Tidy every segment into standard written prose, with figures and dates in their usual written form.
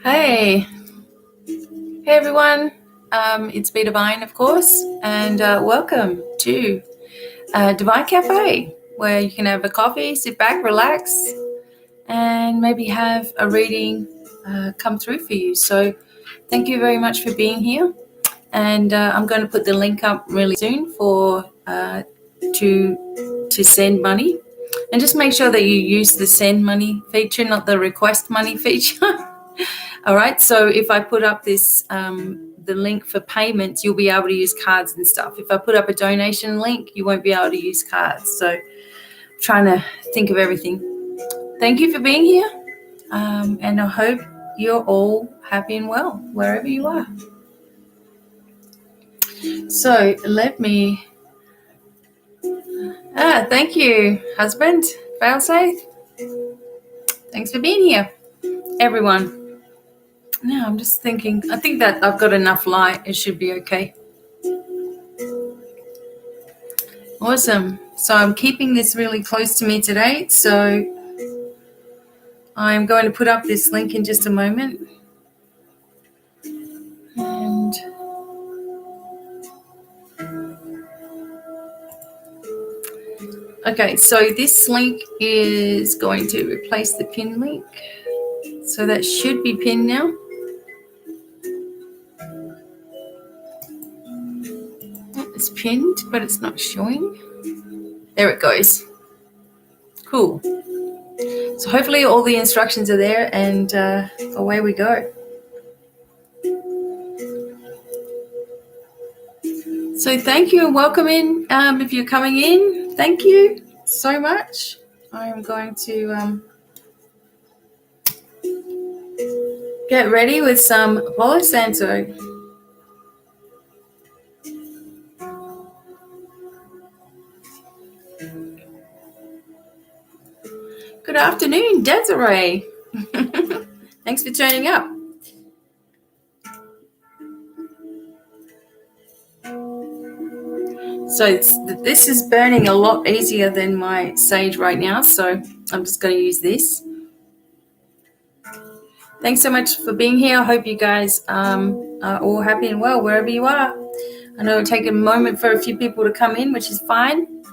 Hey, hey everyone. It's BDevine, of course, and welcome to Devine Cafe, where you can have a coffee, sit back, relax, and maybe have a reading come through for you. So, thank you very much for being here. And I'm going to put the link up really soon for to send money, and just make sure that you use the send money feature, not the request money feature. All right, so if I put up this, the link for payments, you'll be able to use cards and stuff. If I put up a donation link, you won't be able to use cards. So trying to think of everything. Thank you for being here. And I hope you're all happy and well, wherever you are. So let me, thank you, husband, failsafe. Thanks for being here, everyone. Now I'm just thinking, I think that I've got enough light. It should be okay. Awesome. So I'm keeping this really close to me today. So I'm going to put up this link in just a moment. And okay, so this link is going to replace the pin link. So that should be pinned now. It's pinned, but it's not showing. There it goes. Cool. So hopefully all the instructions are there, and away we go. So thank you and welcome in. If you're coming in, thank you so much. I am going to get ready with some Palo Santo. Good afternoon, Desiree. Thanks for turning up. So this is burning a lot easier than my sage right now, so I'm just going to use this. Thanks so much for being here. I hope you guys are all happy and well wherever you are. I know it'll take a moment for a few people to come in, which is fine.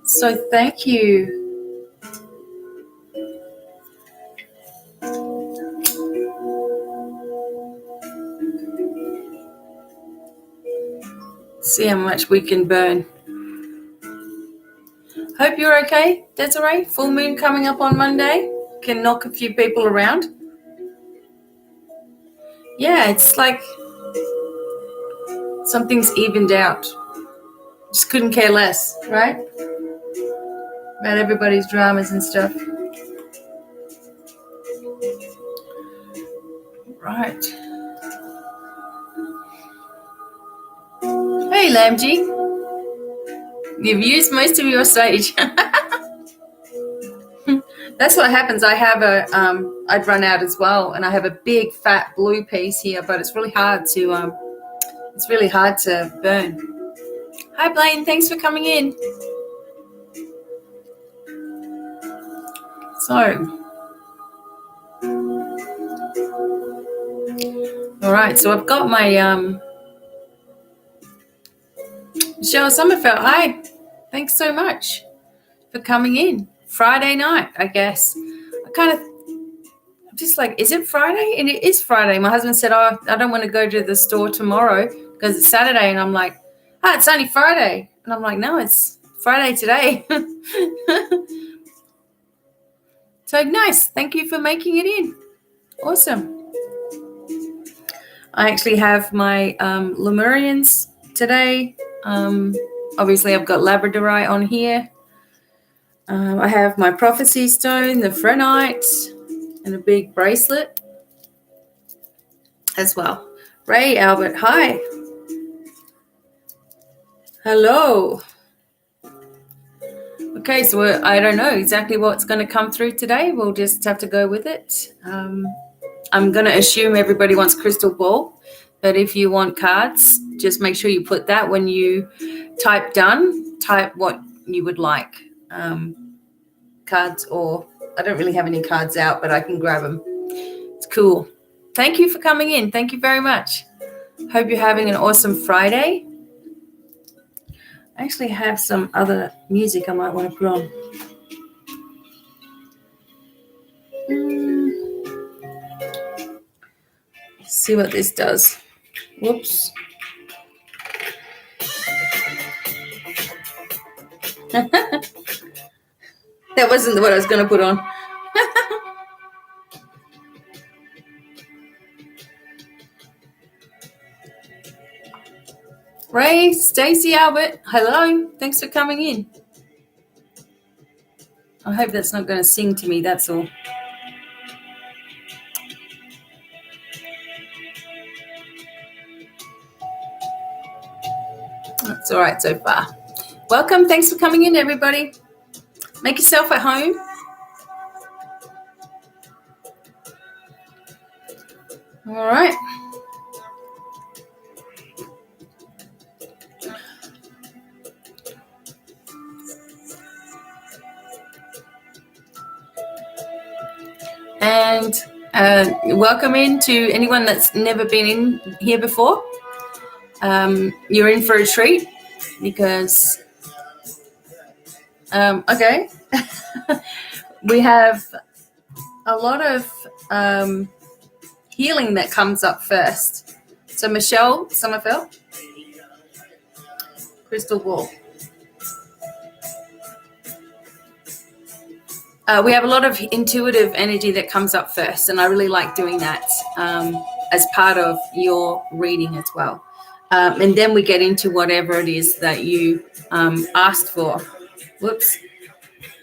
So thank you. See how much we can burn. Hope you're okay, Desiree. Full moon coming up on Monday. Can knock a few people around. Yeah, it's like something's evened out. Just couldn't care less, right? About everybody's dramas and stuff. Right. Hey, Lamji. You've used most of your sage. That's what happens. I have I'd run out as well, and I have a big fat blue piece here, but it's really hard to burn. Hi, Blaine. Thanks for coming in. So, all right. So I've got my Michelle Sommerfeld. Hi. Thanks so much for coming in. Friday night, I guess. I'm just like, is it Friday? And it is Friday. My husband said, I don't want to go to the store tomorrow because it's Saturday. And I'm like, it's only Friday. And I'm like, no, it's Friday today. So nice. Thank you for making it in. Awesome. I actually have my Lemurians today. Obviously, I've got Labradorite on here. I have my Prophecy Stone, the Phrenite, and a big bracelet as well. Ray Albert, hi. Hello. Okay, so I don't know exactly what's going to come through today. We'll just have to go with it. I'm going to assume everybody wants crystal ball, but if you want cards, just make sure you put that when you type done, type what you would like. Cards, or I don't really have any cards out, but I can grab them. It's cool. Thank you for coming in. Thank you very much. Hope you're having an awesome Friday. I actually have some other music I might want to put on. Let's see what this does. Whoops. That wasn't what I was going to put on. Ray, Stacy, Albert, hello. Thanks for coming in. I hope that's not going to sing to me, that's all. That's all right so far. Welcome. Thanks for coming in, everybody. Make yourself at home. All right. And welcome in to anyone that's never been in here before. You're in for a treat because, okay, we have a lot of healing that comes up first. So Michelle Sommerfeld, crystal ball. We have a lot of intuitive energy that comes up first, and I really like doing that as part of your reading as well. And then we get into whatever it is that you asked for. Whoops.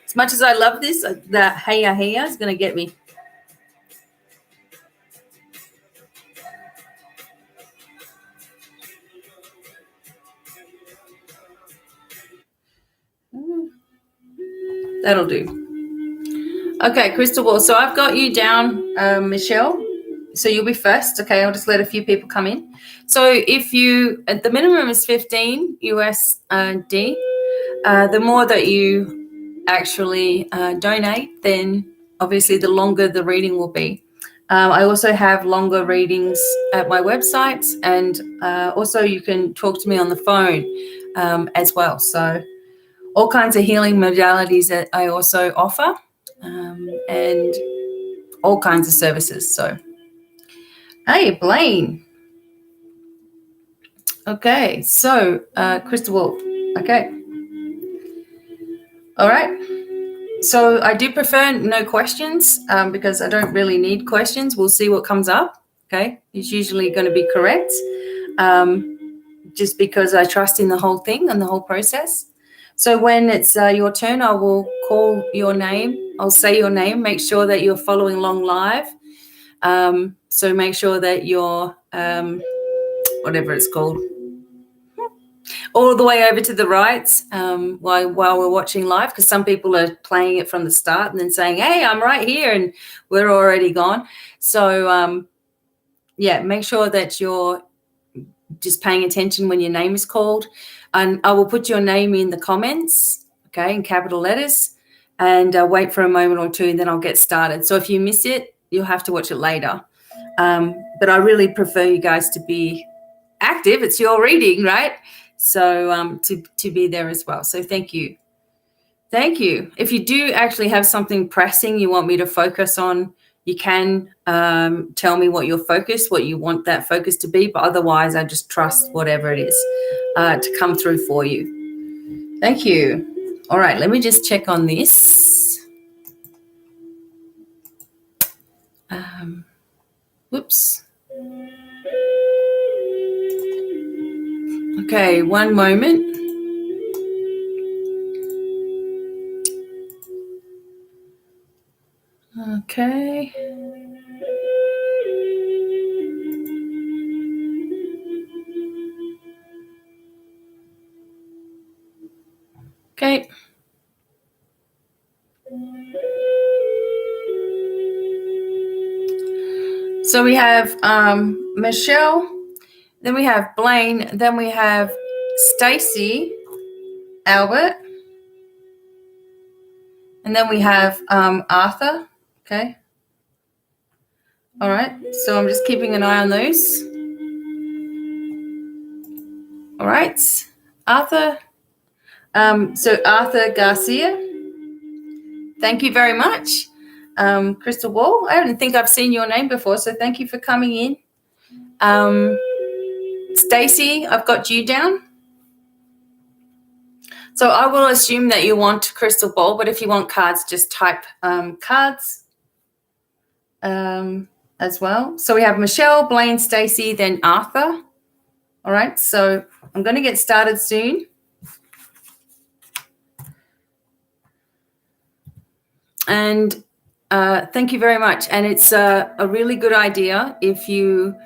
As much as I love this, that heya heya is going to get me. That'll do. Okay, crystal ball. So I've got you down, Michelle. So you'll be first. Okay, I'll just let a few people come in. So if you, the minimum is 15 USD. The more that you actually donate, then obviously the longer the reading will be. I also have longer readings at my website, and also you can talk to me on the phone as well. So all kinds of healing modalities that I also offer, and all kinds of services. So, hey, Blaine. Okay, so crystal ball. Okay. All right. So I do prefer no questions because I don't really need questions. We'll see what comes up. Okay. It's usually going to be correct just because I trust in the whole thing and the whole process. So when it's your turn, I will call your name. I'll say your name. Make sure that you're following along live. So make sure that you're, whatever it's called, all the way over to the right while we're watching live, because some people are playing it from the start and then saying, hey, I'm right here, and we're already gone. So, yeah, make sure that you're just paying attention when your name is called. And I will put your name in the comments, okay, in capital letters, and wait for a moment or two, and then I'll get started. So if you miss it, you'll have to watch it later. But I really prefer you guys to be active. It's your reading, right? So to be there as well. So thank you. Thank you. If you do actually have something pressing you want me to focus on, you can tell me what you want that focus to be. But otherwise, I just trust whatever it is to come through for you. Thank you. All right, let me just check on this. Whoops. Okay, one moment. Okay. Okay. So we have Michelle, then we have Blaine, then we have Stacy, Albert, and then we have Arthur. Okay. All right, so I'm just keeping an eye on those. All right, Arthur. So Arthur Garcia, thank you very much. Crystal Wall, I don't think I've seen your name before, so thank you for coming in. Stacy, I've got you down. So I will assume that you want crystal ball, but if you want cards, just type cards as well. So we have Michelle, Blaine, Stacy, then Arthur. All right, so I'm going to get started soon. And thank you very much. And it's a really good idea if you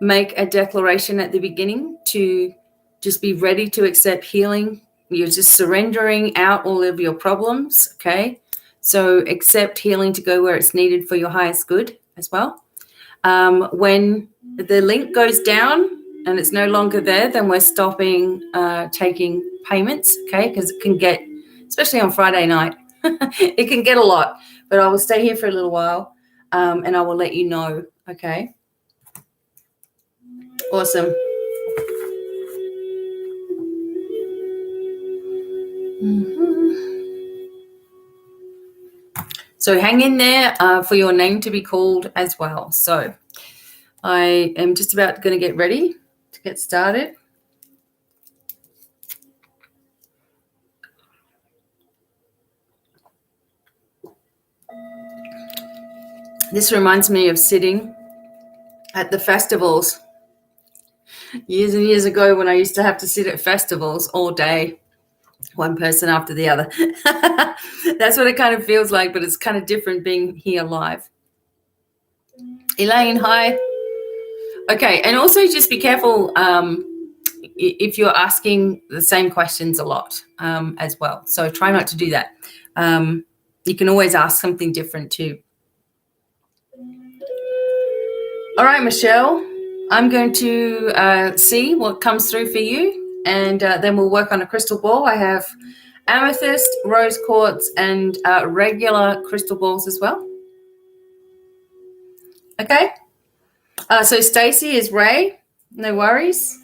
make a declaration at the beginning to just be ready to accept healing. You're just surrendering out all of your problems, okay? So accept healing to go where it's needed for your highest good as well. When the link goes down and it's no longer there, then we're stopping taking payments, okay? Because it can get, especially on Friday night, it can get a lot. But I will stay here for a little while and I will let you know, okay? Awesome. So hang in there for your name to be called as well. So I am just about going to get ready to get started. This reminds me of sitting at the festivals years and years ago when I used to have to sit at festivals all day, one person after the other. That's what it kind of feels like, but it's kind of different being here live. Elaine, hi. Okay, and also just be careful if you're asking the same questions a lot as well. So try not to do that. You can always ask something different too. All right, Michelle, I'm going to see what comes through for you, and then we'll work on a crystal ball. I have amethyst, rose quartz, and regular crystal balls as well. Okay. So Stacy is Ray. No worries.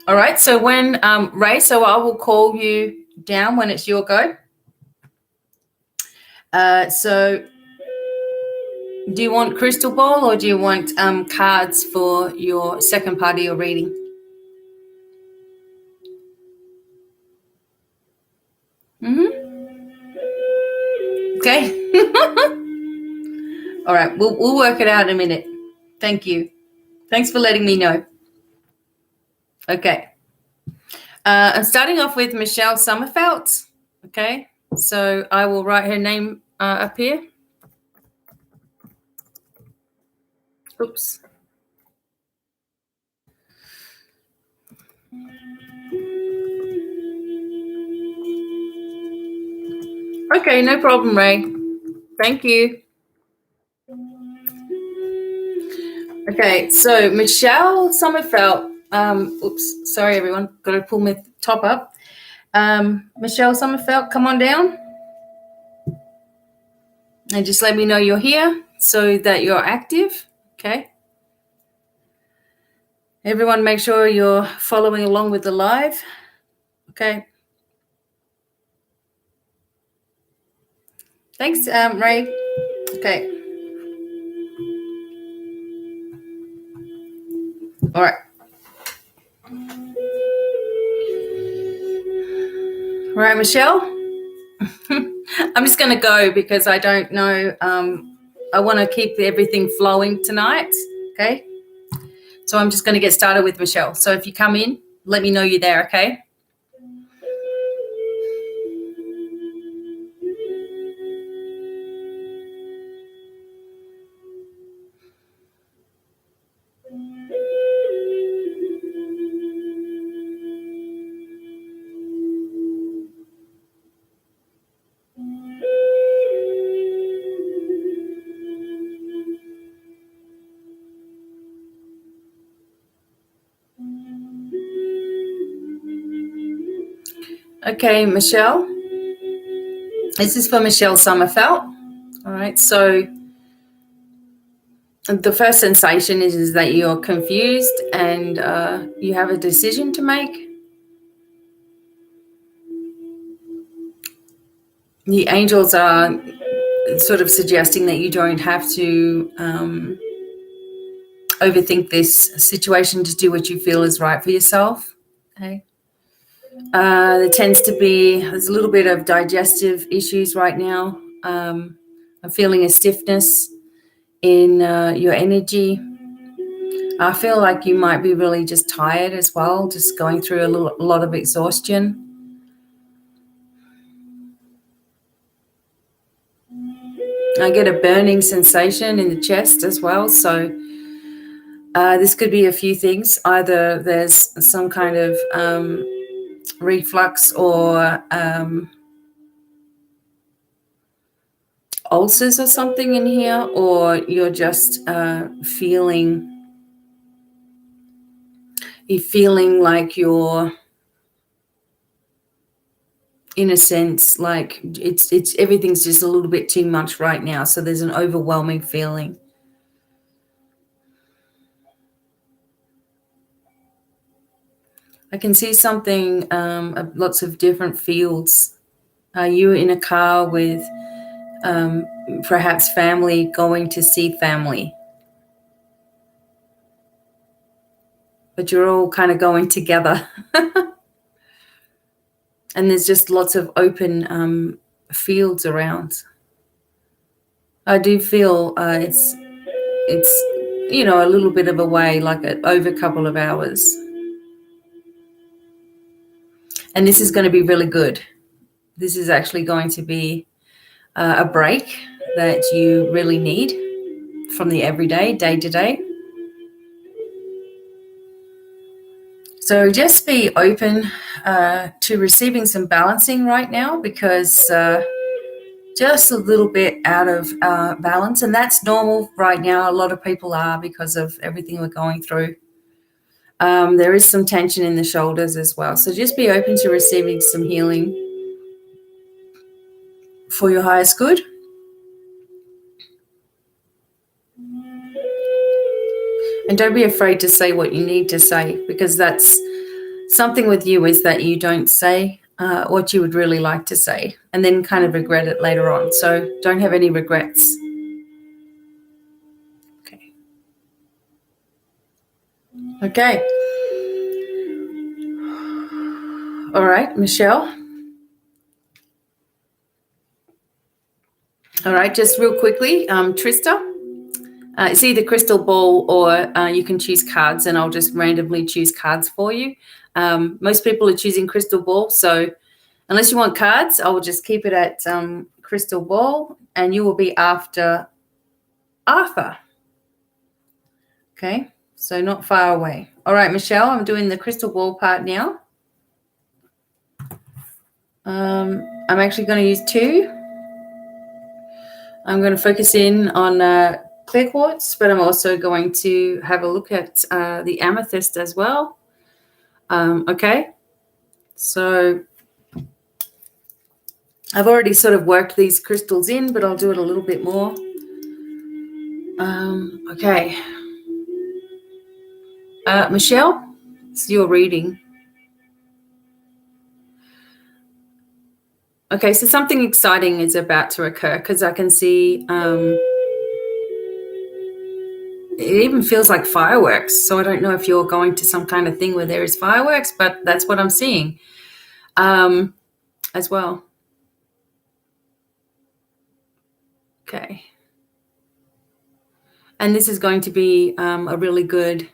All right. So when Ray, so I will call you down when it's your go. So do you want crystal ball or do you want cards for your second part of your reading? Okay. All right. We'll work it out in a minute. Thank you. Thanks for letting me know. Okay. I'm starting off with Michelle Sommerfeld. Okay. So I will write her name up here. Oops. Okay, no problem, Ray. Thank you. Okay, so Michelle Sommerfeld. Oops, sorry everyone. Got to pull my top up. Michelle Sommerfeld, come on down. And just let me know you're here so that you're active. Okay. Everyone make sure you're following along with the live. Okay. Thanks, Ray. Okay. All right. All right, Michelle. I'm just going to go because I don't know. I want to keep everything flowing tonight. Okay. So I'm just going to get started with Michelle. So if you come in, let me know you're there. Okay. Okay, Michelle. This is for Michelle Sommerfeld. All right, so the first sensation is that you're confused and you have a decision to make. The angels are sort of suggesting that you don't have to overthink this situation, to do what you feel is right for yourself. Okay. There tends to be, there's a little bit of digestive issues right now. I'm feeling a stiffness in your energy. I feel like you might be really just tired as well, just going through a lot of exhaustion. I get a burning sensation in the chest as well. So this could be a few things. Either there's some kind of reflux or ulcers or something in here, or you're just feeling like you're, in a sense, like it's everything's just a little bit too much right now. So there's an overwhelming feeling. I can see something, lots of different fields. You're in a car with perhaps family, going to see family. But you're all kind of going together. And there's just lots of open fields around. I do feel it's a little bit of a way, like over a couple of hours. And this is going to be really good. This is actually going to be a break that you really need from the everyday, day to day. So just be open to receiving some balancing right now, because just a little bit out of balance. And that's normal right now. A lot of people are, because of everything we're going through. There is some tension in the shoulders as well. So just be open to receiving some healing for your highest good. And don't be afraid to say what you need to say, because that's something with you, is that you don't say what you would really like to say and then kind of regret it later on. So don't have any regrets. Okay. All right, Michelle. All right, just real quickly, Trista. It's either crystal ball or you can choose cards, and I'll just randomly choose cards for you. Most people are choosing crystal ball, so unless you want cards, I will just keep it at crystal ball, and you will be after Arthur. Okay, so not far away. All right, Michelle, I'm doing the crystal ball part now. I'm actually going to use 2. I'm going to focus in on clear quartz, but I'm also going to have a look at the amethyst as well. Okay, so I've already sort of worked these crystals in, but I'll do it a little bit more. Okay, Michelle, it's your reading. Okay, so something exciting is about to occur, because I can see it even feels like fireworks. So I don't know if you're going to some kind of thing where there is fireworks, but that's what I'm seeing as well. Okay. And this is going to be a really good,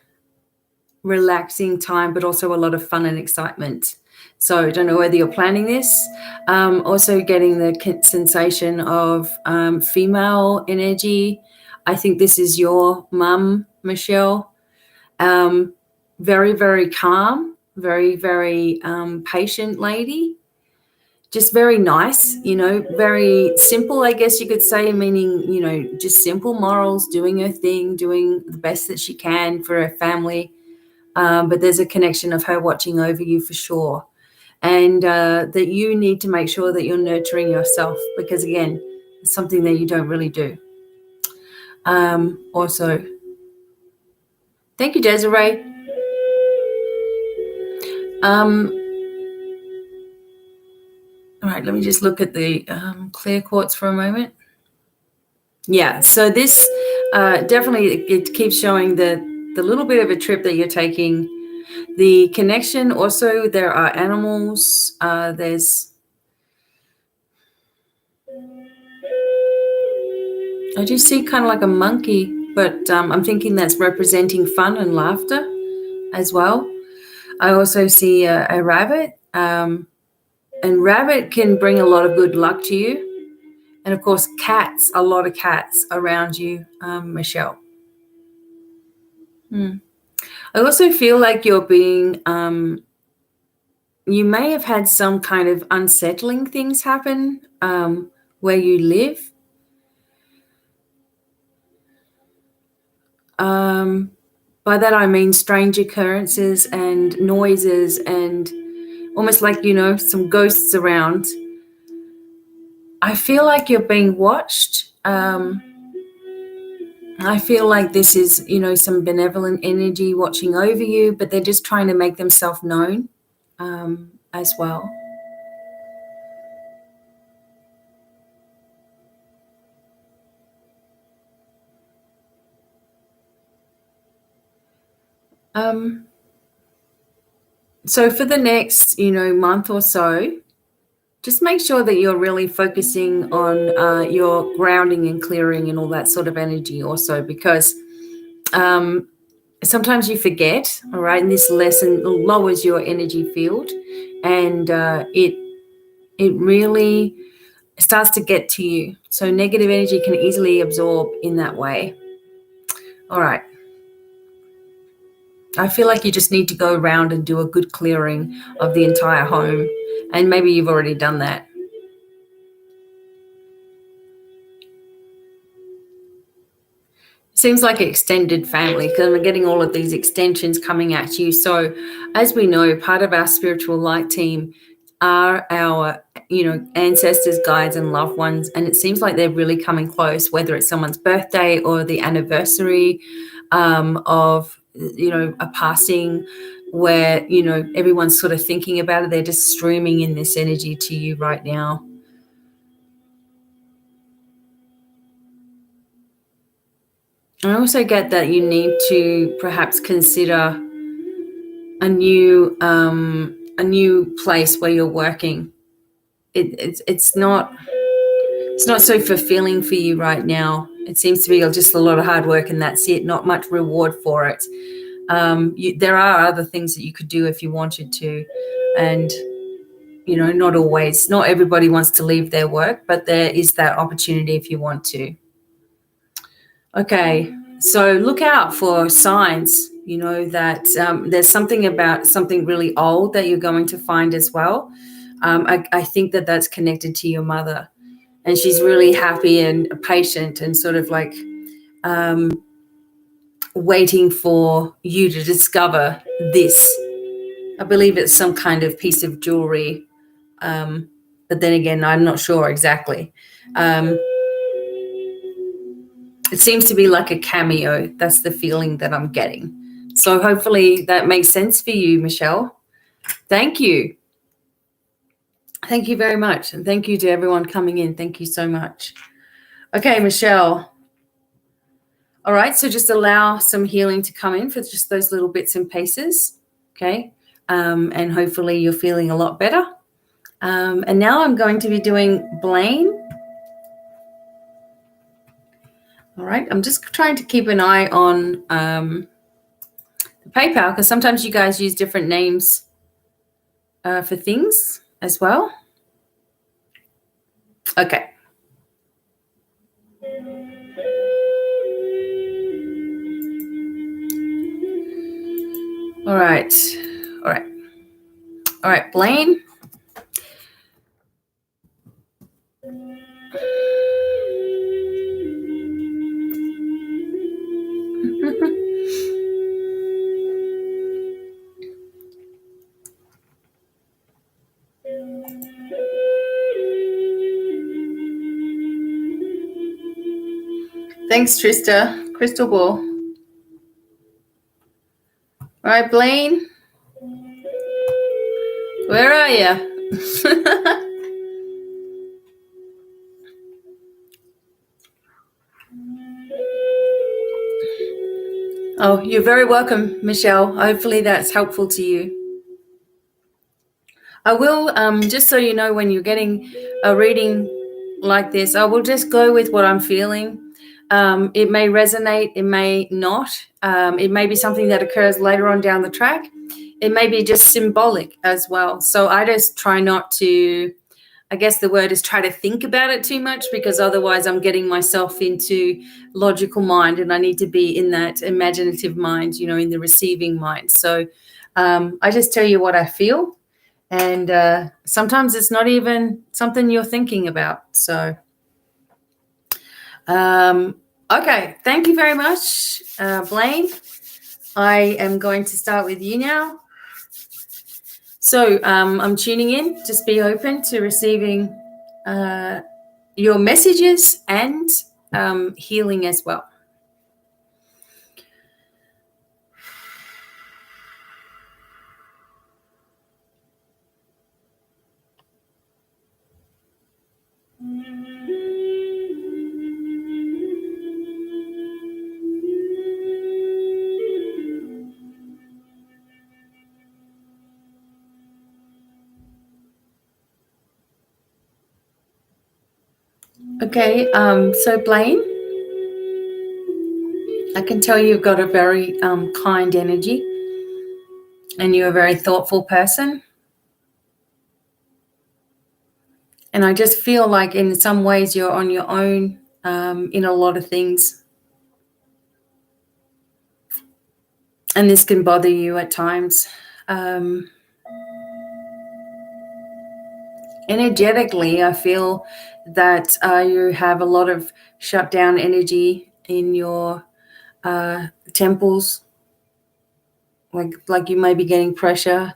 relaxing time, but also a lot of fun and excitement. So I don't know whether you're planning this. Also getting the sensation of female energy. I think this is your mum, Michelle. Very, very calm, very, very patient lady. Just very nice, very simple, I guess you could say, meaning, just simple morals, doing her thing, doing the best that she can for her family. But there's a connection of her watching over you for sure. and that you need to make sure that you're nurturing yourself, because again, it's something that you don't really do. Also, thank you, Desiree. All right, let me just look at the clear quartz for a moment. Yeah, so this definitely, it keeps showing the little bit of a trip that you're taking, the connection. Also, there are animals. There's, I do see kind of like a monkey, but I'm thinking that's representing fun and laughter as well. I also see a rabbit, and rabbit can bring a lot of good luck to you. And of course, cats, a lot of cats around you, Michelle. I also feel like you're being, you may have had some kind of unsettling things happen where you live. By that I mean strange occurrences and noises and almost like, some ghosts around. I feel like you're being watched. I feel like this is, some benevolent energy watching over you, but they're just trying to make themselves known as well. So for the next, month or so, just make sure that you're really focusing on your grounding and clearing and all that sort of energy also, because sometimes you forget, all right, and this lesson lowers your energy field, and it really starts to get to you. So negative energy can easily absorb in that way. All right. I feel like you just need to go around and do a good clearing of the entire home, and maybe you've already done that. Seems like an extended family, because I'm getting all of these extensions coming at you. So as we know, part of our spiritual light team are our, ancestors, guides, and loved ones. And it seems like they're really coming close, whether it's someone's birthday or the anniversary of, a passing where, everyone's sort of thinking about it. They're just streaming in this energy to you right now. I also get that you need to perhaps consider a new place where you're working. It's not so fulfilling for you right now. It seems to be just a lot of hard work and that's it. Not much reward for it. There are other things that you could do if you wanted to, and not always. Not everybody wants to leave their work, but there is that opportunity if you want to. Okay, so look out for signs, that there's something about something really old that you're going to find as well. I think that that's connected to your mother, and she's really happy and patient and sort of like waiting for you to discover this. I believe it's some kind of piece of jewelry, but then again, I'm not sure exactly. It seems to be like a cameo. That's the feeling that I'm getting. So hopefully that makes sense for you, Michelle. Thank you. Thank you very much. And thank you to everyone coming in. Thank you so much. Okay, Michelle. All right, so just allow some healing to come in for just those little bits and pieces. Okay, and hopefully you're feeling a lot better. And now I'm going to be doing Blaine. All right, I'm just trying to keep an eye on the PayPal, because sometimes you guys use different names for things as well. Okay. All right. All right. All right, Blaine. Thanks, Trista. Crystal ball. All right, Blaine. Where are you? Oh, you're very welcome, Michelle. Hopefully that's helpful to you. I will, just so you know, when you're getting a reading like this, I will just go with what I'm feeling. It may resonate, it may not. It may be something that occurs later on down the track. It may be just symbolic as well. So I just try not to, I guess the word is try to think about it too much, because otherwise I'm getting myself into logical mind, and I need to be in that imaginative mind, in the receiving mind. So I just tell you what I feel. And sometimes it's not even something you're thinking about. So, okay. Thank you very much, Blaine. I am going to start with you now. So I'm tuning in. Just be open to receiving your messages and healing as well. Okay, so Blaine, I can tell you've got a very kind energy, and you're a very thoughtful person. And I just feel like in some ways you're on your own in a lot of things. And this can bother you at times. Energetically, I feel that you have a lot of shut down energy in your temples, like you may be getting pressure,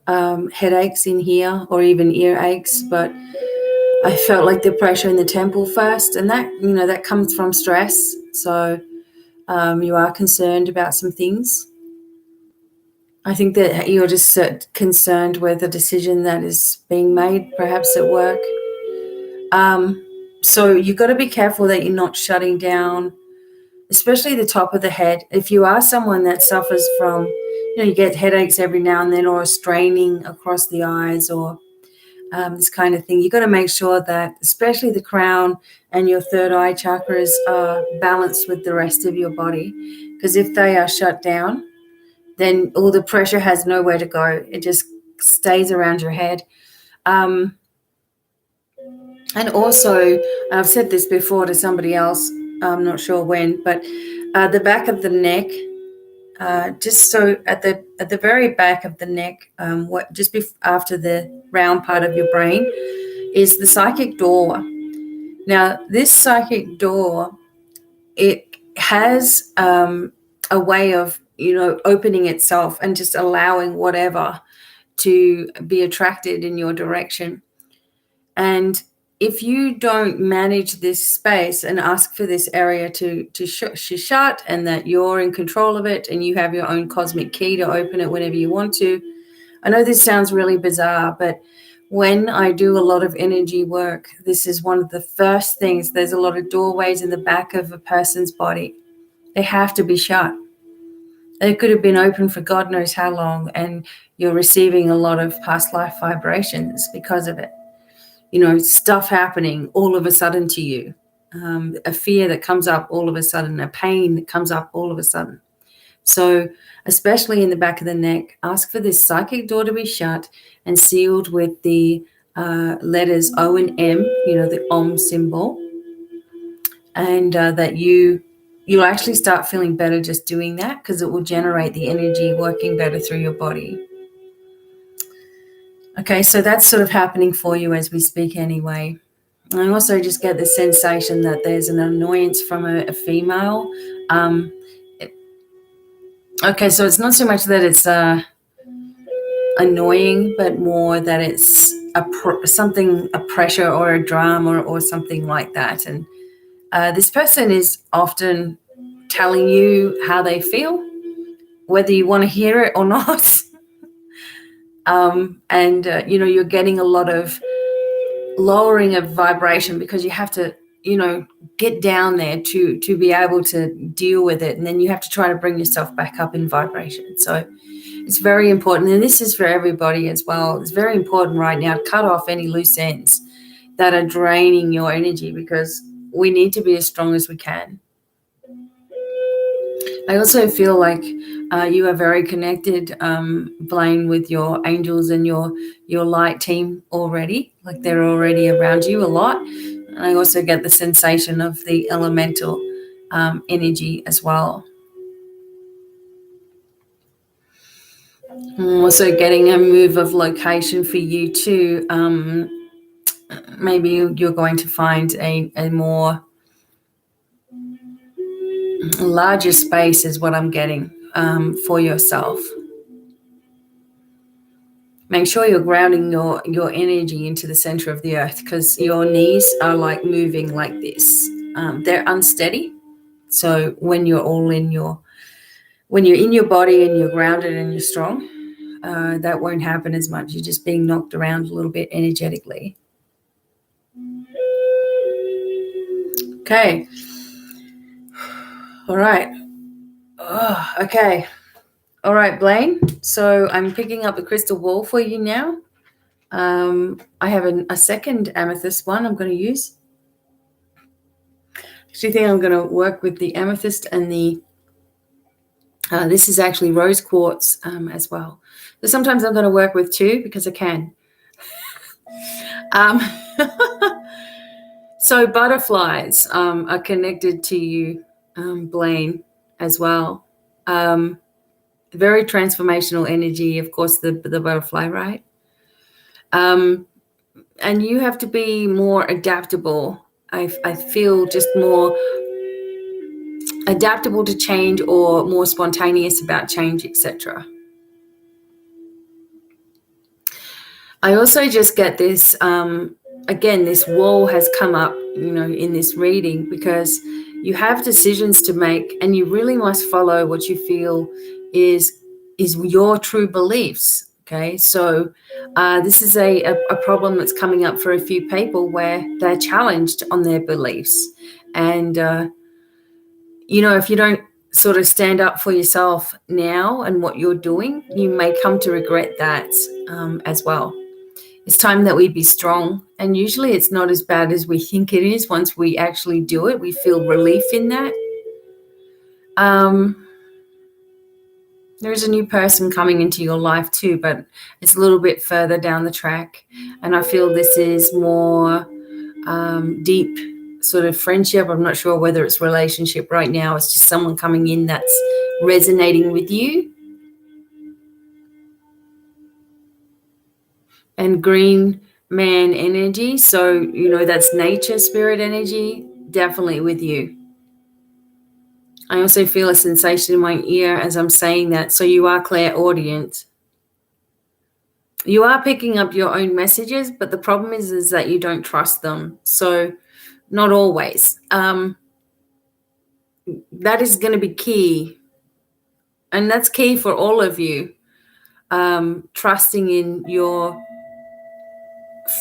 headaches in here, or even ear aches. But I felt like the pressure in the temple first, and that comes from stress. So you are concerned about some things. I think that you're just concerned with a decision that is being made, perhaps at work. So you've got to be careful that you're not shutting down, especially the top of the head. If you are someone that suffers from, you get headaches every now and then, or straining across the eyes, or this kind of thing, you've got to make sure that especially the crown and your third eye chakras are balanced with the rest of your body. Because if they are shut down, then all the pressure has nowhere to go. It just stays around your head. And also, I've said this before to somebody else, I'm not sure when, but the back of the neck, just so at the very back of the neck, after the round part of your brain, is the psychic door. Now, this psychic door, it has a way of opening itself and just allowing whatever to be attracted in your direction. And if you don't manage this space and ask for this area to shut, and that you're in control of it and you have your own cosmic key to open it whenever you want to. I know this sounds really bizarre, but when I do a lot of energy work, this is one of the first things. There's a lot of doorways in the back of a person's body. They have to be shut. They could have been open for God knows how long, and you're receiving a lot of past life vibrations because of it. Stuff happening all of a sudden to you, a fear that comes up all of a sudden, a pain that comes up all of a sudden. So especially in the back of the neck, ask for this psychic door to be shut and sealed with the letters O and M, the Om symbol, and that you'll actually start feeling better just doing that, because it will generate the energy working better through your body. Okay, so that's sort of happening for you as we speak anyway. I also just get the sensation that there's an annoyance from a female. Okay, so it's not so much that it's annoying, but more that it's a pressure or a drama or something like that. And This person is often telling you how they feel, whether you want to hear it or not. You're getting a lot of lowering of vibration because you have to, get down there to be able to deal with it. And then you have to try to bring yourself back up in vibration. So it's very important. And this is for everybody as well. It's very important right now to cut off any loose ends that are draining your energy, because we need to be as strong as we can. I also feel like you are very connected, Blaine, with your angels and your light team already. Like they're already around you a lot. And I also get the sensation of the elemental energy as well. I'm also getting a move of location for you too. Maybe you're going to find a more larger space is what I'm getting for yourself. Make sure you're grounding your energy into the center of the earth, because your knees are like moving like this. They're unsteady. So when you're in your body and you're grounded and you're strong, that won't happen as much. You're just being knocked around a little bit energetically. Okay. All right. Oh, okay. All right, Blaine. So I'm picking up the crystal ball for you now. I have a second amethyst one I'm going to use. Actually, I think I'm going to work with the amethyst and the this is actually rose quartz as well. So sometimes I'm going to work with two because I can. So butterflies are connected to you, Blaine, as well. Very transformational energy, of course, the butterfly, right? And you have to be more adaptable. I feel just more adaptable to change, or more spontaneous about change, etc. I also just get this, again, this wall has come up, in this reading, because you have decisions to make, and you really must follow what you feel is your true beliefs. Okay, so this is a problem that's coming up for a few people where they're challenged on their beliefs. And, if you don't sort of stand up for yourself now and what you're doing, you may come to regret that as well. It's time that we be strong. And usually it's not as bad as we think it is. Once we actually do it, we feel relief in that. There's a new person coming into your life too, but it's a little bit further down the track. And I feel this is more deep sort of friendship. I'm not sure whether it's relationship right now. It's just someone coming in that's resonating with you. And green man energy. So, that's nature, spirit energy, definitely with you. I also feel a sensation in my ear as I'm saying that. So you are clairaudient. You are picking up your own messages, but the problem is that you don't trust them. So not always. That is going to be key. And that's key for all of you. Trusting in your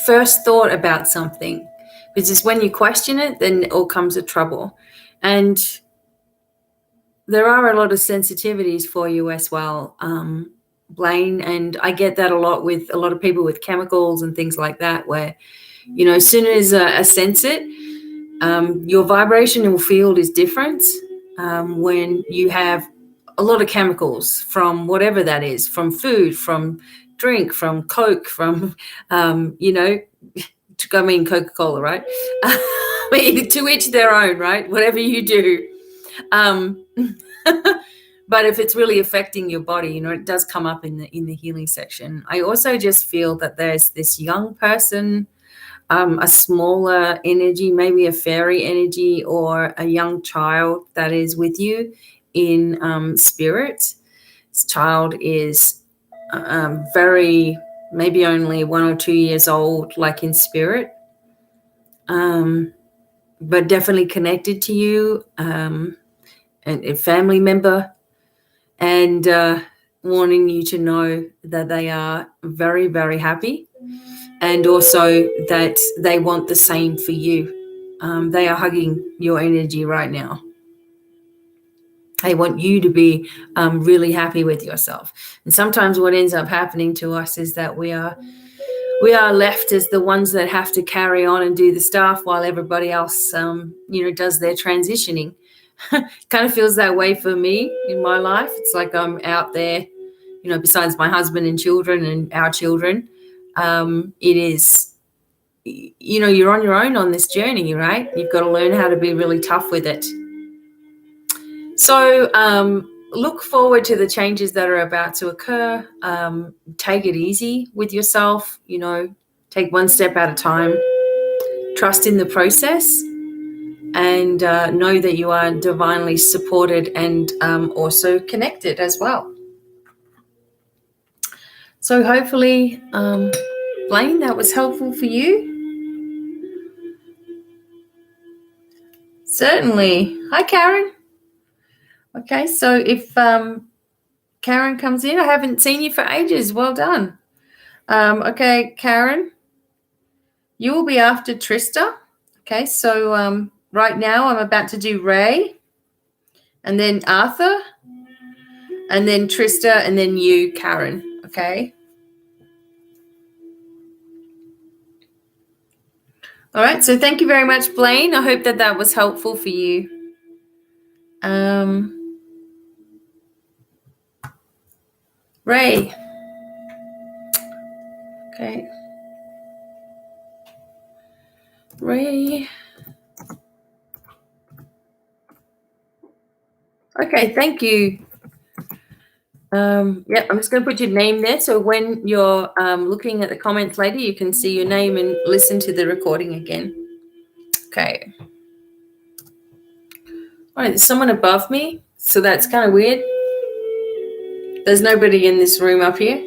first thought about something, because it's when you question it, then it all comes to trouble. And there are a lot of sensitivities for you as well, Blaine, and I get that a lot with a lot of people with chemicals and things like that, where as soon as I sense it, your vibrational field is different when you have a lot of chemicals from whatever that is, from food, from drink, from Coke, from, Coca-Cola, right? To each their own, right? Whatever you do. But if it's really affecting your body, it does come up in the healing section. I also just feel that there's this young person, a smaller energy, maybe a fairy energy, or a young child that is with you in spirit. This child is very, maybe only 1 or 2 years old, like in spirit. but definitely connected to you, and a family member, and wanting you to know that they are very, very happy, and also that they want the same for you. They are hugging your energy right now. They want you to be really happy with yourself. And sometimes what ends up happening to us is that we are left as the ones that have to carry on and do the stuff while everybody else, does their transitioning. Kind of feels that way for me in my life. It's like I'm out there, besides my husband and children and our children. It is, you're on your own on this journey, right? You've got to learn how to be really tough with it. So look forward to the changes that are about to occur. Take it easy with yourself, take one step at a time. Trust in the process, and know that you are divinely supported and also connected as well. So hopefully, Blaine, that was helpful for you. Certainly. Hi, Karen. Okay, so if Karen comes in, I haven't seen you for ages. Well done. Okay, Karen, you will be after Trista. Okay, so right now I'm about to do Ray, and then Arthur, and then Trista, and then you, Karen. Okay. All right, so thank you very much, Blaine. I hope that was helpful for you. Ray. Okay. Ray. Okay, thank you. I'm just going to put your name there. So when you're looking at the comments later, you can see your name and listen to the recording again. Okay. All right, there's someone above me, so that's kind of weird. There's nobody in this room up here.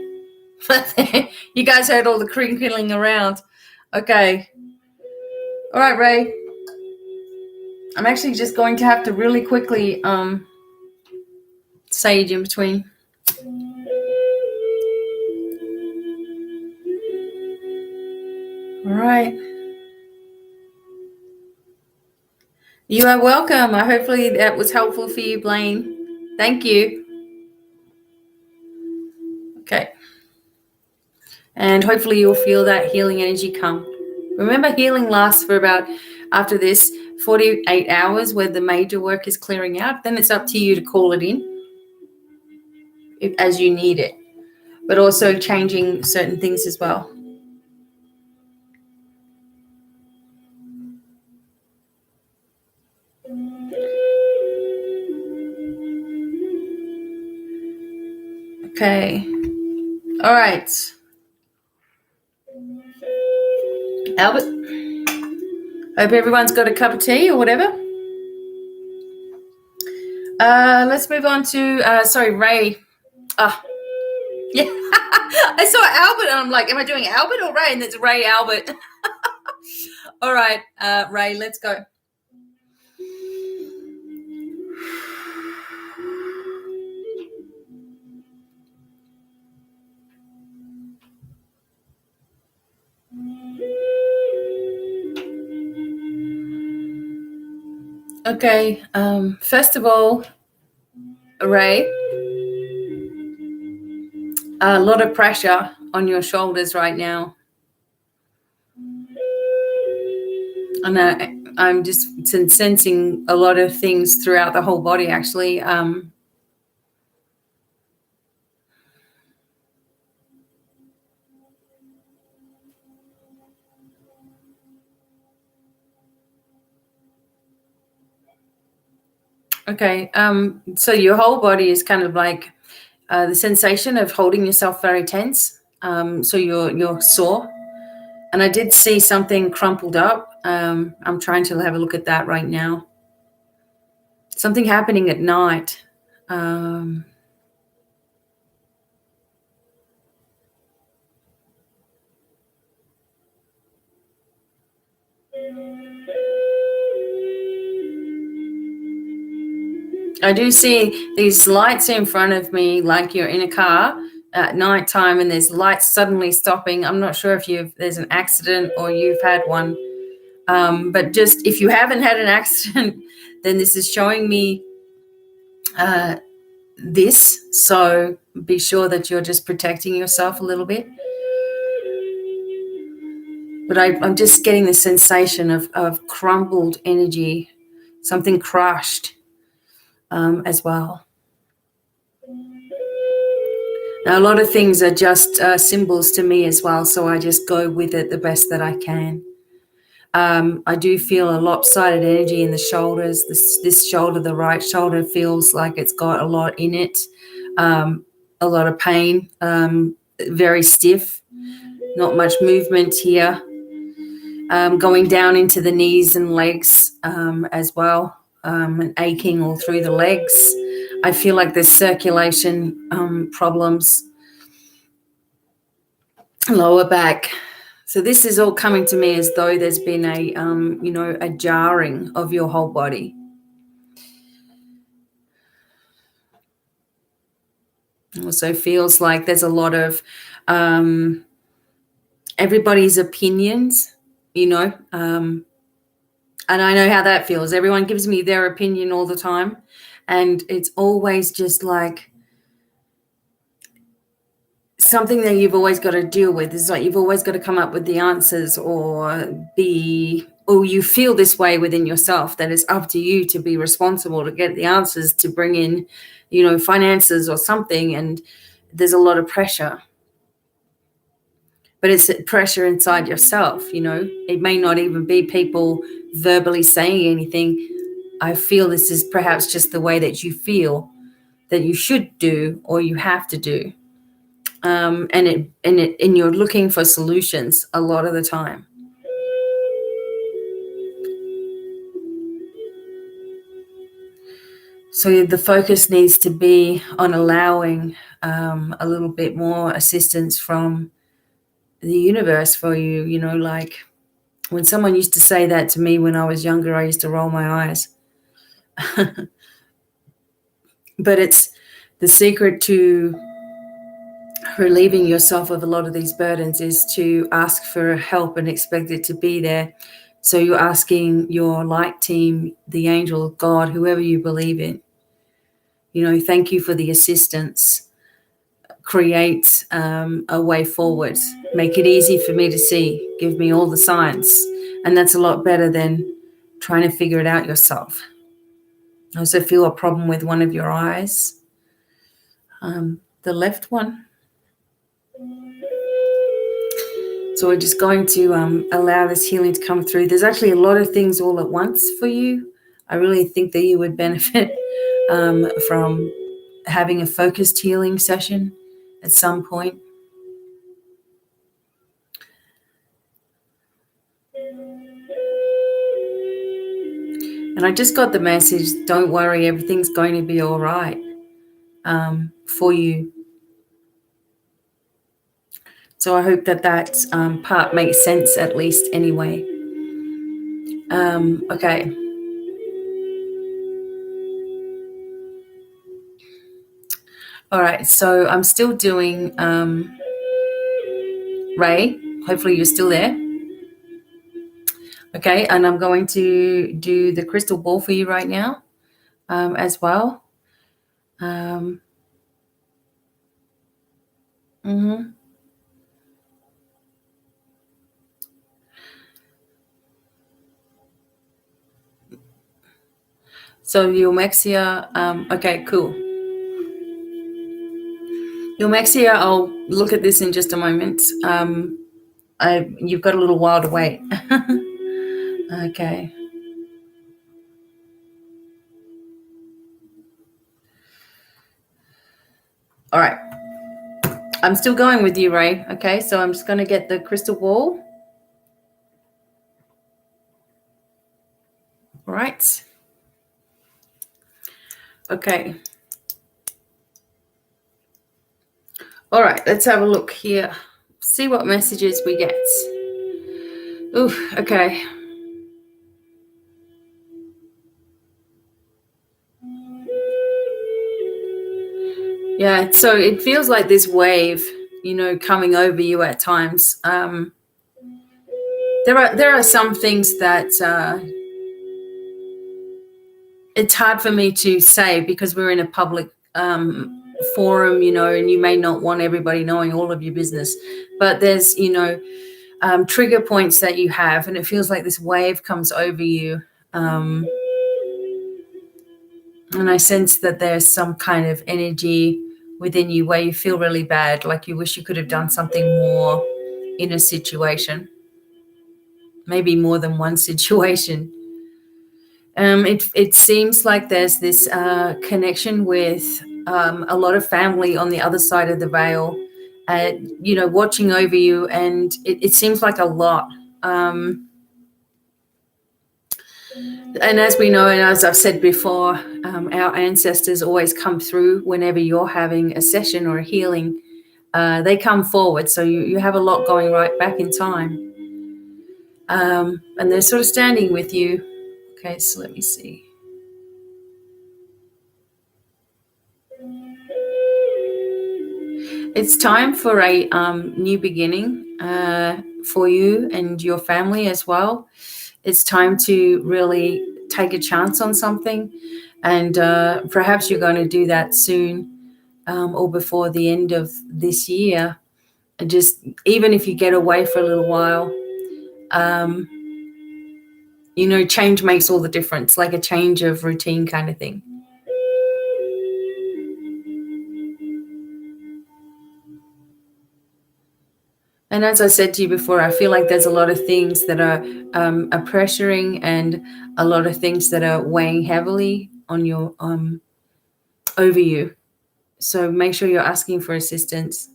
You guys heard all the crinkling around. Okay. All right, Ray. I'm actually just going to have to really quickly sage in between. All right. You are welcome. Hopefully that was helpful for you, Blaine. Thank you. Okay. And hopefully you'll feel that healing energy come. Remember, healing lasts for about, after this, 48 hours where the major work is clearing out. Then it's up to you to call it in as you need it, but also changing certain things as well. Okay. All right. Albert, hope everyone's got a cup of tea or whatever. Let's move on to, Ray. Yeah. I saw Albert and I'm like, am I doing Albert or Ray? And it's Ray Albert. All right, Ray, let's go. Okay, first of all, Ray, a lot of pressure on your shoulders right now. And I'm just sensing a lot of things throughout the whole body, actually. Okay, so your whole body is kind of like the sensation of holding yourself very tense. So you're sore. And I did see something crumpled up. I'm trying to have a look at that right now. Something happening at night. I do see these lights in front of me, like you're in a car at night time and there's lights suddenly stopping. I'm not sure if there's an accident or you've had one. But just if you haven't had an accident, then this is showing me this. So be sure that you're just protecting yourself a little bit. But I'm just getting the sensation of crumbled energy, something crushed as well. Now, a lot of things are just symbols to me as well, so I just go with it the best that I can. I do feel a lopsided energy in the shoulders. This shoulder, the right shoulder, feels like it's got a lot in it, a lot of pain, very stiff, not much movement here. Going down into the knees and legs as well, and aching all through the legs. I feel like there's circulation problems, lower back. So this is all coming to me as though there's been a jarring of your whole body. It also feels like there's a lot of everybody's opinions, and I know how that feels. Everyone gives me their opinion all the time, and it's always just like something that you've always got to deal with. It's like you've always got to come up with the answers, or you feel this way within yourself that it's up to you to be responsible to get the answers, to bring in, finances or something. And there's a lot of pressure. But it's pressure inside yourself, It may not even be people verbally saying anything. I feel this is perhaps just the way that you feel that you should do or you have to do. And you're looking for solutions a lot of the time. So the focus needs to be on allowing a little bit more assistance from the universe for you. Like when someone used to say that to me when I was younger, I used to roll my eyes. But it's the secret to relieving yourself of a lot of these burdens is to ask for help and expect it to be there. So you're asking your light team, the angel, God, whoever you believe in, thank you for the assistance. Create a way forward. Make it easy for me to see. Give me all the signs. And that's a lot better than trying to figure it out yourself. I also feel a problem with one of your eyes, the left one. So we're just going to allow this healing to come through. There's actually a lot of things all at once for you. I really think that you would benefit from having a focused healing session at some point. And I just got the message, don't worry, everything's going to be all right for you. So I hope that part makes sense at least anyway. Okay. All right, so I'm still doing Ray. Hopefully you're still there. Okay, and I'm going to do the crystal ball for you right now as well. So Eumexia, okay, cool. Eumexia, I'll look at this in just a moment. You've got a little while to wait. Okay. All right. I'm still going with you, Ray. Okay, so I'm just going to get the crystal ball. All right. Okay. All right, let's have a look here. See what messages we get. Ooh, okay. Yeah, so it feels like this wave, coming over you at times. There are some things that it's hard for me to say because we're in a public forum, and you may not want everybody knowing all of your business. But there's, trigger points that you have, and it feels like this wave comes over you. And I sense that there's some kind of energy within you where you feel really bad, like you wish you could have done something more in a situation, maybe more than one situation. It seems like there's this connection with a lot of family on the other side of the veil, watching over you, and it seems like a lot. And as we know, and as I've said before, our ancestors always come through whenever you're having a session or a healing. They come forward, so you have a lot going right back in time. And they're sort of standing with you. Okay, so let me see. It's time for a new beginning for you and your family as well. It's time to really take a chance on something, and perhaps you're going to do that soon or before the end of this year. And just even if you get away for a little while, change makes all the difference, like a change of routine kind of thing. And as I said to you before, I feel like there's a lot of things that are pressuring, and a lot of things that are weighing heavily on your over you. So make sure you're asking for assistance.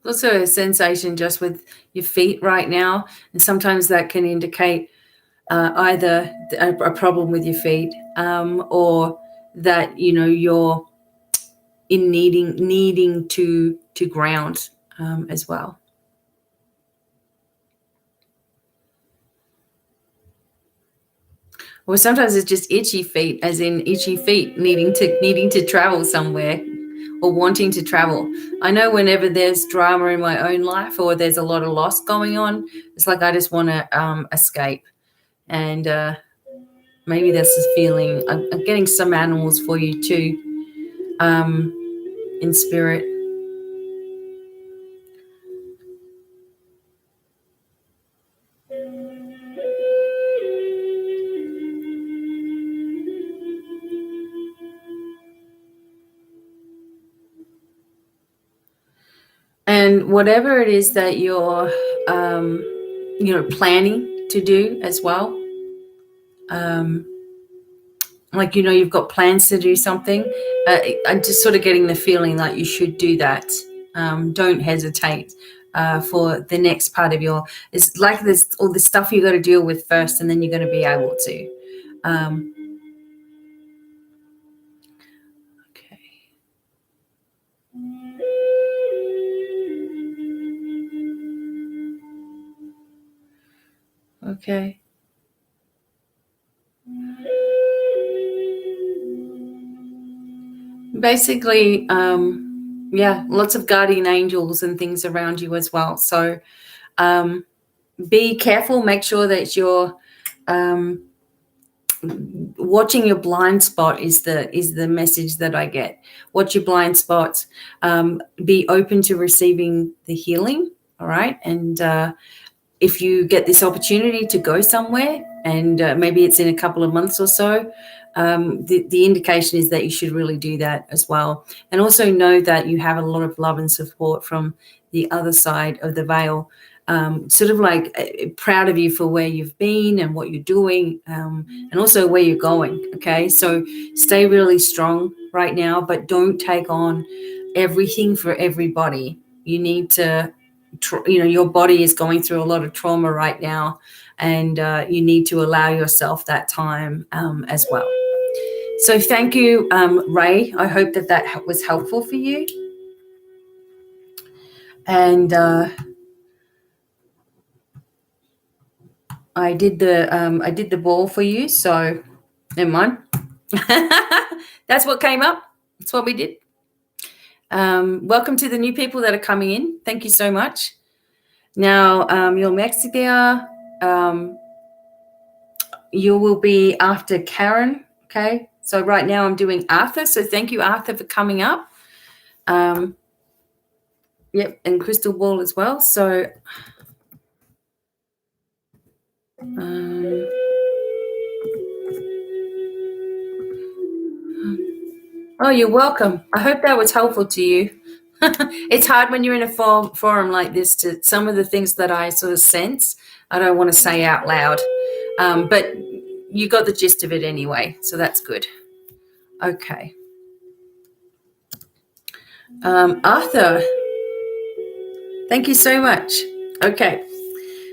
Also a sensation just with your feet right now, and sometimes that can indicate either a problem with your feet, or that you're in needing to ground as well. Or sometimes it's just itchy feet, as in itchy feet needing to travel somewhere or wanting to travel. I know whenever there's drama in my own life or there's a lot of loss going on, it's like I just want to escape. And maybe that's the feeling. I'm getting some animals for you too, in spirit. And whatever it is that you're, planning to do as well, like, you've got plans to do something. I'm just sort of getting the feeling that you should do that. Don't hesitate for the next part of it's like there's all the stuff you got to deal with first, and then you're going to be able to. Okay. Okay. Basically, lots of guardian angels and things around you as well. So be careful. Make sure that you're watching your blind spot is the message that I get. Watch your blind spots. Be open to receiving the healing. All right. And if you get this opportunity to go somewhere, and maybe it's in a couple of months or so, the indication is that you should really do that as well. And also know that you have a lot of love and support from the other side of the veil, sort of like proud of you for where you've been and what you're doing, and also where you're going. Okay, so stay really strong right now, but don't take on everything for everybody. You need to, your body is going through a lot of trauma right now, and you need to allow yourself that time as well. So thank you, Ray. I hope that was helpful for you. And I did the ball for you, so never mind. That's what came up. That's what we did. Welcome to the new people that are coming in. Thank you so much. Now, your Mexico, you will be after Karen. Okay. So right now I'm doing Arthur. So thank you, Arthur, for coming up. Yep. And Crystal Ball as well. So, oh, you're welcome. I hope that was helpful to you. It's hard when you're in a forum like this to some of the things that I sort of sense, I don't want to say out loud. But you got the gist of it anyway, so that's good. Okay. Arthur, thank you so much. Okay.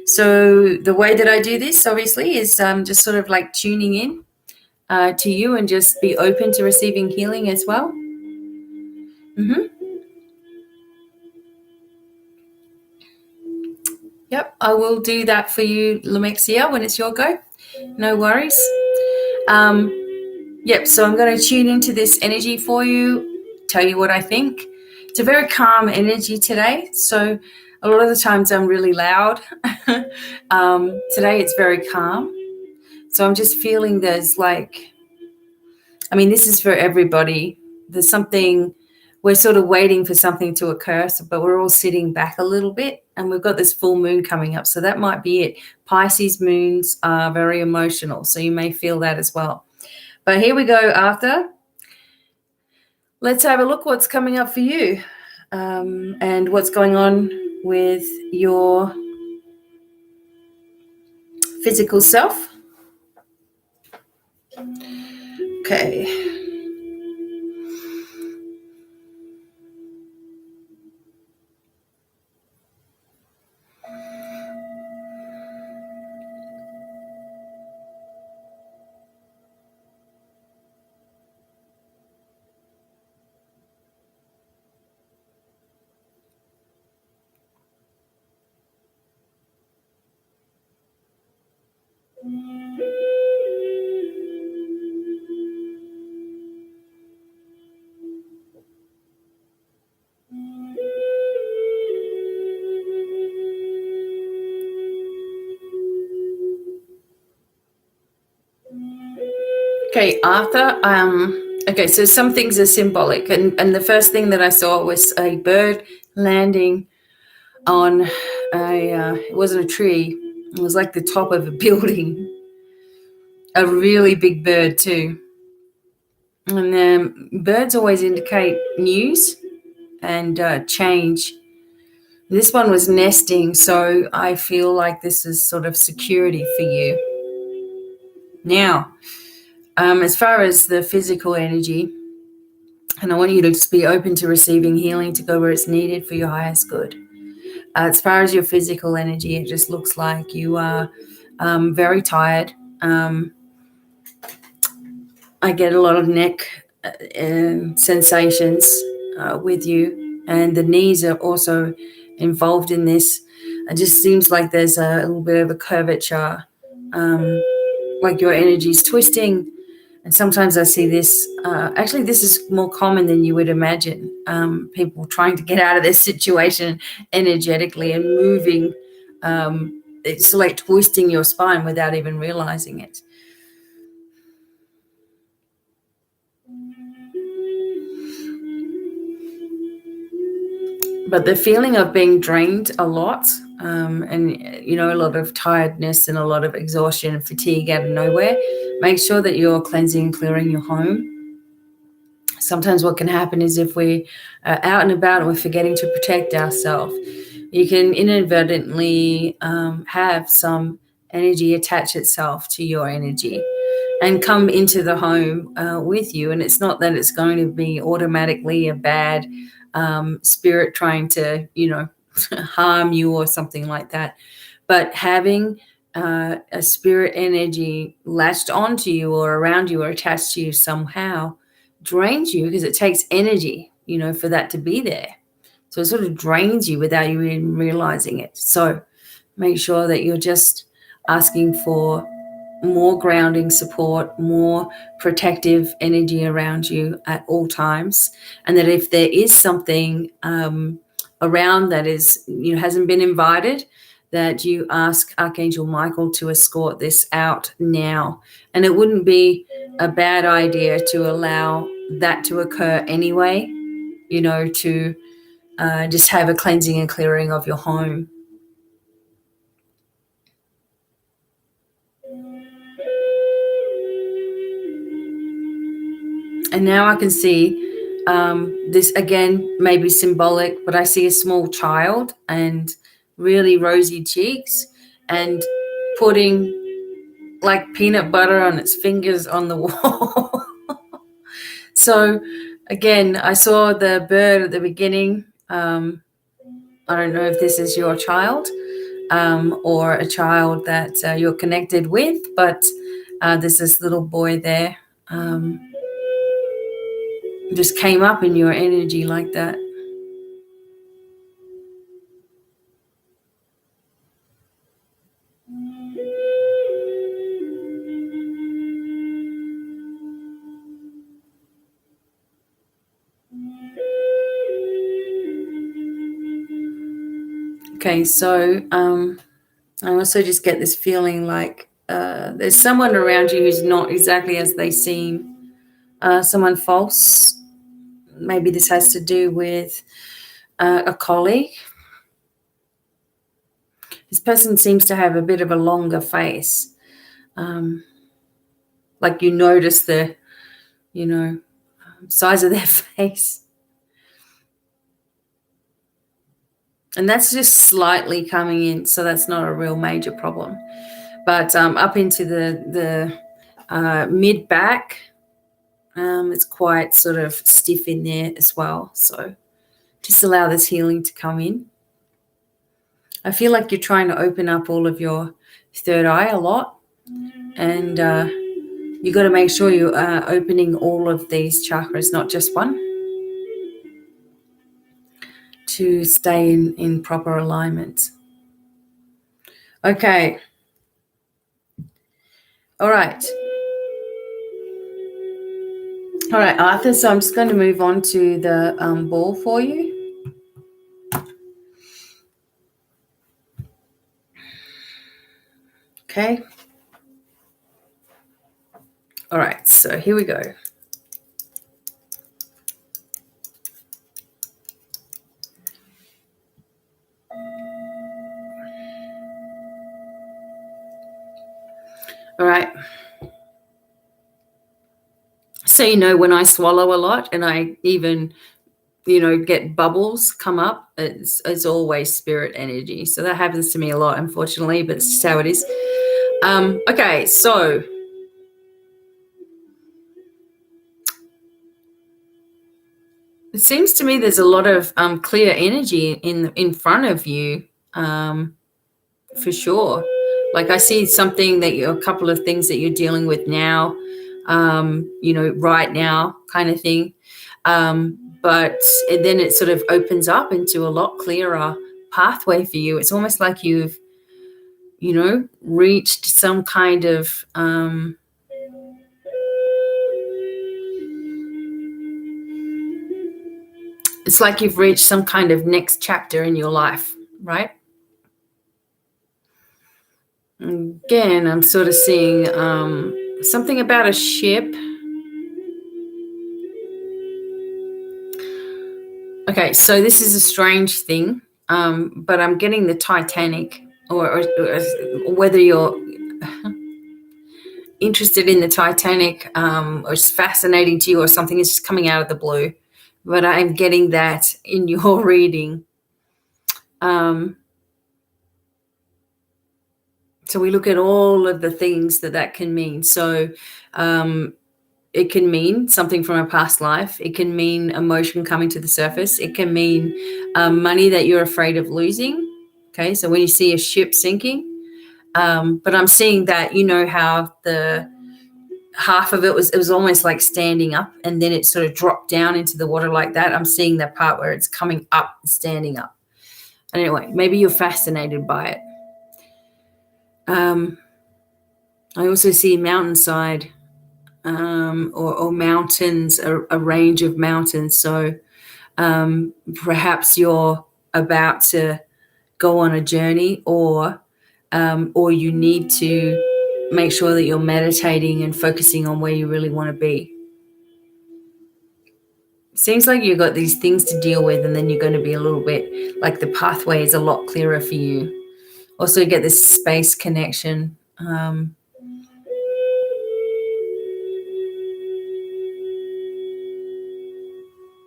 So the way that I do this, obviously, is just sort of like tuning in to you and just be open to receiving healing as well. Yep, I will do that for you, Lamexia, when it's your go. No worries. Yep, so I'm going to tune into this energy for you, tell you what I think. It's a very calm energy today, so a lot of the times I'm really loud. Today it's very calm. So I'm just feeling there's like, I mean, this is for everybody. There's something, we're sort of waiting for something to occur, but we're all sitting back a little bit, and we've got this full moon coming up, so that might be it. Pisces moons are very emotional, so you may feel that as well. But here we go, Arthur. Let's have a look what's coming up for you and what's going on with your physical self. Okay. Okay, Arthur. Okay, so some things are symbolic, and the first thing that I saw was a bird landing on it wasn't a tree. It was like the top of a building. A really big bird too. And birds always indicate news and change. This one was nesting, so I feel like this is sort of security for you. Now, as far as the physical energy, and I want you to just be open to receiving healing to go where it's needed for your highest good. As far as your physical energy, it just looks like you are very tired. I get a lot of neck sensations with you, and the knees are also involved in this. It just seems like there's a little bit of a curvature, like your energy's twisting. And sometimes I see this, actually this is more common than you would imagine, people trying to get out of this situation energetically and moving, it's like twisting your spine without even realizing it. But the feeling of being drained a lot, and, you know, a lot of tiredness and a lot of exhaustion and fatigue out of nowhere, make sure that you're cleansing and clearing your home. Sometimes what can happen is if we're out and about and we're forgetting to protect ourselves, you can inadvertently have some energy attach itself to your energy and come into the home with you. And it's not that it's going to be automatically a bad spirit trying to, you know, harm you or something like that. But having a spirit energy latched onto you or around you or attached to you somehow drains you, because it takes energy, you know, for that to be there. So it sort of drains you without you even realizing it. So make sure that you're just asking for more grounding support, more protective energy around you at all times. And that if there is something around that is, hasn't been invited, that you ask Archangel Michael to escort this out now. And it wouldn't be a bad idea to allow that to occur anyway, to just have a cleansing and clearing of your home. And now I can see this again, maybe symbolic, but I see a small child and really rosy cheeks and putting like peanut butter on its fingers on the wall. So again, I saw the bird at the beginning. I don't know if this is your child or a child that you're connected with, but there's this little boy there. Just came up in your energy like that. Okay, so I also just get this feeling like there's someone around you who's not exactly as they seem, someone false. Maybe this has to do with a colleague. This person seems to have a bit of a longer face. Like you notice the, size of their face. And that's just slightly coming in, so that's not a real major problem. But up into the mid back, it's quite sort of stiff in there as well. So just allow this healing to come in. I feel like you're trying to open up all of your third eye a lot, and you got to make sure you are opening all of these chakras, not just one, to stay in proper alignment. Okay. All right, Arthur, so I'm just going to move on to the ball for you. Okay. All right, so here we go. All right. So, when I swallow a lot and I even, get bubbles come up, it's always spirit energy. So that happens to me a lot, unfortunately, but it's just how it is. Okay, so it seems to me there's a lot of clear energy in front of you, for sure. Like I see something that a couple of things that you're dealing with now, right now kind of thing. But then it sort of opens up into a lot clearer pathway for you. It's almost like you've, reached some kind of it's like you've reached some kind of next chapter in your life, right? Again, I'm sort of seeing something about a ship. Okay, so this is a strange thing, but I'm getting the Titanic, or whether you're interested in the Titanic or it's fascinating to you or something is just coming out of the blue, but I'm getting that in your reading. So we look at all of the things that can mean. So it can mean something from a past life. It can mean emotion coming to the surface. It can mean money that you're afraid of losing. Okay, so when you see a ship sinking, but I'm seeing that, how the half of it was almost like standing up and then it sort of dropped down into the water like that. I'm seeing that part where it's coming up, standing up. Anyway, maybe you're fascinated by it. I also see mountainside, or mountains, a range of mountains. So perhaps you're about to go on a journey, or you need to make sure that you're meditating and focusing on where you really want to be. Seems like you've got these things to deal with, and then you're going to be a little bit like the pathway is a lot clearer for you. Also, you get this space connection.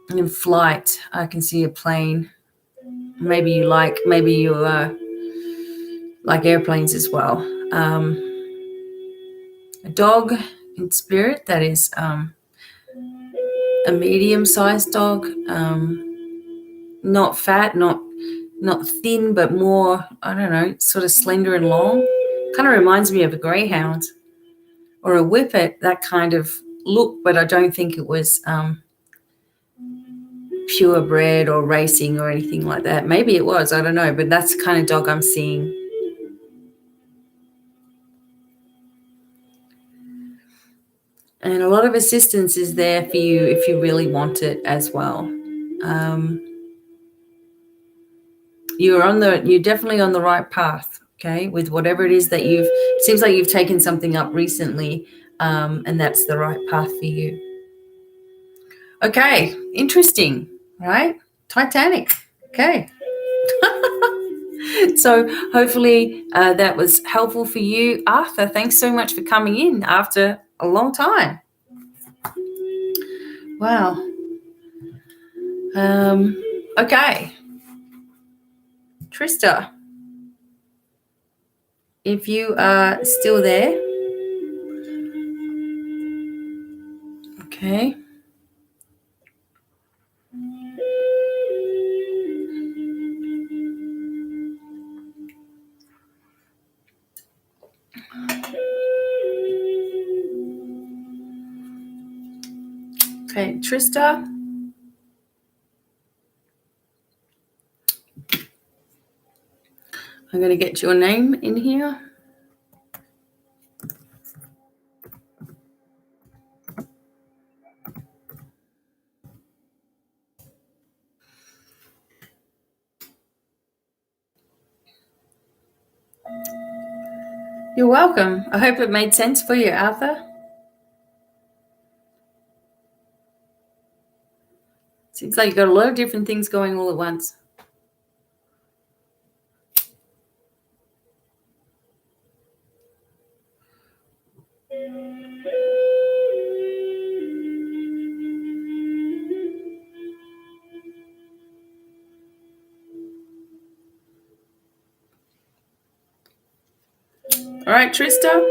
In flight, I can see a plane. Maybe you like airplanes as well. A dog in spirit, that is a medium-sized dog, not fat, not thin, but more, I don't know, sort of slender and long. Kind of reminds me of a greyhound or a whippet, that kind of look, but I don't think it was purebred or racing or anything like that. Maybe it was, I don't know, but that's the kind of dog I'm seeing. And a lot of assistance is there for you if you really want it as well. You're definitely on the right path, okay, with whatever it is that it seems like you've taken something up recently, and that's the right path for you. Okay, interesting, right? Titanic. Okay. So hopefully that was helpful for you. Arthur, thanks so much for coming in after a long time. Wow. Okay. Trista, if you are still there. Okay. Okay, Trista. I'm going to get your name in here. You're welcome. I hope it made sense for you, Arthur. Seems like you've got a lot of different things going all at once. All right, Trista.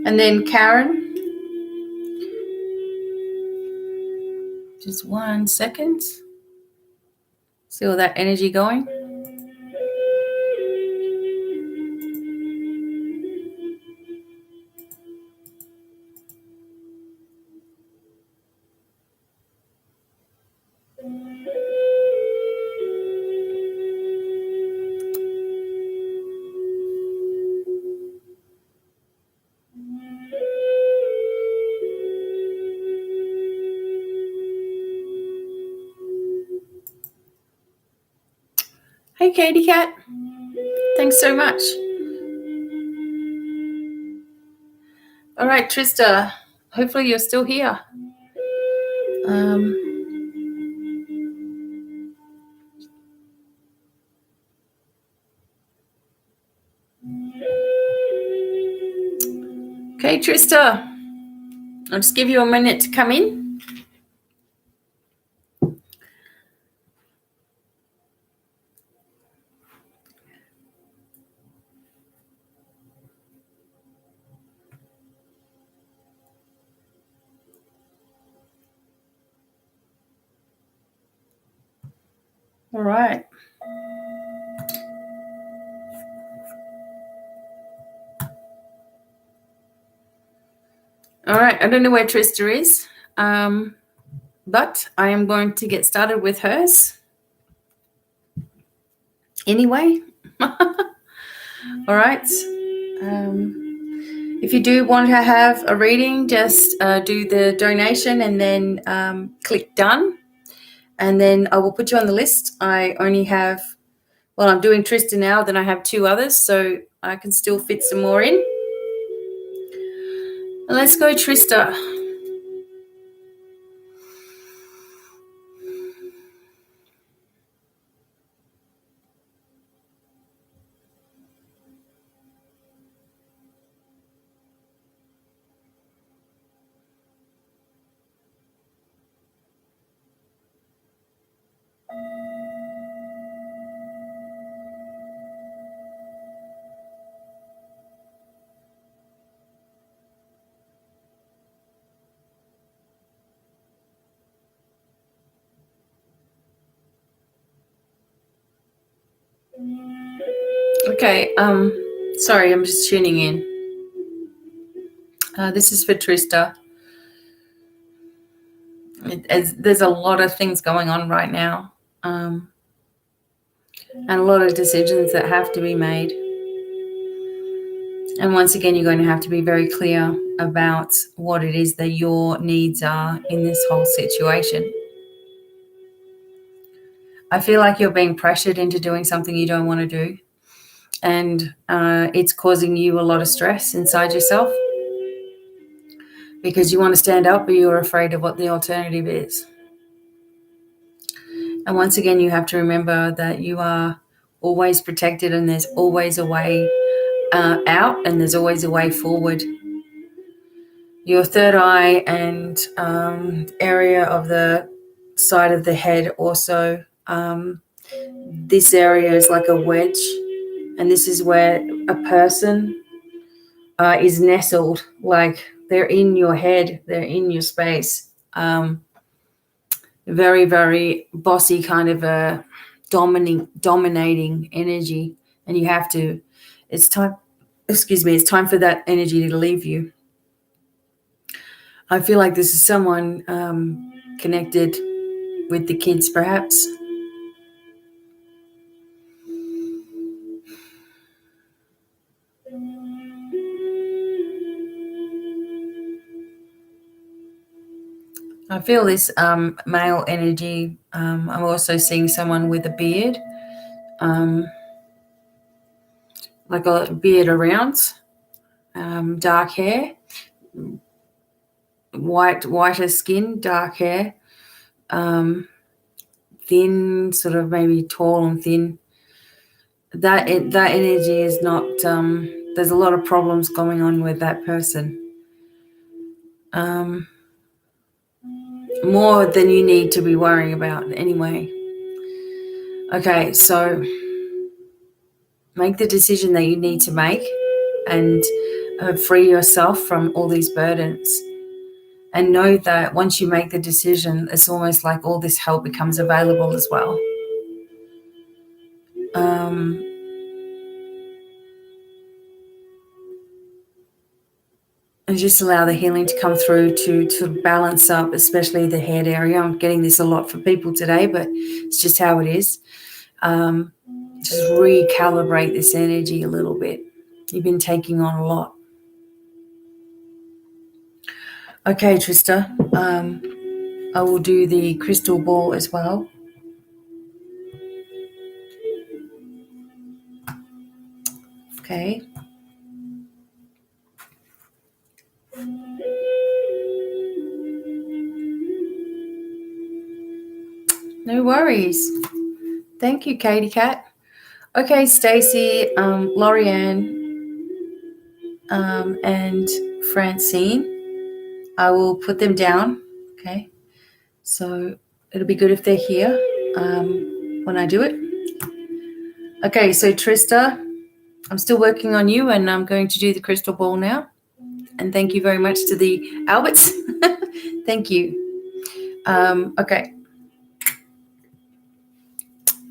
And then Karen. Just 1 second. See all that energy going? Hey, Katie Cat. Thanks so much. All right, Trista. Hopefully you're still here. Okay, Trista. I'll just give you a minute to come in. All right. All right. I don't know where Trista is, but I am going to get started with hers. Anyway. All right. If you do want to have a reading, just do the donation and then click done. And then I will put you on the list. I only have, well, I'm doing Trista now, then I have 2 others, so I can still fit some more in. Let's go, Trista. Okay, sorry, I'm just tuning in. This is for Trista. There's a lot of things going on right now, and a lot of decisions that have to be made. And once again, you're going to have to be very clear about what it is that your needs are in this whole situation. I feel like you're being pressured into doing something you don't want to do, and it's causing you a lot of stress inside yourself because you want to stand up, but you're afraid of what the alternative is. And once again, you have to remember that you are always protected, and there's always a way out, and there's always a way forward. Your third eye and area of the side of the head also, this area is like a wedge, and this is where a person is nestled, like they're in your head, they're in your space. Very, very bossy kind of a dominating energy, and you have to, it's time for that energy to leave you. I feel like this is someone connected with the kids, perhaps. I feel this male energy. I'm also seeing someone with a beard, like a beard around, dark hair, whiter skin, dark hair, thin, sort of maybe tall and thin. That energy is not. There's a lot of problems going on with that person. More than you need to be worrying about anyway. Okay, so make the decision that you need to make and free yourself from all these burdens. And know that once you make the decision, it's almost like all this help becomes available as well. And just allow the healing to come through to balance up, especially the head area. I'm getting this a lot for people today, but it's just how it is. Just recalibrate this energy a little bit. You've been taking on a lot. Okay, Trista, I will do the crystal ball as well. Okay. No worries. Thank you, Katie Cat. Okay, Stacey, Lorianne, and Francine. I will put them down. Okay. So it'll be good if they're here when I do it. Okay, so Trista, I'm still working on you, and I'm going to do the crystal ball now. And thank you very much to the Alberts. Thank you. Okay.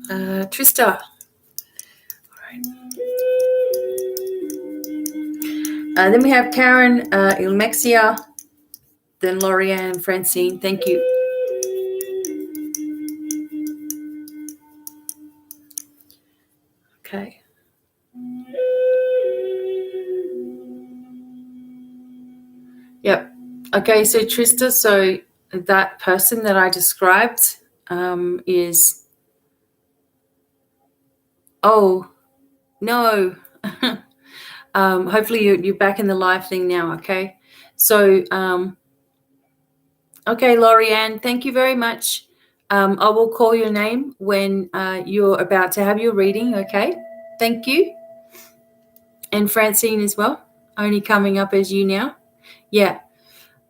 Trista. All right. Then we have Karen, Ilmexia, then Lorianne and Francine. Thank you. Okay. Okay, so Trista, so that person that I described is, oh, no. Hopefully you're back in the live thing now, okay? So, okay, Lorianne, thank you very much. I will call your name when you're about to have your reading, okay? Thank you. And Francine as well, only coming up as you now. Yeah.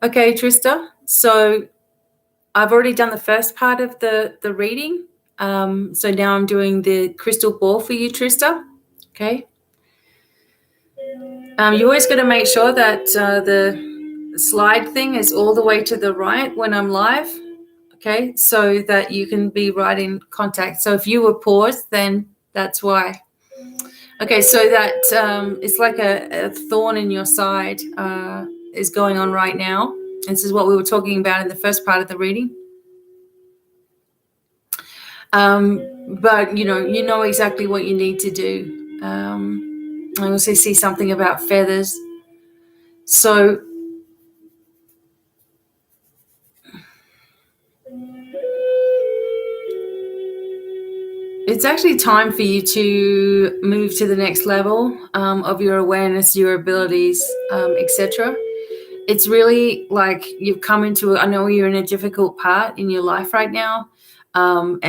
Okay, Trista. So I've already done the first part of the reading. So now I'm doing the crystal ball for you, Trista. Okay. You always got to make sure that the slide thing is all the way to the right when I'm live. Okay, so that you can be right in contact. So if you were paused, then that's why. Okay, so that it's like a thorn in your side is going on right now. This is what we were talking about in the first part of the reading. But you know exactly what you need to do. I also see something about feathers. So it's actually time for you to move to the next level of your awareness, your abilities, etc. It's really like you've come into, I know you're in a difficult part in your life right now. And,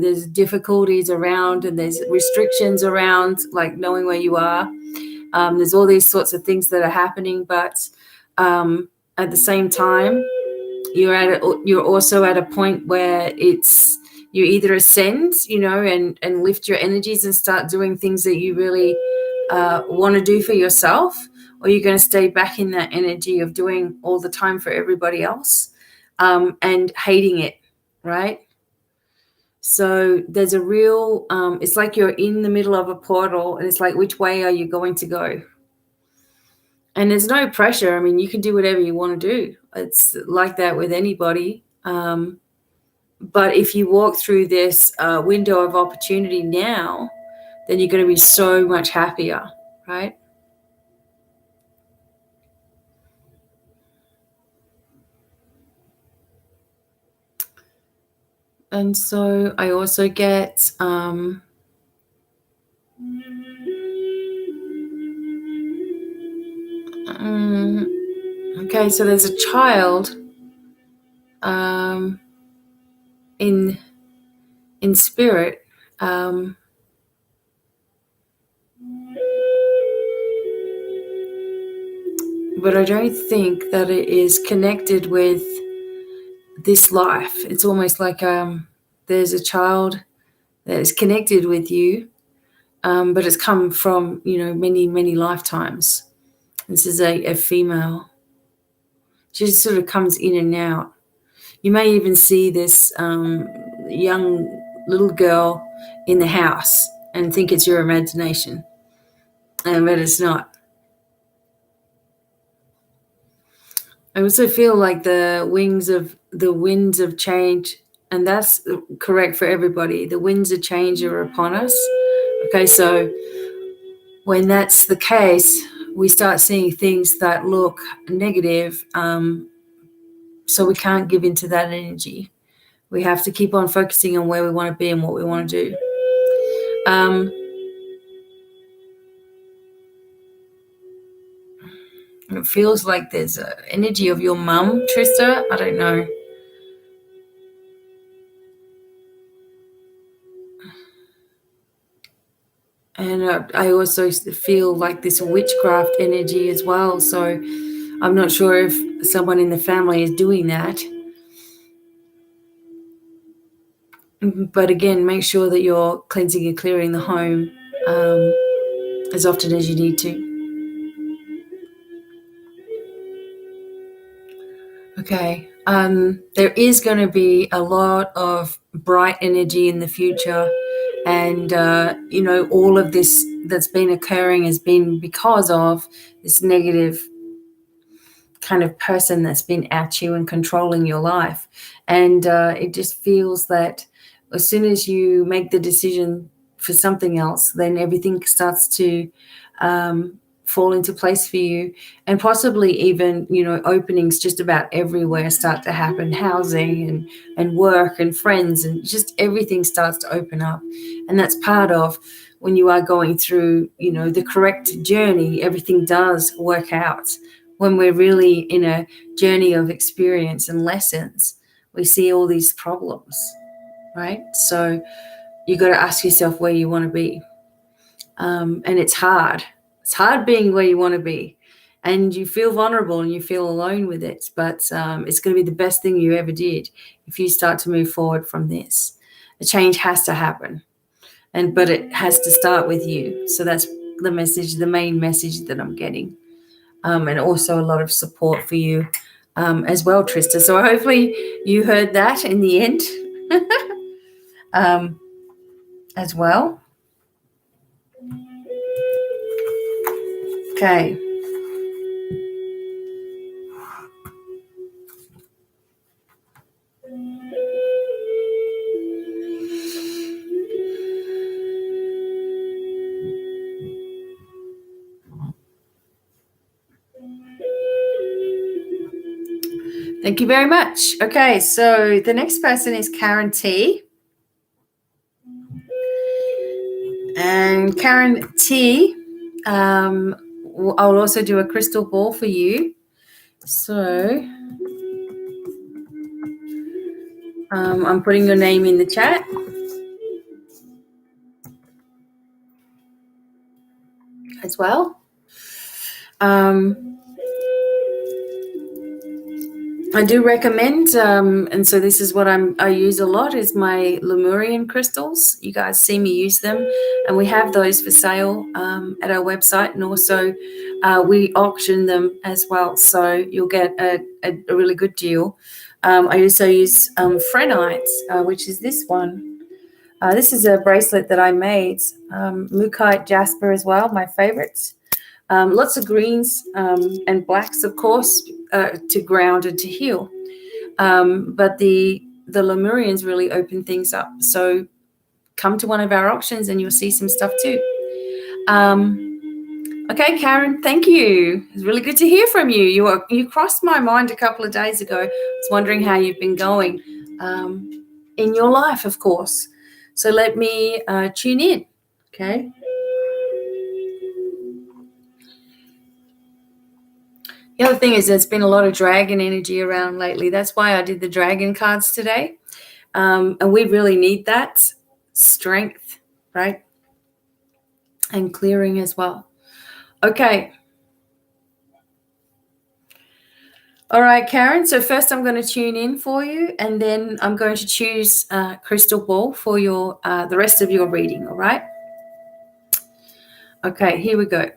there's difficulties around and there's restrictions around, like knowing where you are. There's all these sorts of things that are happening. But at the same time, you're also at a point where you either ascend, and lift your energies and start doing things that you really want to do for yourself, or you're going to stay back in that energy of doing all the time for everybody else and hating it, right? So there's a real, it's like you're in the middle of a portal and it's like, which way are you going to go? And there's no pressure. I mean, you can do whatever you want to do. It's like that with anybody. But if you walk through this window of opportunity now, then you're going to be so much happier, right? And so I also get okay, so there's a child in spirit. But I don't think that it is connected with this life. It's almost like there's a child that is connected with you, but it's come from, many, many lifetimes. This is a female. She just sort of comes in and out. You may even see this young little girl in the house and think it's your imagination, but it's not. I also feel like the winds of change, and that's correct for everybody. The winds of change are upon us. Okay, so when that's the case, we start seeing things that look negative. So we can't give into that energy. We have to keep on focusing on where we want to be and what we want to do. It feels like there's an energy of your mum, Trista. I don't know. And I also feel like this witchcraft energy as well. So I'm not sure if someone in the family is doing that. But again, make sure that you're cleansing and clearing the home as often as you need to. Okay. There is going to be a lot of bright energy in the future. And, all of this that's been occurring has been because of this negative kind of person that's been at you and controlling your life. And it just feels that as soon as you make the decision for something else, then everything starts to fall into place for you, and possibly even, openings just about everywhere start to happen, housing and work and friends, and just everything starts to open up. And that's part of when you are going through, the correct journey, everything does work out. When we're really in a journey of experience and lessons, we see all these problems, right? So you got to ask yourself where you want to be. And it's hard. It's hard being where you want to be. And you feel vulnerable and you feel alone with it. But it's going to be the best thing you ever did if you start to move forward from this. A change has to happen. But it has to start with you. So that's the message, the main message that I'm getting. And also a lot of support for you as well, Trista. So hopefully you heard that in the end as well. Okay. Thank you very much. Okay, so the next person is Karen T. And Karen T, I'll also do a crystal ball for you. So I'm putting your name in the chat. As well. I do recommend, and so this is what I use a lot, is my Lemurian crystals. You guys see me use them, and we have those for sale at our website, and also we auction them as well, so you'll get a really good deal. I also use Phrenites, which is this one. This is a bracelet that I made, Mukite Jasper as well, my favorites. Lots of greens and blacks, of course, to ground and to heal. But the Lemurians really open things up. So come to one of our auctions and you'll see some stuff too. Okay, Karen, thank you. It's really good to hear from you. You crossed my mind a couple of days ago. I was wondering how you've been going in your life, of course. So let me tune in, okay? The other thing is there's been a lot of dragon energy around lately. That's why I did the dragon cards today. And we really need that strength, right? And clearing as well. Okay. All right, Karen. So first I'm going to tune in for you, and then I'm going to choose crystal ball for your the rest of your reading, all right? Okay, here we go.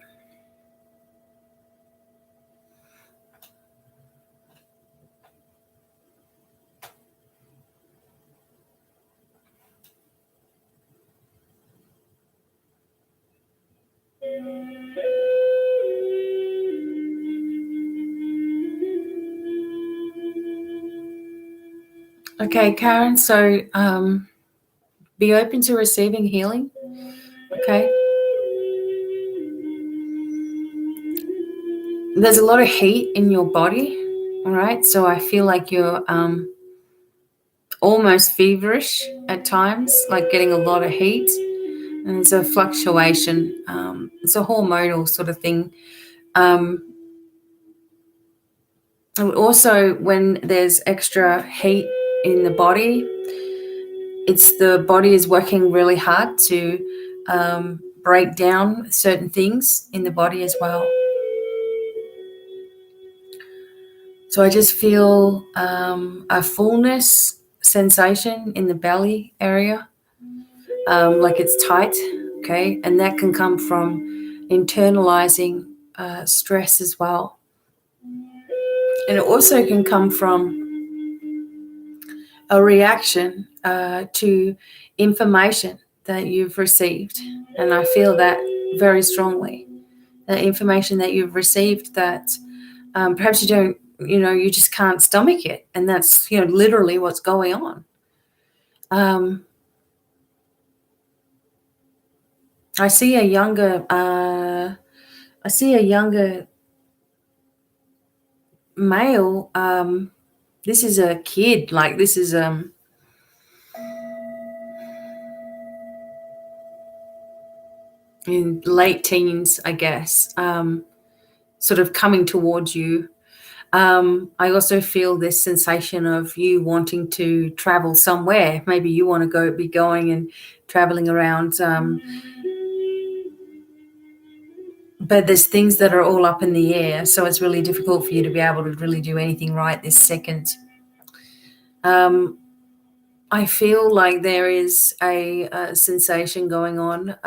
Okay, Karen, so be open to receiving healing, okay? There's a lot of heat in your body, all right? So I feel like you're almost feverish at times, like getting a lot of heat. And it's a fluctuation. It's a hormonal sort of thing. And also, when there's extra heat in the body, it's the body is working really hard to break down certain things in the body as well. So I just feel a fullness sensation in the belly area, like it's tight, okay? And that can come from internalizing stress as well. And it also can come from a reaction to information that you've received. And I feel that very strongly. The information that you've received that perhaps you don't, you just can't stomach it. And that's, literally what's going on. I see a younger I see a younger male. This is a kid, like this is in late teens, I guess, sort of coming towards you. I also feel this sensation of you wanting to travel somewhere. Maybe you want to be going and traveling around. But there's things that are all up in the air, so it's really difficult for you to be able to really do anything right this second. I feel like there is a sensation going on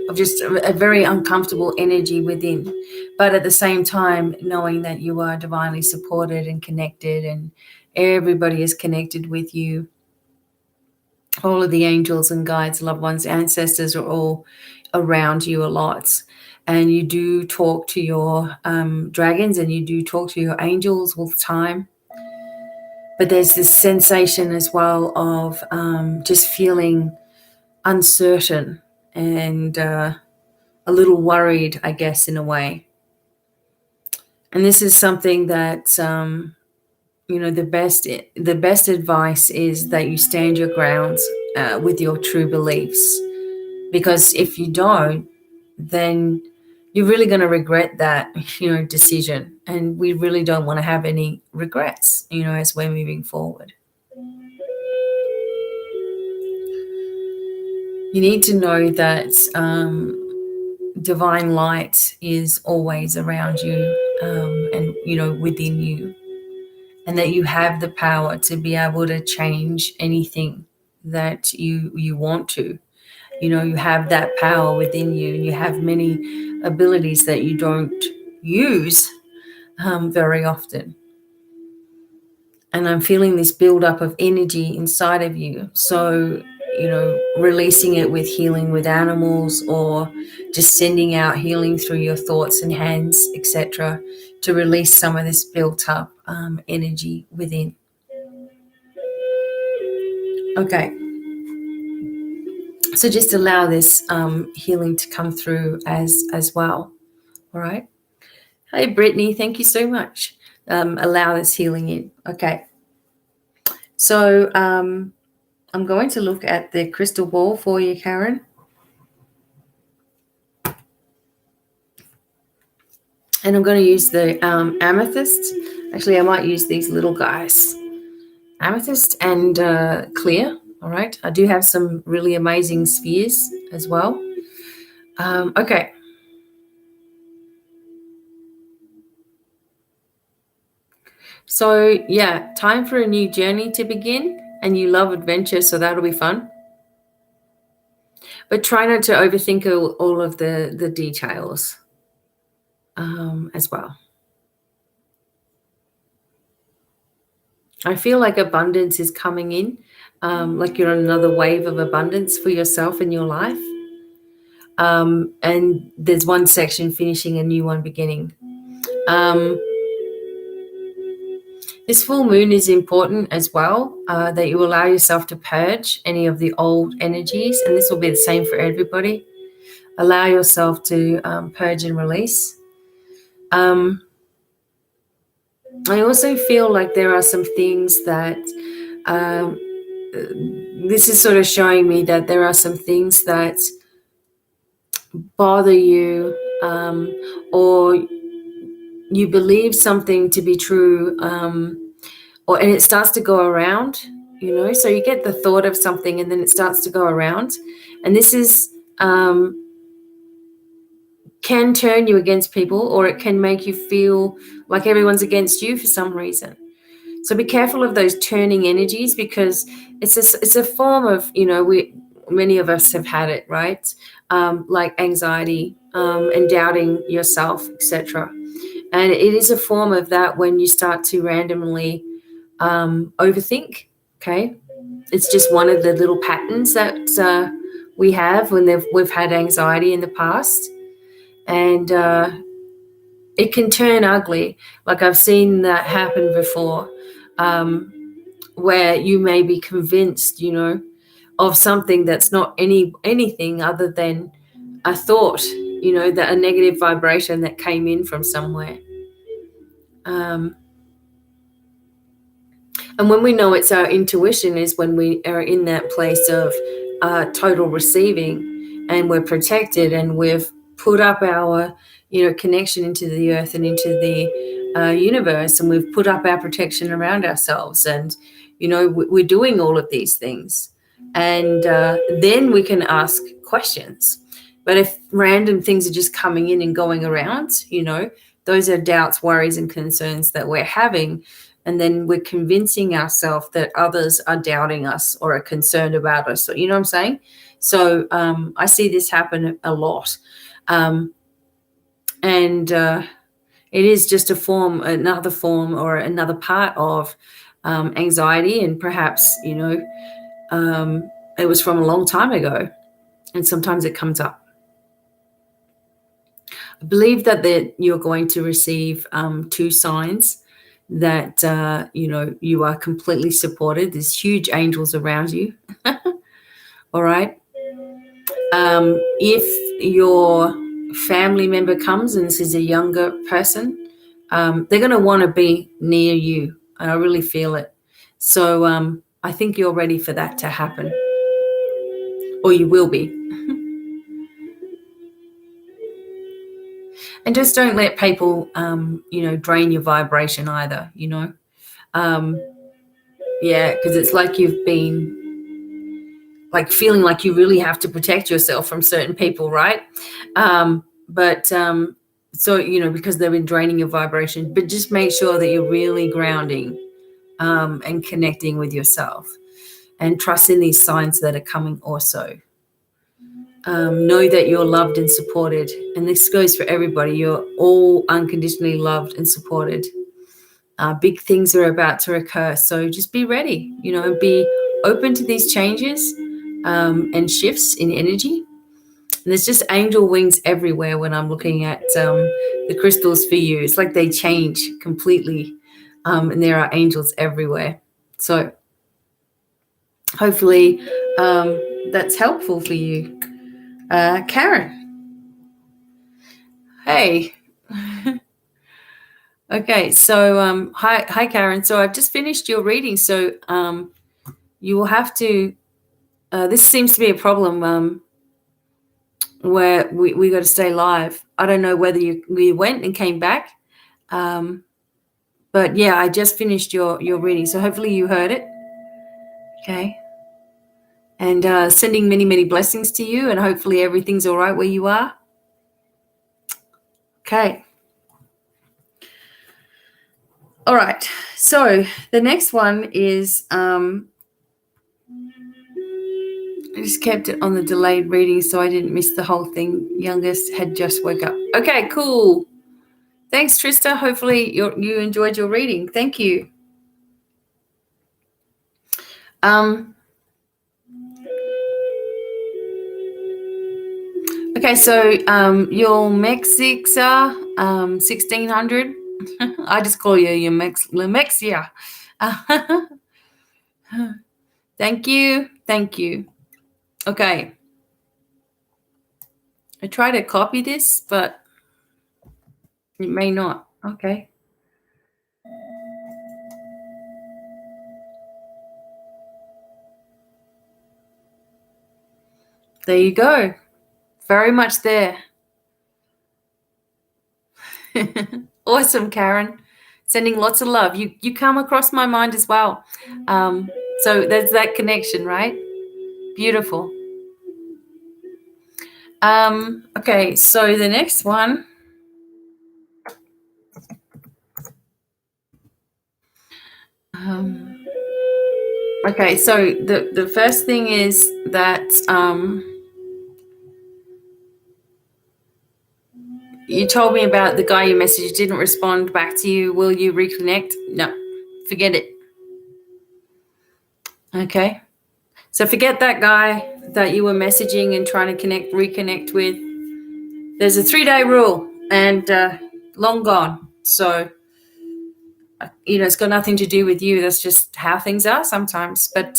of just a very uncomfortable energy within, but at the same time knowing that you are divinely supported and connected, and everybody is connected with you. All of the angels and guides, loved ones, ancestors are all around you a lot. And you do talk to your dragons, and you do talk to your angels all the time. But there's this sensation as well of just feeling uncertain and a little worried, I guess, in a way. And this is something that, the best advice is that you stand your grounds with your true beliefs. Because if you don't, then you're really going to regret that, decision. And we really don't want to have any regrets, as we're moving forward. You need to know that divine light is always around you and, within you. And that you have the power to be able to change anything that you want to. You have that power within you, and you have many abilities that you don't use very often. And I'm feeling this buildup of energy inside of you. So, releasing it with healing with animals, or just sending out healing through your thoughts and hands, etc., to release some of this built up energy within. Okay. So just allow this healing to come through as well. All right. Hey, Brittany, thank you so much. Allow this healing in. Okay. So I'm going to look at the crystal ball for you, Karen. And I'm going to use the amethyst. Actually, I might use these little guys. Amethyst and clear. All right. I do have some really amazing spheres as well. Okay. So, yeah, time for a new journey to begin, and you love adventure, so that'll be fun. But try not to overthink all of the details as well. I feel like abundance is coming in, like you're on another wave of abundance for yourself in your life. And there's one section finishing, a new one beginning. This full moon is important as well, that you allow yourself to purge any of the old energies, and this will be the same for everybody. Allow yourself to purge and release. I also feel like there are some things that this is sort of showing me that there are some things that bother you, or you believe something to be true, and it starts to go around, so you get the thought of something and then it starts to go around, and this is can turn you against people, or it can make you feel like everyone's against you for some reason. So be careful of those turning energies, because it's a form of, many of us have had it, right? Like anxiety and doubting yourself, etc. And it is a form of that when you start to randomly overthink. Okay, it's just one of the little patterns that we have when we've had anxiety in the past, and it can turn ugly. Like I've seen that happen before, where you may be convinced, of something that's not anything other than a thought, that a negative vibration that came in from somewhere. And when we know it's our intuition is when we are in that place of total receiving, and we're protected, and we've put up our, connection into the earth and into the universe, and we've put up our protection around ourselves, and, we're doing all of these things. And then we can ask questions. But if random things are just coming in and going around, those are doubts, worries, and concerns that we're having. And then we're convincing ourselves that others are doubting us or are concerned about us. So, you know what I'm saying? So I see this happen a lot. And it is just another form or another part of anxiety. And perhaps, it was from a long time ago. And sometimes it comes up. I believe that you're going to receive 2 signs that, you are completely supported. There's huge angels around you. All right. If your family member comes, and this is a younger person, they're going to want to be near you. And I really feel it. So I think you're ready for that to happen. Or you will be. And just don't let people, drain your vibration either, Yeah, because it's like you've been feeling like you really have to protect yourself from certain people, right? So, because they've been draining your vibration, but just make sure that you're really grounding and connecting with yourself, and trust in these signs that are coming also. Know that you're loved and supported. And this goes for everybody. You're all unconditionally loved and supported. Big things are about to occur. So just be ready, and be open to these changes and shifts in energy. And there's just angel wings everywhere when I'm looking at the crystals for you. It's like they change completely. And there are angels everywhere. So hopefully that's helpful for you. Karen. Hey. Okay, so hi Karen. So I've just finished your reading. So you will have to. This seems to be a problem where we got to stay live. I don't know whether you went and came back, but yeah, I just finished your reading. So hopefully you heard it. Okay. And sending many, many blessings to you, and hopefully everything's all right where you are. Okay. All right. So the next one is, I just kept it on the delayed reading so I didn't miss the whole thing. Youngest had just woke up. Okay, cool. Thanks, Trista. Hopefully you enjoyed your reading. Thank you. Okay, so your Mexixa 1600. I just call you your Lemexia. Thank you. Thank you. Okay. I try to copy this, but it may not. Okay. There you go. Very much there. Awesome, Karen. Sending lots of love. You come across my mind as well. So there's that connection, right? Beautiful. Okay, so the next one. Okay, so the first thing is that you told me about the guy you messaged didn't respond back to you. Will you reconnect? No, forget it. Okay. So forget that guy that you were messaging and trying to reconnect with. There's a 3-day rule, and long gone. So, it's got nothing to do with you. That's just how things are sometimes. But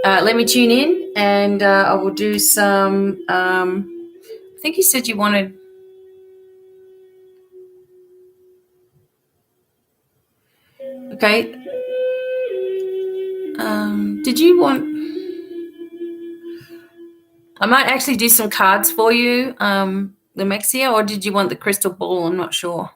let me tune in, and I will do some think you said you wanted. Okay. Did you want? I might actually do some cards for you, Lemexia, or did you want the crystal ball? I'm not sure.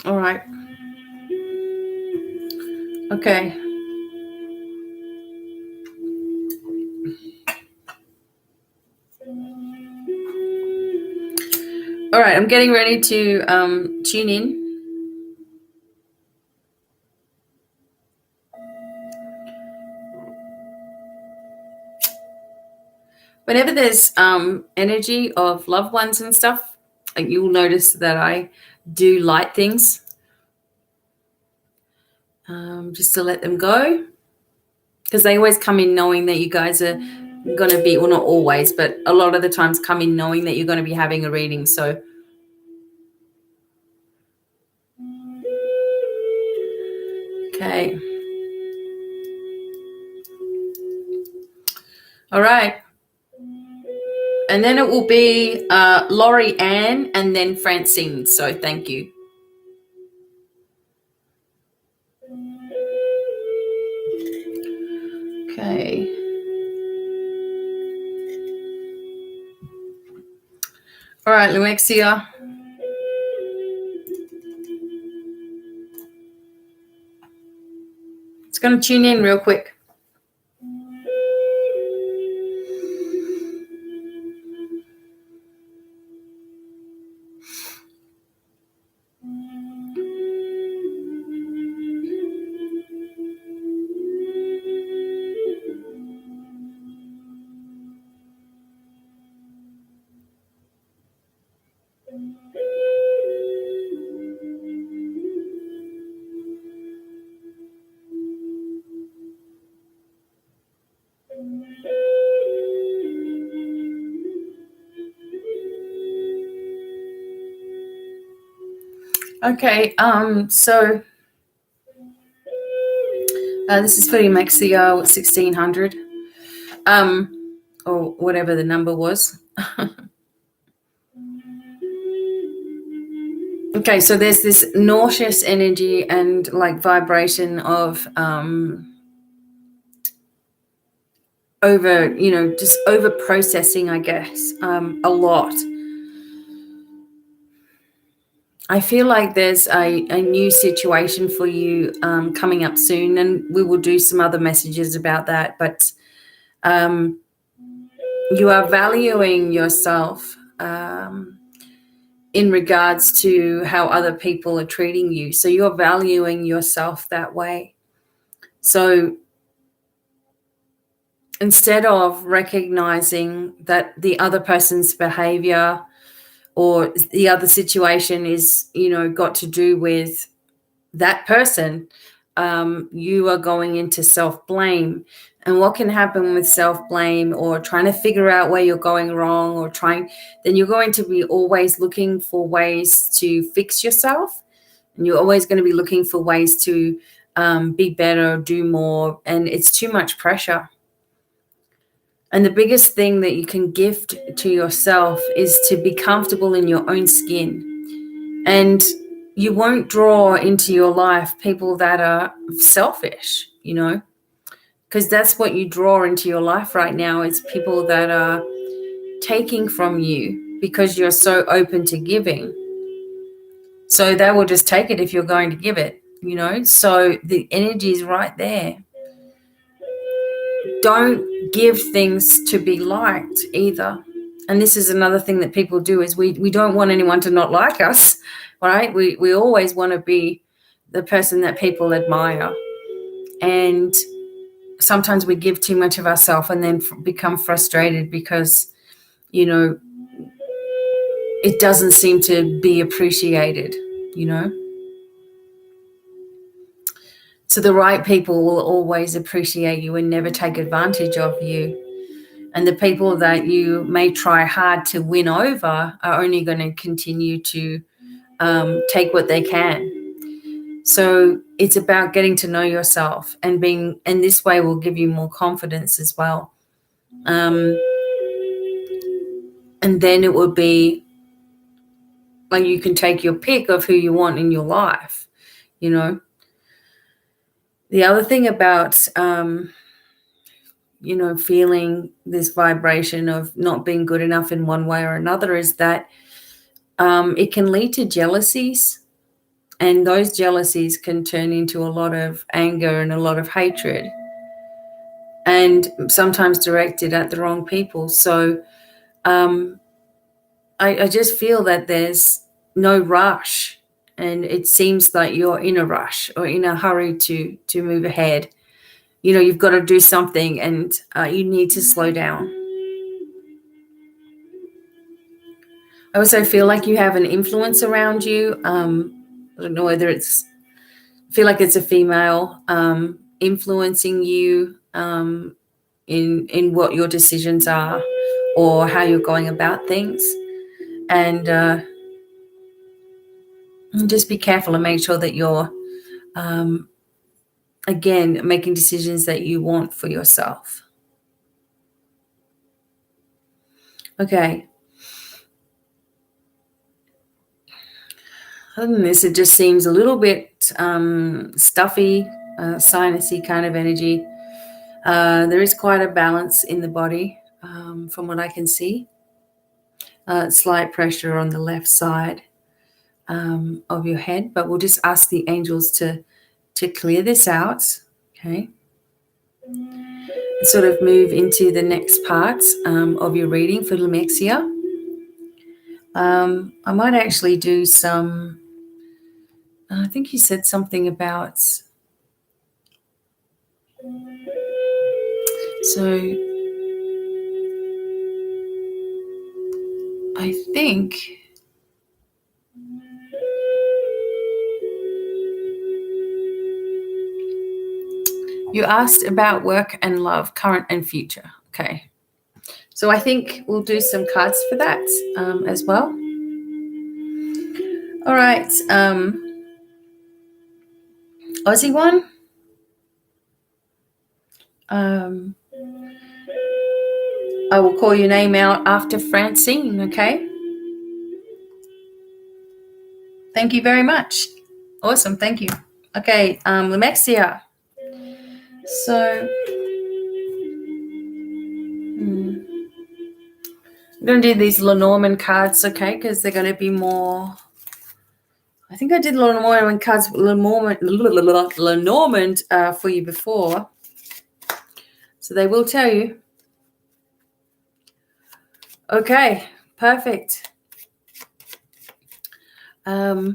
All right. Okay. All right. I'm getting ready to tune in. Whenever there's energy of loved ones and stuff, you'll notice that I do light things just to let them go, because they always come in knowing that you guys are going to be, well, not always, but a lot of the times come in knowing that you're going to be having a reading. So okay. All right. And then it will be Laurie Ann and then Francine. So thank you. Okay. All right, Luexia. It's going to tune in real quick. Okay, so this is for Maxia 1600, or whatever the number was. Okay, so there's this nauseous energy and like vibration of over, just over processing, I guess, a lot. I feel like there's a new situation for you coming up soon, and we will do some other messages about that. But you are valuing yourself in regards to how other people are treating you. So you're valuing yourself that way. So instead of recognizing that the other person's behavior or the other situation is, got to do with that person, you are going into self-blame. And what can happen with self-blame or trying to figure out where you're going wrong or then you're going to be always looking for ways to fix yourself. And you're always going to be looking for ways to be better, do more. And it's too much pressure. And the biggest thing that you can gift to yourself is to be comfortable in your own skin. And you won't draw into your life people that are selfish, because that's what you draw into your life right now, is people that are taking from you because you're so open to giving. So they will just take it if you're going to give it, So the energy is right there. Don't give things to be liked either. And this is another thing that people do, is we don't want anyone to not like us, right? We always want to be the person that people admire. And sometimes we give too much of ourselves and then become frustrated because, it doesn't seem to be appreciated, So the right people will always appreciate you and never take advantage of you. And the people that you may try hard to win over are only going to continue to take what they can. So it's about getting to know yourself and this way will give you more confidence as well. And then it would be like you can take your pick of who you want in your life, you know. The other thing about, feeling this vibration of not being good enough in one way or another is that it can lead to jealousies. And those jealousies can turn into a lot of anger and a lot of hatred, and sometimes directed at the wrong people. So I just feel that there's no rush, and it seems like you're in a rush or in a hurry to move ahead. You know, you've got to do something, and you need to slow down. I also feel like you have an influence around you. I don't know whether I feel like it's a female influencing you in what your decisions are or how you're going about things. And just be careful and make sure that you're, again, making decisions that you want for yourself. Okay. Other than this, it just seems a little bit stuffy, sinusy kind of energy. There is quite a balance in the body from what I can see. Slight pressure on the left side of your head, but we'll just ask the angels to clear this out, okay? And sort of move into the next parts of your reading for Lemexia. I might actually do some, I think you said something about, so I think you asked about work and love, current and future. Okay. So I think we'll do some cards for that as well. All right. Aussie one. I will call your name out after Francine, okay? Thank you very much. Awesome, thank you. Okay, Lemexia. So, I'm going to do these Lenormand cards, okay, because they're going to be more... I think I did Lenormand cards, Lenormand for you before. So they will tell you. Okay, perfect. Okay,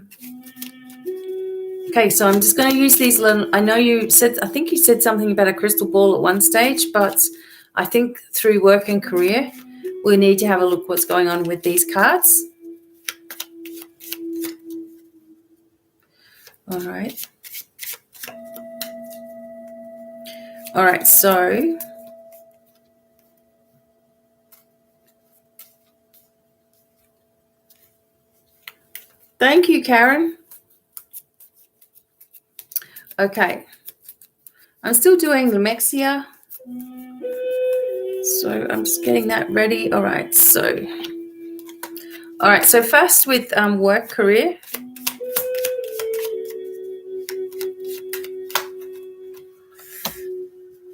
so I'm just going to use these. I know I think you said something about a crystal ball at one stage, but I think through work and career, we need to have a look what's going on with these cards. All right. All right, so thank you, Karen. Okay. I'm still doing Lemexia. So I'm just getting that ready. All right, so first with work career.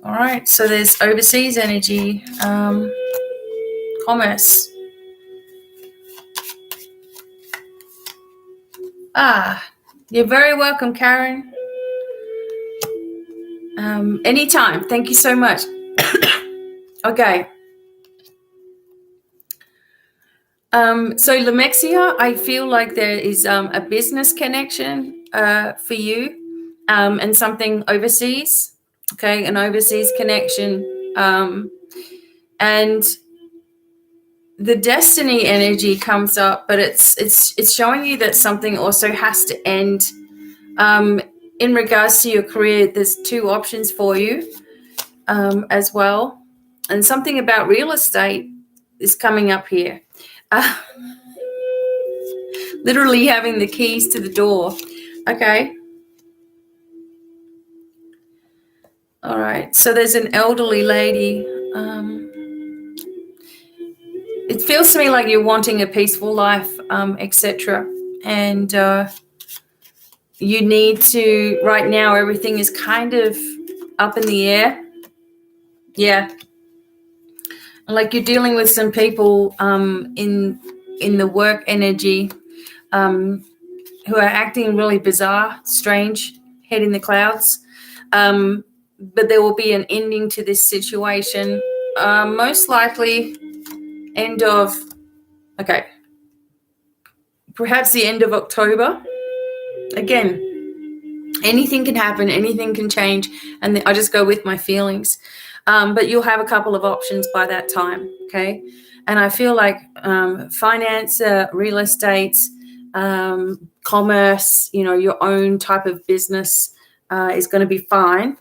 All right, so there's overseas energy, commerce. You're very welcome, Karen. Anytime. Thank you so much. Okay. So Lemexia, I feel like there is a business connection for you and something overseas. Okay, an overseas connection. And the destiny energy comes up, but it's showing you that something also has to end. In regards to your career, there's two options for you as well. And something about real estate is coming up here. Literally having the keys to the door. Okay. All right. So there's an elderly lady. It feels to me like you're wanting a peaceful life, etc. And you need to, right now, everything is kind of up in the air. Yeah. Like you're dealing with some people in the work energy who are acting really bizarre, strange, head in the clouds. But there will be an ending to this situation. Most likely perhaps the end of October. Again, anything can happen, anything can change, and I just go with my feelings. But you'll have a couple of options by that time, okay? And I feel like finance, real estate, commerce, your own type of business is going to be fine.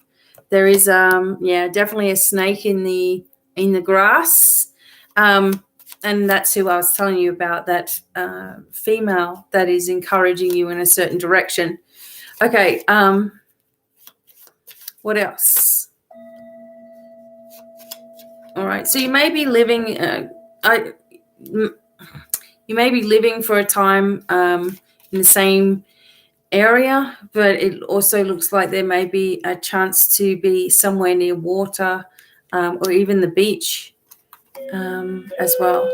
There is, definitely a snake in the grass, and that's who I was telling you about. That female that is encouraging you in a certain direction. Okay. What else? All right. So you may be living. You may be living for a time in the same area, but it also looks like there may be a chance to be somewhere near water or even the beach as well.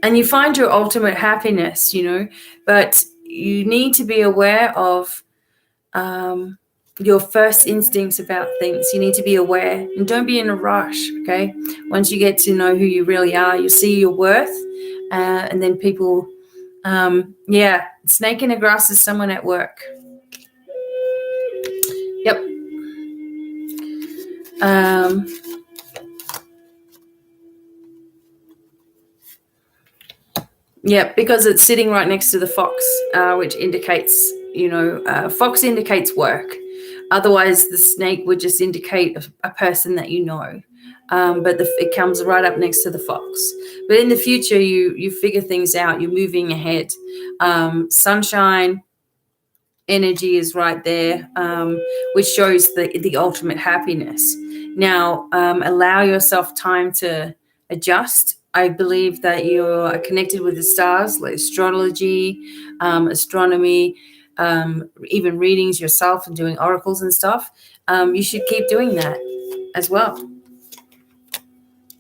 And you find your ultimate happiness, but you need to be aware of your first instincts about things. You need to be aware and don't be in a rush, okay? Once you get to know who you really are, you'll see your worth, and then people, snake in the grass is someone at work. Yep. Yeah, because it's sitting right next to the fox, which indicates, fox indicates work. Otherwise, the snake would just indicate a person that you know. But it comes right up next to the fox. But in the future, you figure things out. You're moving ahead. Sunshine energy is right there, which shows the ultimate happiness. Now, allow yourself time to adjust. I believe that you're connected with the stars, like astrology, astronomy, even readings yourself and doing oracles and stuff. You should keep doing that as well.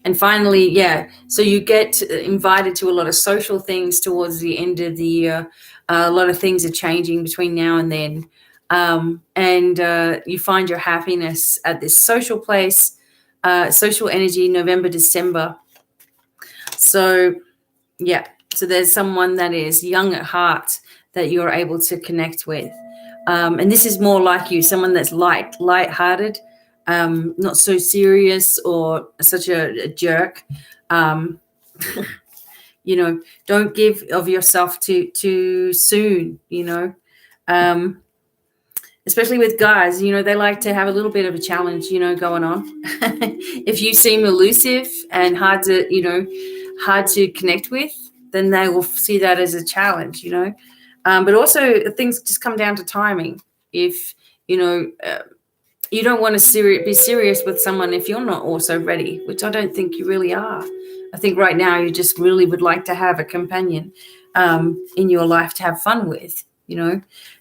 And finally, so you get invited to a lot of social things towards the end of the year. A lot of things are changing between now and then. And you find your happiness at this social place, social energy, November, December. So, so there's someone that is young at heart that you're able to connect with. And this is more like you, someone that's light-hearted, not so serious or such a jerk. Don't give of yourself too soon, especially with guys, they like to have a little bit of a challenge, going on. If you seem elusive and hard to connect with, then they will see that as a challenge, but also things just come down to timing. If, you don't want to be serious with someone if you're not also ready, which I don't think you really are. I think right now you just really would like to have a companion in your life to have fun with,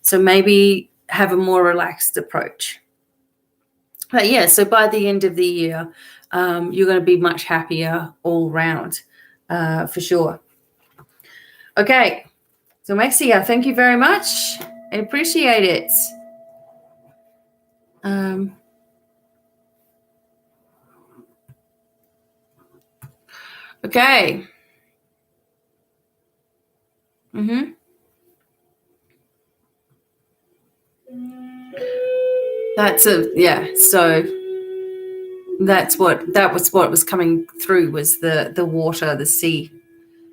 so maybe have a more relaxed approach. But so by the end of the year, you're going to be much happier all round, for sure. Okay, so Maxia, thank you very much. I appreciate it. Okay. So that was what was coming through, was the water, the sea.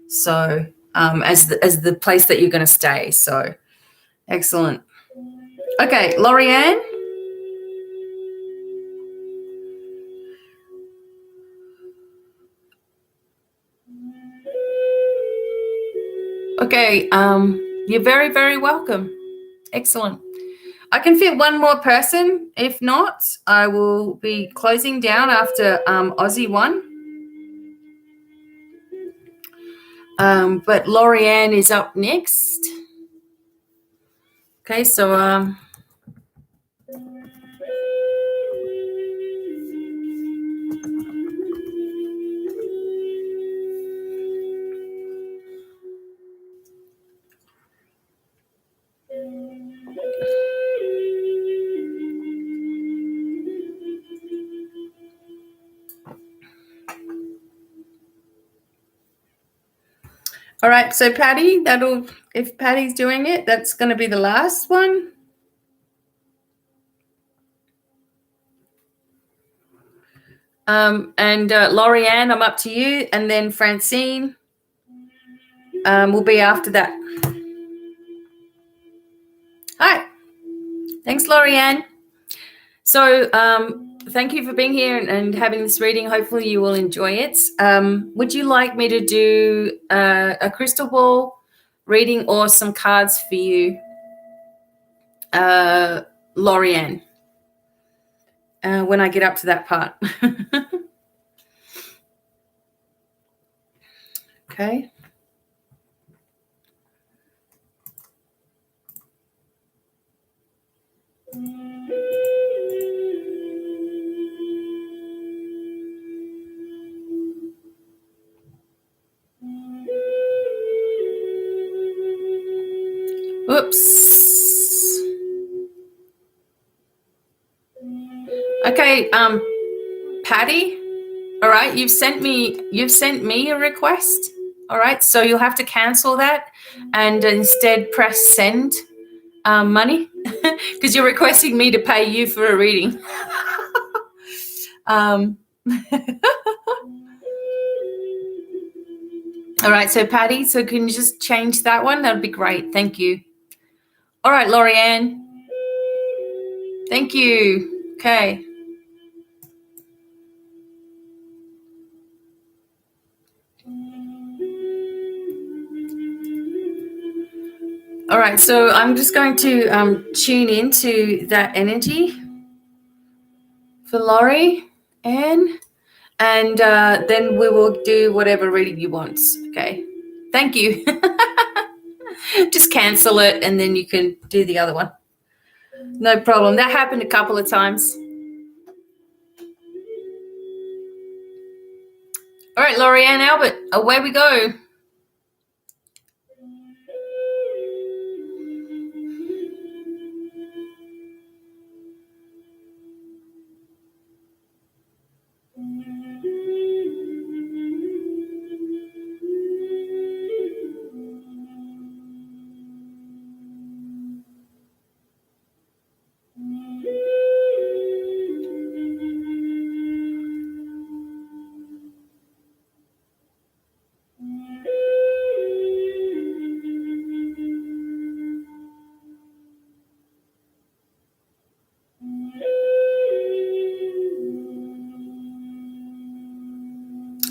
So as the place that you're going to stay. So excellent. Okay, Lorianne. Okay, you're very, very welcome. Excellent. I can fit one more person. If not, I will be closing down after Aussie one. But Lorianne is up next. Okay, so all right, so Patty, if Patty's doing it, that's going to be the last one. And Lorianne, I'm up to you, and then Francine will be after that. Hi, thanks, Lorianne. So thank you for being here and having this reading. Hopefully you will enjoy it. Would you like me to do a crystal ball reading or some cards for you, Lorianne, when I get up to that part? Okay. Oops. Okay, Patty, all right, you've sent me a request. All right, so you'll have to cancel that and instead press send money because you're requesting me to pay you for a reading. All right, so Patty, so can you just change that one? That'd be great. Thank you. All right, Lorianne. Thank you. Okay. All right, so I'm just going to tune into that energy for Laurie, Anne, and then we will do whatever reading you want. Okay. Thank you. Just cancel it, and then you can do the other one. No problem. That happened a couple of times. All right, Lorianne, Albert, away we go.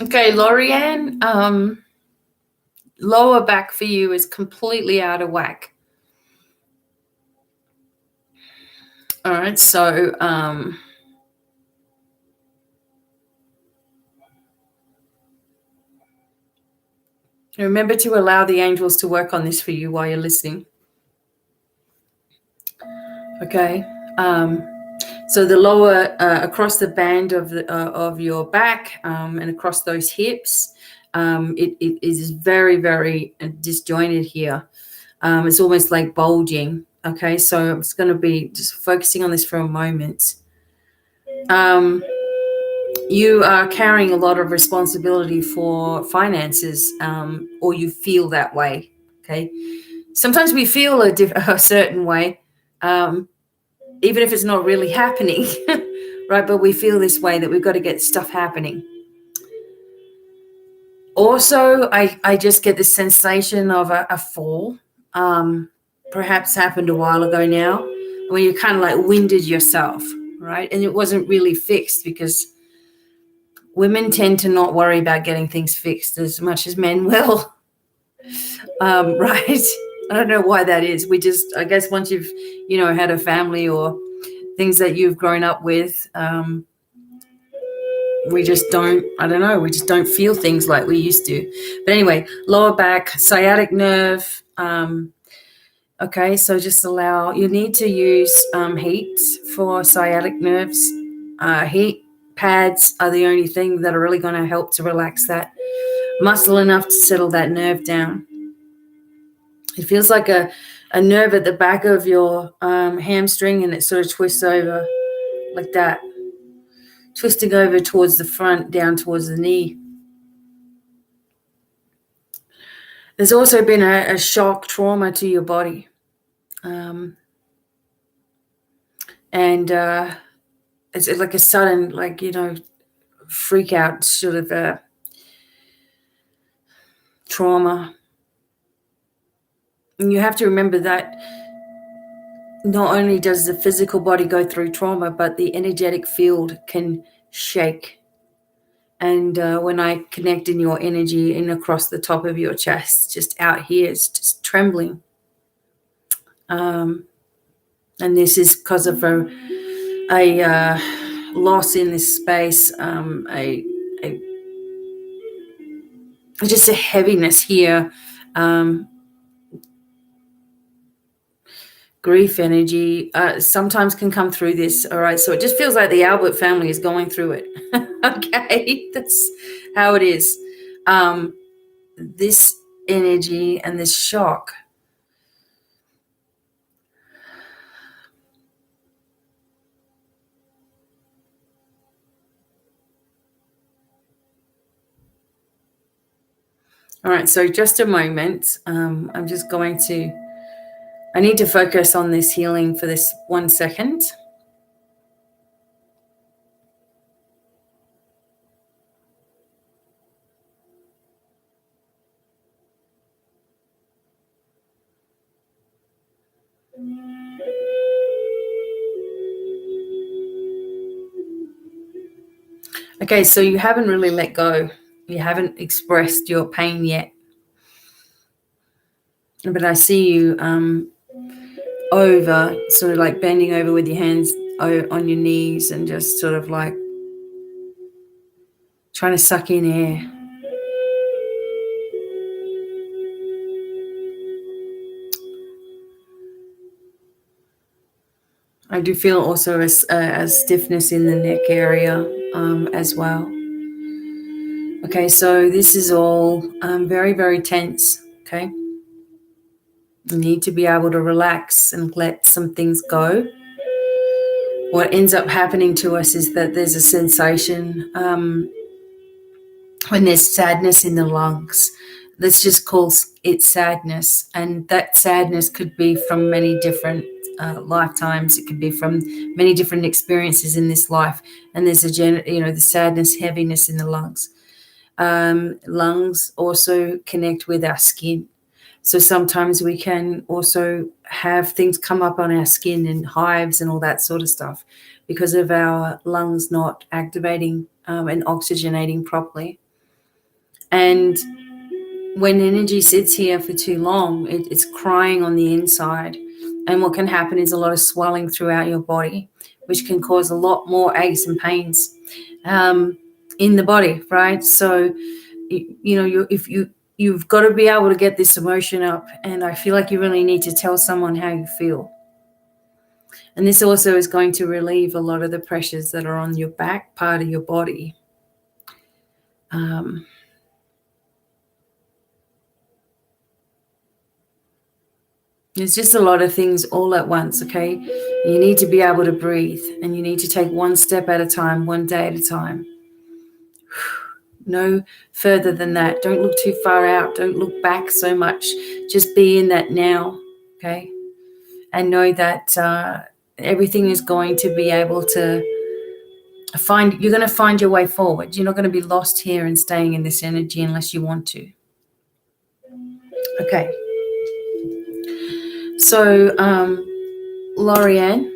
Okay, Lorianne, lower back for you is completely out of whack. All right, so remember to allow the angels to work on this for you while you're listening. Okay, so the lower across the band of your back and across those hips, it is very, very disjointed here. It's almost like bulging. Okay, so I'm just going to be just focusing on this for a moment. You are carrying a lot of responsibility for finances, or you feel that way. Okay, sometimes we feel a certain way, even if it's not really happening, right? But we feel this way that we've got to get stuff happening. Also, I just get this sensation of a fall. Perhaps happened a while ago now, when you kind of like winded yourself, right? And it wasn't really fixed, because women tend to not worry about getting things fixed as much as men will. Right? I don't know why that is. I guess once you've, had a family or things that you've grown up with, we just don't, I don't know, we just don't feel things like we used to. But anyway, lower back, sciatic nerve. Okay, so just you need to use heat for sciatic nerves. Heat pads are the only thing that are really going to help to relax that muscle enough to settle that nerve down. It feels like a nerve at the back of your hamstring, and it sort of twists over like that, twisting over towards the front, down towards the knee. There's also been a shock trauma to your body. And it's like a sudden, freak out sort of trauma. And you have to remember that not only does the physical body go through trauma, but the energetic field can shake. And when I connect in your energy in across the top of your chest, just out here, it's just trembling. And this is because of a loss in this space, just a heaviness here, grief energy sometimes can come through this. All right, so it just feels like the Albert family is going through it. Okay, that's how it is. This energy and this shock. All right, so just a moment. I'm just going to, I need to focus on this healing for this 1 second. Okay, so you haven't really let go. You haven't expressed your pain yet. But I see you over, sort of like bending over with your hands on your knees and just sort of like trying to suck in air. I do feel also a stiffness in the neck area as well. Okay, so this is all very, very tense, okay? You need to be able to relax and let some things go. What ends up happening to us is that there's a sensation when there's sadness in the lungs. Let's just call it sadness. And that sadness could be from many different lifetimes. It could be from many different experiences in this life. And there's the sadness, heaviness in the lungs. Lungs also connect with our skin. So sometimes we can also have things come up on our skin and hives and all that sort of stuff because of our lungs not activating and oxygenating properly. And when energy sits here for too long, it's crying on the inside. And what can happen is a lot of swelling throughout your body, which can cause a lot more aches and pains in the body, right? So, you've got to be able to get this emotion up. And I feel like you really need to tell someone how you feel. And this also is going to relieve a lot of the pressures that are on your back part of your body. There's just a lot of things all at once, okay? You need to be able to breathe, and you need to take one step at a time, one day at a time. No further than that. Don't look too far out. Don't look back so much. Just be in that now, okay? And know that everything is going to be able to you're going to find your way forward. You're not going to be lost here and staying in this energy unless you want to. Okay. So, Lorianne.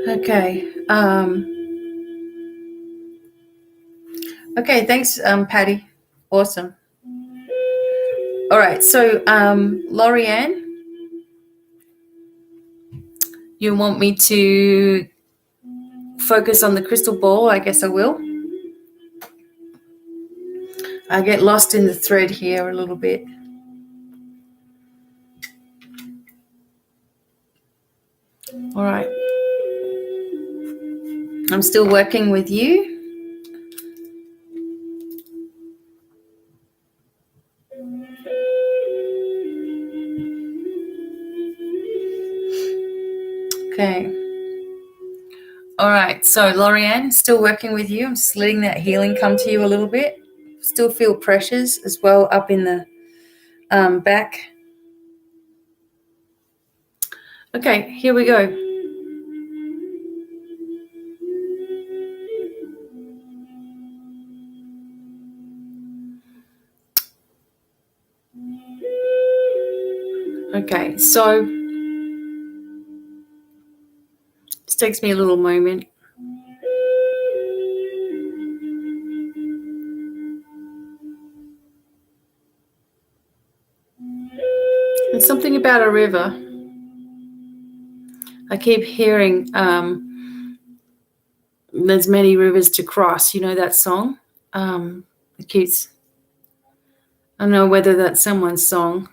Okay. Okay, thanks, Patty. Awesome. All right, so Lorianne, you want me to focus on the crystal ball? I guess I will. I get lost in the thread here a little bit. All right. I'm still working with you. Okay. All right. So, Lorianne, still working with you. I'm just letting that healing come to you a little bit. Still feel pressures as well up in the back. Okay, here we go. Okay, so this takes me a little moment. There's something about a river. I keep hearing there's many rivers to cross. You know that song? It keeps, I don't know whether that's someone's song.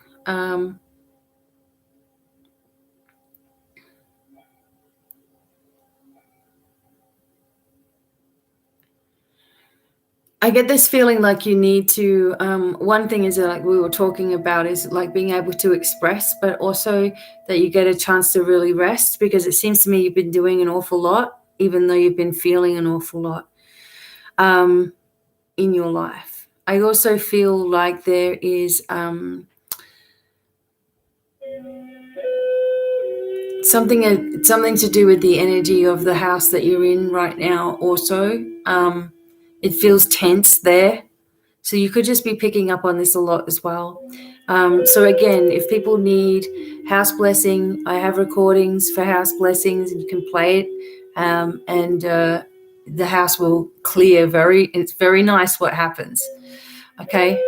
I get this feeling like you need to, one thing is that, like we were talking about, is like being able to express, but also that you get a chance to really rest, because it seems to me you've been doing an awful lot, even though you've been feeling an awful lot in your life. I also feel like there is something to do with the energy of the house that you're in right now also. It feels tense there. So you could just be picking up on this a lot as well. So again, if people need house blessing, I have recordings for house blessings, and you can play it, and the house will clear. It's very nice what happens. Okay.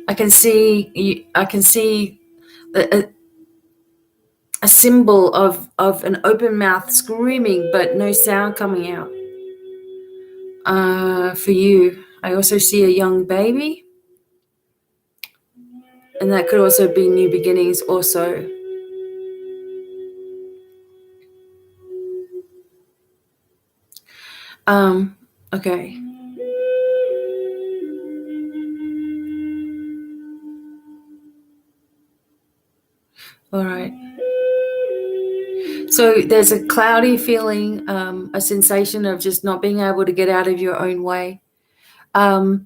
I can see a symbol of an open mouth screaming, but no sound coming out. For you, I also see a young baby, and that could also be new beginnings also. Okay. All right. So there's a cloudy feeling, a sensation of just not being able to get out of your own way. But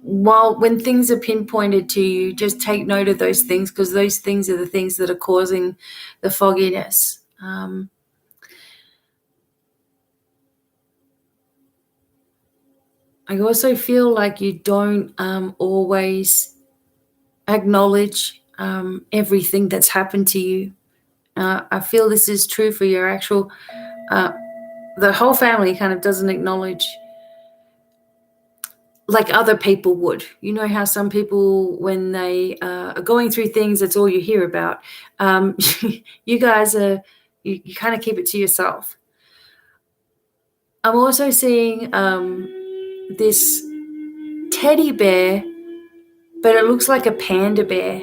when things are pinpointed to you, just take note of those things, because those things are the things that are causing the fogginess. I also feel like you don't always acknowledge everything that's happened to you. I feel this is true for your actual, the whole family kind of doesn't acknowledge like other people would. You know how some people, when they are going through things, that's all you hear about. You guys you kind of keep it to yourself. I'm also seeing this teddy bear, but it looks like a panda bear.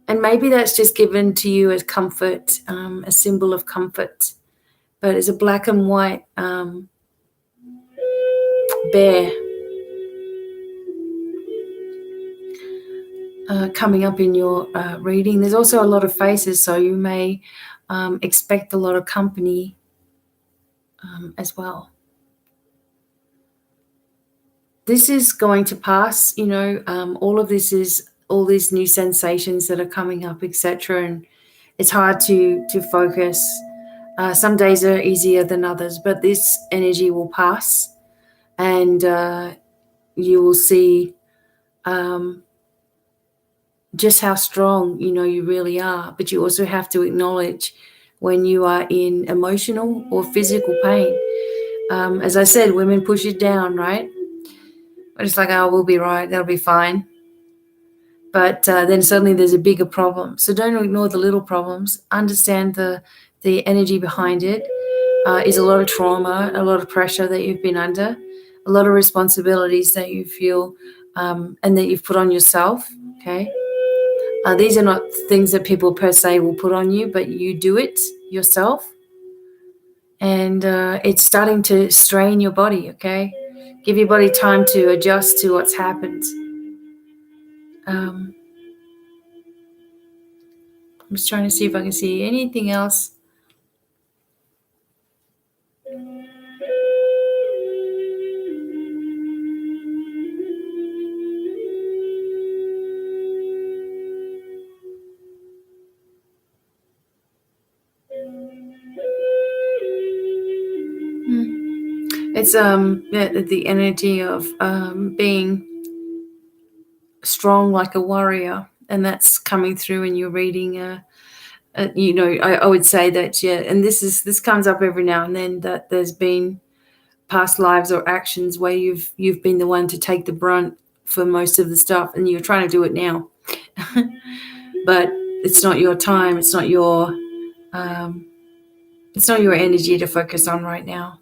And maybe that's just given to you as comfort, a symbol of comfort. But it's a black and white bear coming up in your reading. There's also a lot of faces, so you may expect a lot of company as well. This is going to pass, all of this is all these new sensations that are coming up, etc. And it's hard to focus. Some days are easier than others, but this energy will pass, and you will see just how strong you really are. But you also have to acknowledge when you are in emotional or physical pain. As I said, women push it down, right? But it's like, oh, we'll be right, that'll be fine. But then suddenly there's a bigger problem. So don't ignore the little problems. Understand the energy behind it. Is a lot of trauma, a lot of pressure that you've been under, a lot of responsibilities that you feel and that you've put on yourself, okay? These are not things that people per se will put on you, but you do it yourself. And it's starting to strain your body, okay? Give your body time to adjust to what's happened. I'm just trying to see if I can see anything else. It's the energy of being strong like a warrior, and that's coming through in your reading. I would say that, yeah, and this comes up every now and then, that there's been past lives or actions where you've been the one to take the brunt for most of the stuff, and you're trying to do it now. But it's not your time. It's not your energy to focus on right now.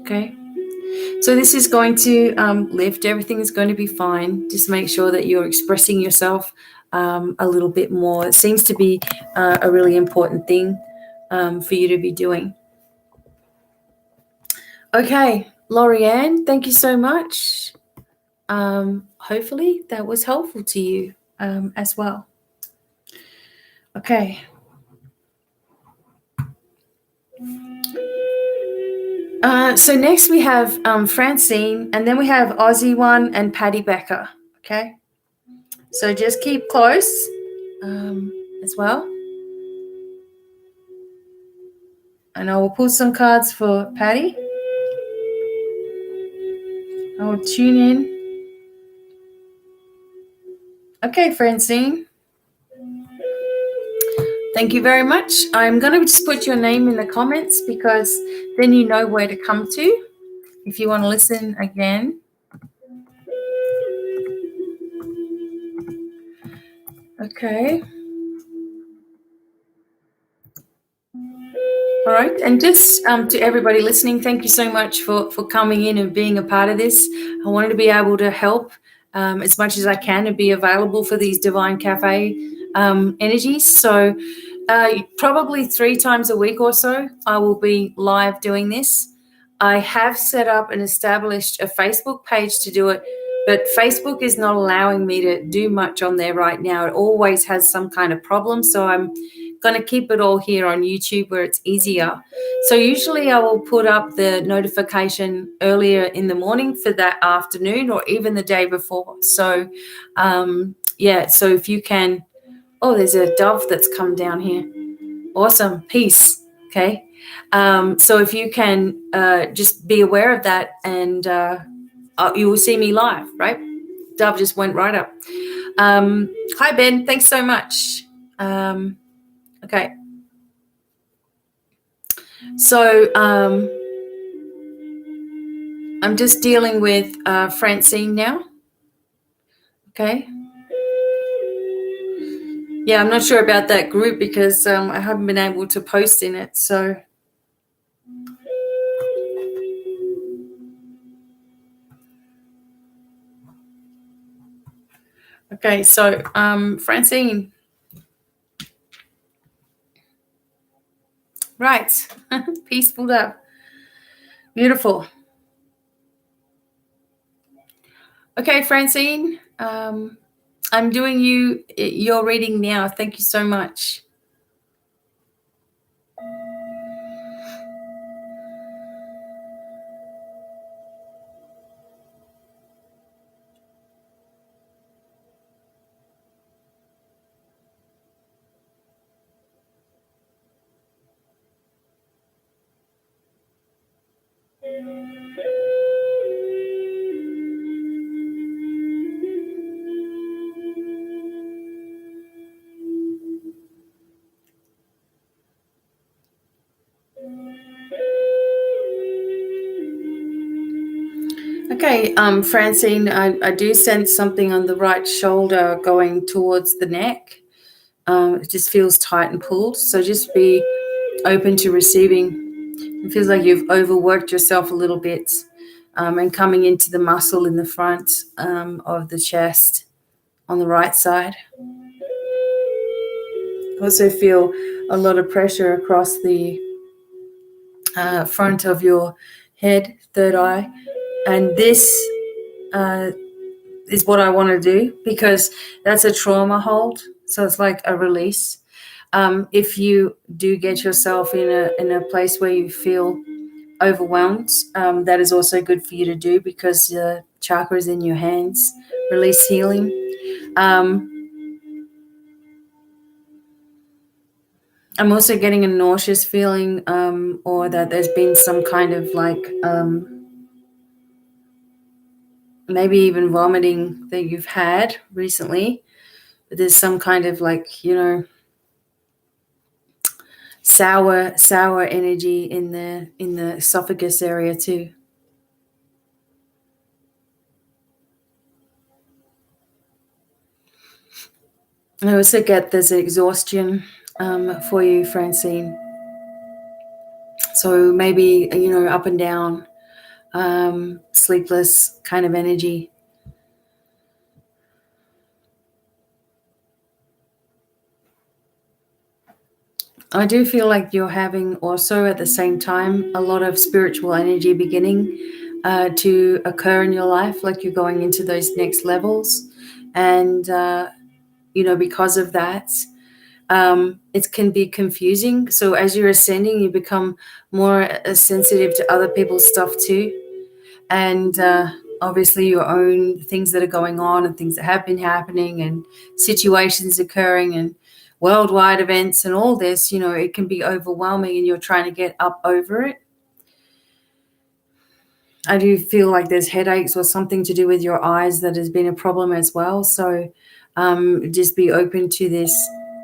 Okay. So this is going to lift. Everything is going to be fine. Just make sure that you're expressing yourself a little bit more. It seems to be a really important thing for you to be doing. Okay, Lorianne, thank you so much. Hopefully that was helpful to you as well. Okay. So next we have Francine, and then we have Aussie one and Patty Becker. Okay. So just keep close as well. And I will pull some cards for Patty. I will tune in. Okay, Francine. Thank you very much. I'm going to just put your name in the comments, because then you know where to come to if you want to listen again. Okay. All right. And just to everybody listening, thank you so much for coming in and being a part of this. I wanted to be able to help as much as I can and be available for these Divine Cafe energies. So probably 3 times a week or so, I will be live doing this. I have set up and established a Facebook page to do it, but Facebook is not allowing me to do much on there right now. It always has some kind of problem. So I'm going to keep it all here on YouTube where it's easier. So usually I will put up the notification earlier in the morning for that afternoon, or even the day before. So so if you can, there's a dove that's come down here. Awesome. Peace. Okay. So if you can just be aware of that, and you will see me live, right? Dove just went right up. Hi, Ben. Thanks so much. Okay. So I'm just dealing with Francine now. Okay. Yeah, I'm not sure about that group, because I haven't been able to post in it. So okay, so Francine. Right. Peaceful up. Beautiful. Okay, Francine. I'm doing your reading now. Thank you so much. Okay, Francine, I do sense something on the right shoulder going towards the neck. It just feels tight and pulled. So just be open to receiving. It feels like you've overworked yourself a little bit, and coming into the muscle in the front of the chest on the right side. Also feel a lot of pressure across the front of your head, third eye. And this is what I want to do, because that's a trauma hold. So it's like a release. If you do get yourself in a place where you feel overwhelmed, that is also good for you to do, because the chakra is in your hands. Release healing. I'm also getting a nauseous feeling, or that there's been some kind of like maybe even vomiting that you've had recently. But there's some kind of like, sour energy in the esophagus area too. I also get there's exhaustion for you, Francine. So maybe, up and down, sleepless kind of energy. I do feel like you're having also at the same time a lot of spiritual energy beginning to occur in your life, like you're going into those next levels. And, because of that, it can be confusing. So as you're ascending, you become more sensitive to other people's stuff too. And obviously your own things that are going on and things that have been happening and situations occurring and worldwide events and all this, it can be overwhelming and you're trying to get up over it. I do feel like there's headaches or something to do with your eyes that has been a problem as well. So just be open to this,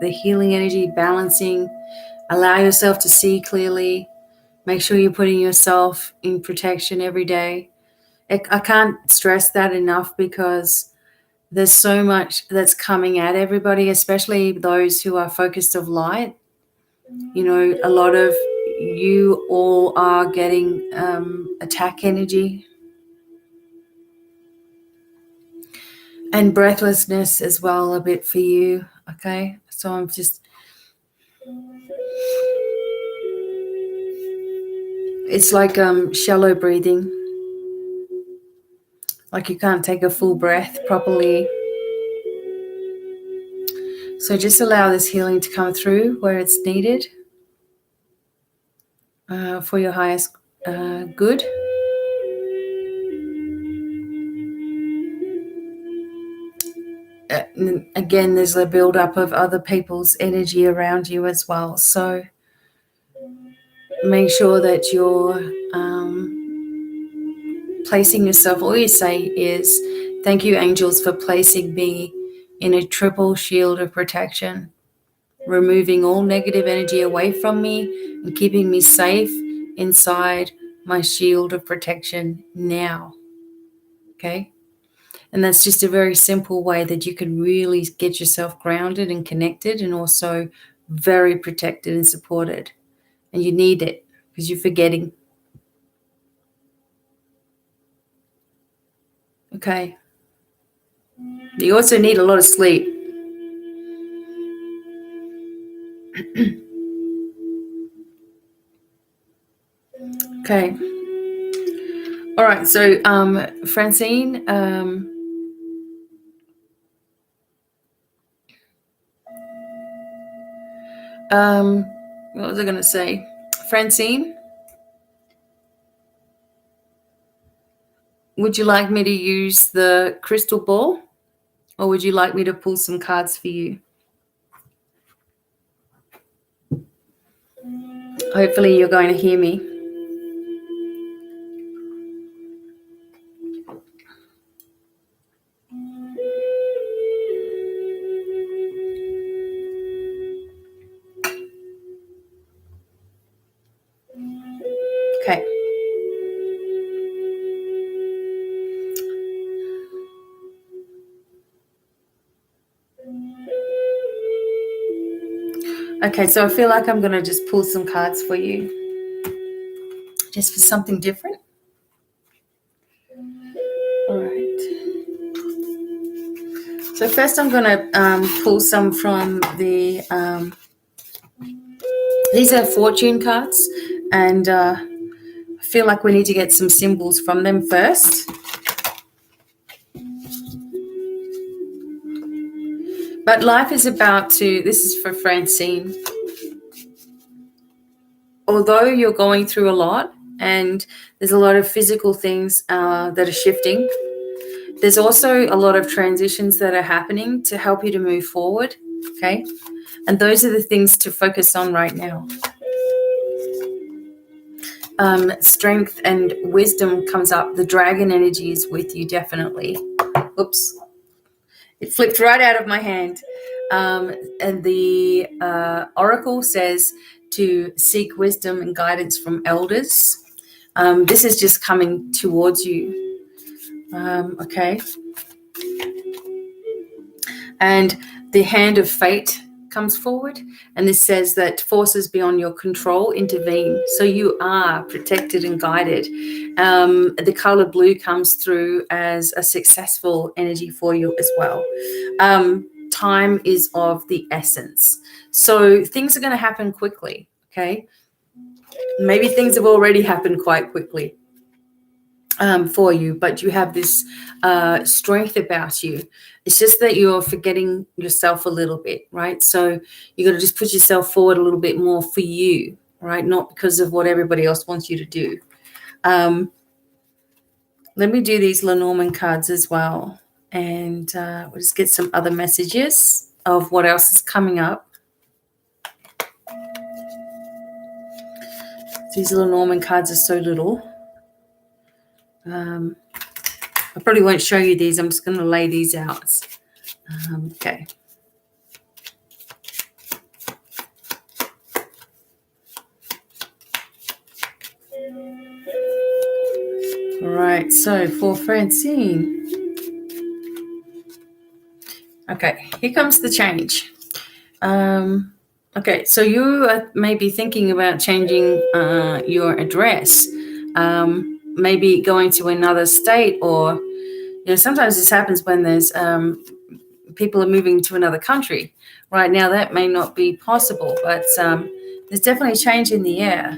the healing energy, balancing, allow yourself to see clearly, make sure you're putting yourself in protection every day. I can't stress that enough, because there's so much that's coming at everybody, especially those who are focused of light. A lot of you all are getting attack energy and breathlessness as well, a bit for you. Okay, so I'm just, it's like shallow breathing, like you can't take a full breath properly. So just allow this healing to come through where it's needed for your highest good. Again, there's a build-up of other people's energy around you as well. So make sure that you're placing yourself, all you say is, thank you, angels, for placing me in a triple shield of protection, removing all negative energy away from me and keeping me safe inside my shield of protection now. Okay? And that's just a very simple way that you can really get yourself grounded and connected, and also very protected and supported. And you need it because you're forgetting. Okay. You also need a lot of sleep. Okay. All right. So, Francine, what was I going to say? Francine, would you like me to use the crystal ball, or would you like me to pull some cards for you? Hopefully you're going to hear me. Okay. Okay, so I feel like I'm going to just pull some cards for you, just for something different. All right. So first I'm going to pull some from the, these are fortune cards, and I feel like we need to get some symbols from them first. But life is about to, this is for Francine. Although you're going through a lot and there's a lot of physical things that are shifting, there's also a lot of transitions that are happening to help you to move forward, okay? And those are the things to focus on right now. Strength and wisdom comes up. The dragon energy is with you, definitely. Oops. It flipped right out of my hand. And the oracle says to seek wisdom and guidance from elders. This is just coming towards you. Okay. And the hand of fate comes forward, and this says that forces beyond your control intervene, so you are protected and guided. The color blue comes through as a successful energy for you as well. Time is of the essence, so things are going to happen quickly. Okay, maybe things have already happened quite quickly for you, but you have this strength about you. It's just that you're forgetting yourself a little bit, right? So you got to just put yourself forward a little bit more for you, right? Not because of what everybody else wants you to do. Let me do these Lenormand cards as well, and we'll just get some other messages of what else is coming up. These Lenormand cards are so little. I probably won't show you these. I'm just going to lay these out. Okay. All right. So for Francine. Okay. Here comes the change. Okay. So you may be thinking about changing your address. Maybe going to another state, or sometimes this happens when there's people are moving to another country. Right now that may not be possible, but there's definitely a change in the air.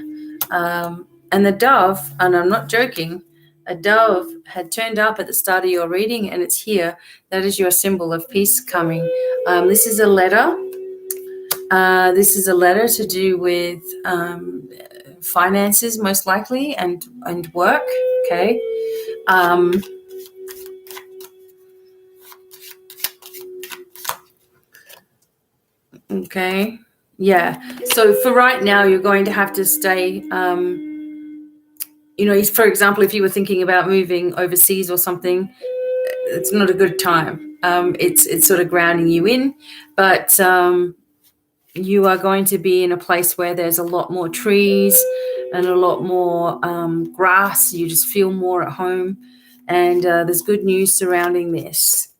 And the dove, and I'm not joking, a dove had turned up at the start of your reading, and it's here. That is your symbol of peace coming. This is a letter. This is a letter to do with finances, most likely, and work. Okay. Okay. Yeah. So for right now, you're going to have to stay. For example, if you were thinking about moving overseas or something, it's not a good time. It's sort of grounding you in, but you are going to be in a place where there's a lot more trees and a lot more grass. You just feel more at home, and there's good news surrounding this.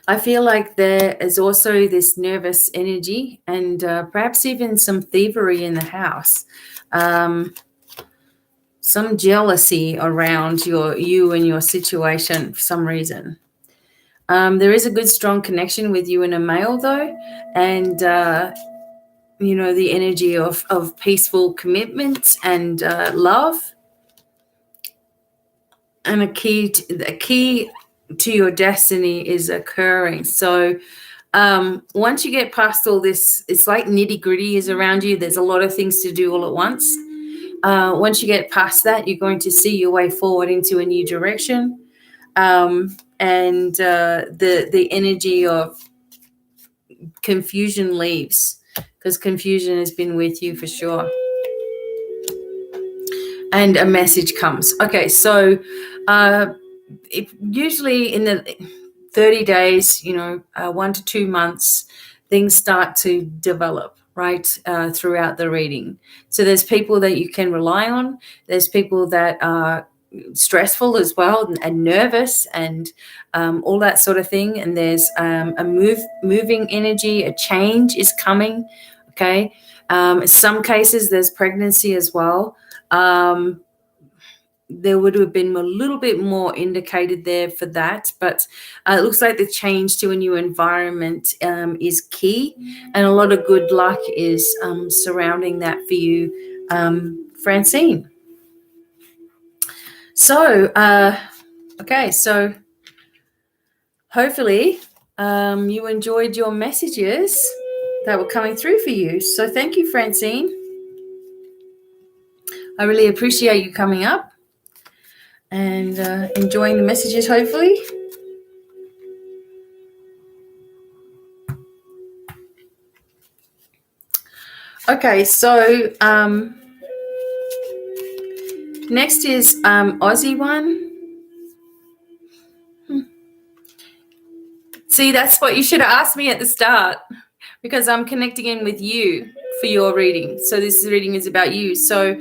I feel like there is also this nervous energy, and perhaps even some thievery in the house. Some jealousy around you and your situation for some reason. There is a good, strong connection with you and a male, though, and the energy of peaceful commitment and love, and a key to your destiny is occurring. So once you get past all this, it's like nitty-gritty is around you. There's a lot of things to do all at once. Once you get past that, you're going to see your way forward into a new direction. And the energy of confusion leaves, because confusion has been with you for sure. And a message comes. Okay, so usually in the 30 days, 1 to 2 months, things start to develop, right, throughout the reading. So there's people that you can rely on. There's people that are stressful as well, and nervous, and all that sort of thing. And there's a moving energy, a change is coming. Okay. In some cases there's pregnancy as well. There would have been a little bit more indicated there for that, but it looks like the change to a new environment is key, and a lot of good luck is surrounding that for you, Francine. So, okay, so hopefully you enjoyed your messages that were coming through for you. So thank you, Francine. I really appreciate you coming up and enjoying the messages, hopefully. Okay, so next is Aussie one. See, that's what you should have asked me at the start, because I'm connecting in with you for your reading. So this reading is about you. So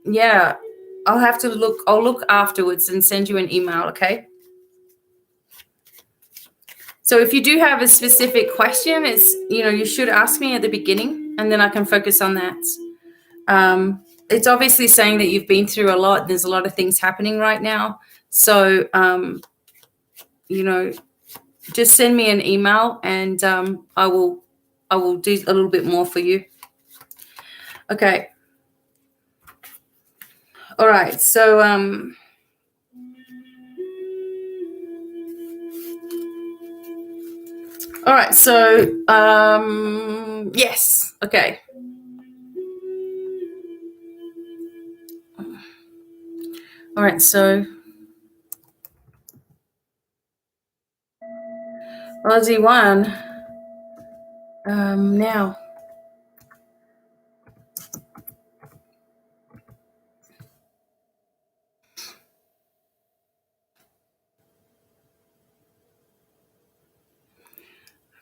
yeah, I'll have to look. I'll look afterwards and send you an email, okay? So if you do have a specific question, it's, you should ask me at the beginning, and then I can focus on that. It's obviously saying that you've been through a lot. There's a lot of things happening right now. So, just send me an email, and I will do a little bit more for you. Okay. All right. So, all right. So, yes. Okay. All right. So, Aussie one. Now.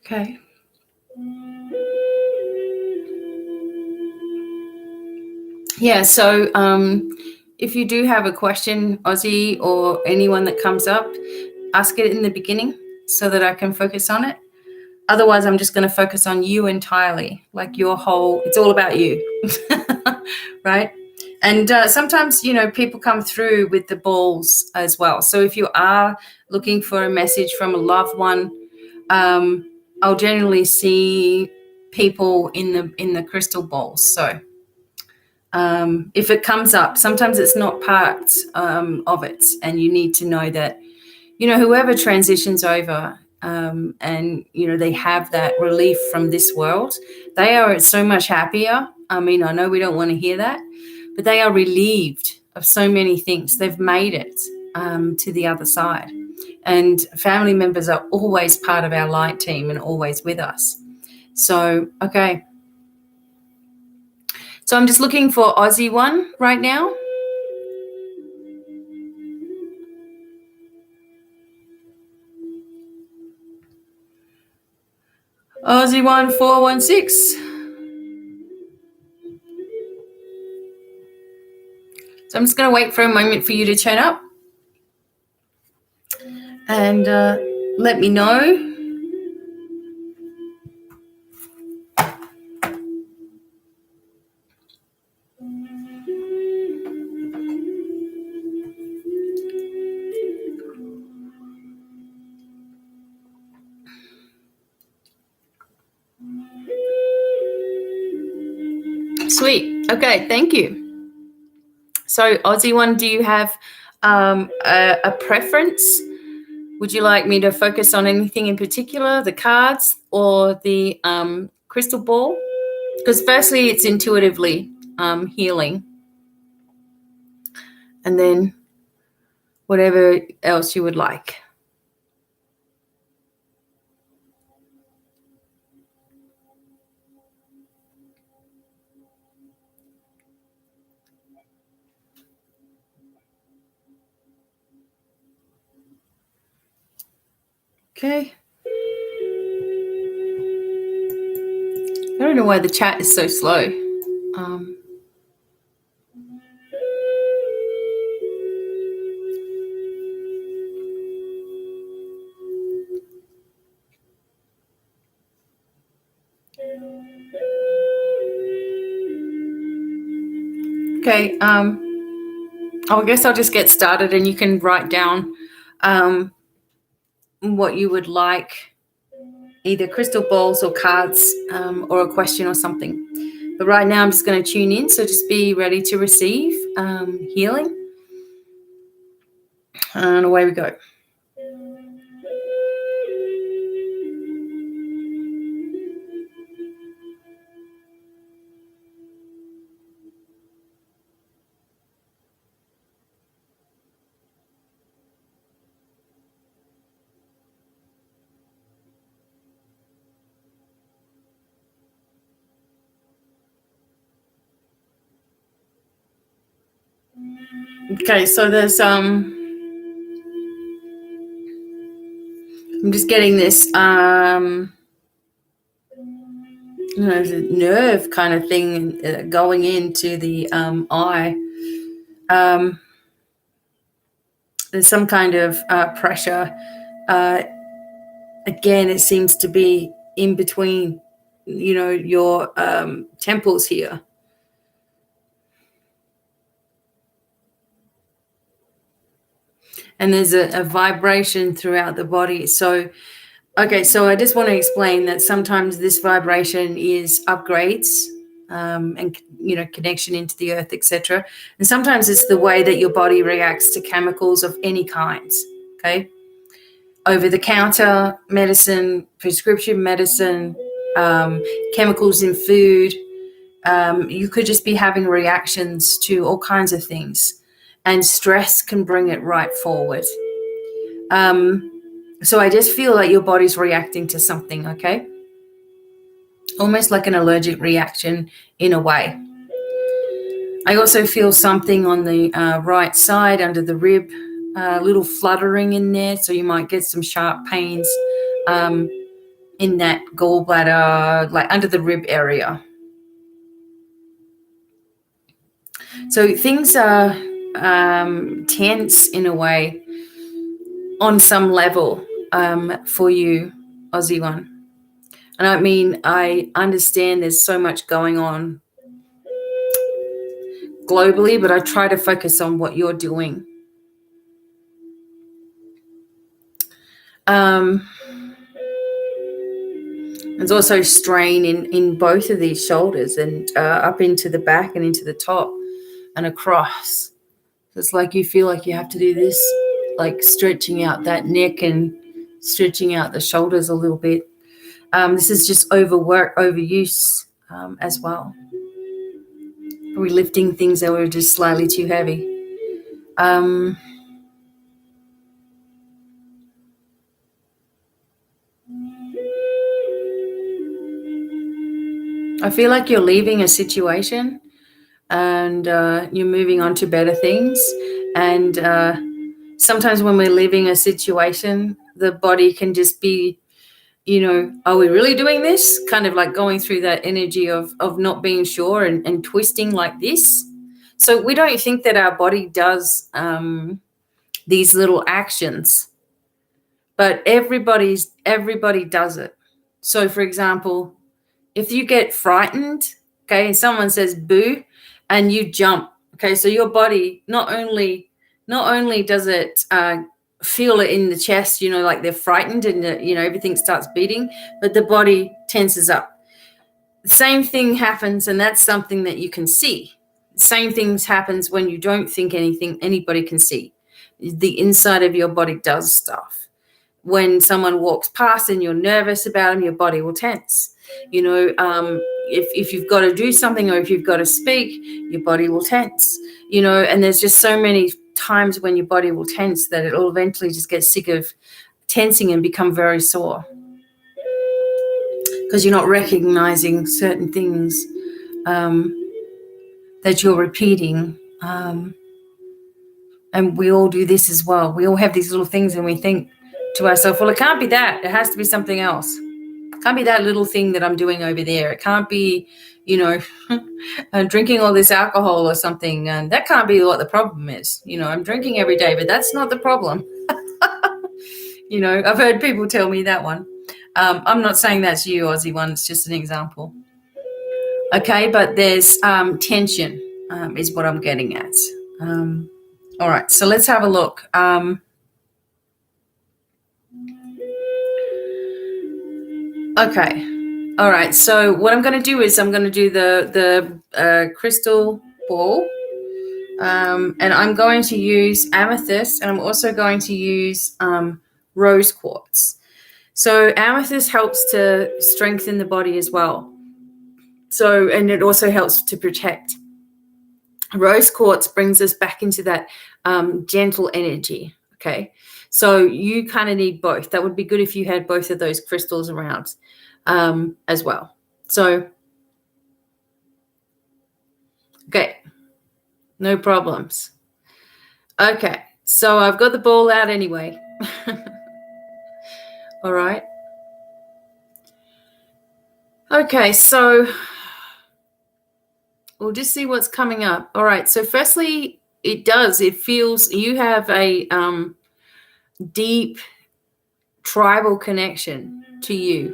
Okay. Yeah, so if you do have a question, Aussie, or anyone that comes up, ask it in the beginning so that I can focus on it. Otherwise, I'm just going to focus on you entirely, like your whole, it's all about you, right? And sometimes, people come through with the balls as well. So if you are looking for a message from a loved one, I'll generally see people in the crystal balls. So if it comes up, sometimes it's not part of it, and you need to know that, whoever transitions over and, they have that relief from this world, they are so much happier. I mean, I know we don't want to hear that, but they are relieved of so many things. They've made it to the other side. And family members are always part of our light team and always with us. So, okay. So I'm just looking for Aussie one right now. Aussie 1416. So I'm just going to wait for a moment for you to turn up and let me know. Sweet. Okay, thank you. So Aussie one, do you have a preference? Would you like me to focus on anything in particular, the cards or the crystal ball? Because firstly, it's intuitively healing. And then whatever else you would like. Okay. I don't know why the chat is so slow. Okay. I guess I'll just get started, and you can write down what you would like, either crystal balls or cards, or a question or something. But right now I'm just going to tune in. So just be ready to receive healing. And away we go. Okay, so there's I'm just getting this nerve kind of thing going into the eye. There's some kind of pressure. Again, it seems to be in between, your temples here. And there's a vibration throughout the body. So, okay, so I just want to explain that sometimes this vibration is upgrades and, connection into the earth, etc. And sometimes it's the way that your body reacts to chemicals of any kinds, okay? Over-the-counter medicine, prescription medicine, chemicals in food. You could just be having reactions to all kinds of things. And stress can bring it right forward. So I just feel like your body's reacting to something, okay? Almost like an allergic reaction in a way. I also feel something on the right side under the rib, a little fluttering in there. So you might get some sharp pains in that gallbladder, like under the rib area. So things are tense in a way on some level for you, Aussie One. And I understand there's so much going on globally, but I try to focus on what you're doing. There's also strain in both of these shoulders and up into the back and into the top and across. It's like you feel like you have to do this, like stretching out that neck and stretching out the shoulders a little bit. This is just overwork, overuse as well. Are we lifting things that were just slightly too heavy? I feel like you're leaving a situation and you're moving on to better things. And sometimes when we're leaving a situation, the body can just be, are we really doing this? Kind of like going through that energy of not being sure and twisting like this. So we don't think that our body does these little actions, but everybody does it. So for example, if you get frightened, okay, and someone says boo and you jump, okay, so your body not only does it feel it in the chest, like they're frightened and, everything starts beating, but the body tenses up. The same thing happens, and that's something that you can see. Same things happens when you don't think anything anybody can see. The inside of your body does stuff. When someone walks past and you're nervous about them, your body will tense. If you've got to do something or if you've got to speak, your body will tense. And there's just so many times when your body will tense that it'll eventually just get sick of tensing and become very sore because you're not recognizing certain things that you're repeating. And we all do this as well. We all have these little things and we think to ourselves, well, it can't be that. It has to be something else. It can't be that little thing that I'm doing over there. It can't be, drinking all this alcohol or something. And that can't be what the problem is. I'm drinking every day, but that's not the problem. I've heard people tell me that one. I'm not saying that's you, Aussie One. It's just an example. Okay, but there's tension. is what I'm getting at. All right, so let's have a look. Okay. All right. So what I'm going to do is I'm going to do the crystal ball, and I'm going to use amethyst, and I'm also going to use rose quartz. So amethyst helps to strengthen the body as well. So, and it also helps to protect. Rose quartz brings us back into that gentle energy. Okay. So you kind of need both. That would be good if you had both of those crystals around as well. So, okay. No problems. Okay. So I've got the ball out anyway. All right. Okay. So we'll just see what's coming up. All right. So firstly, it feels you have a deep tribal connection to you.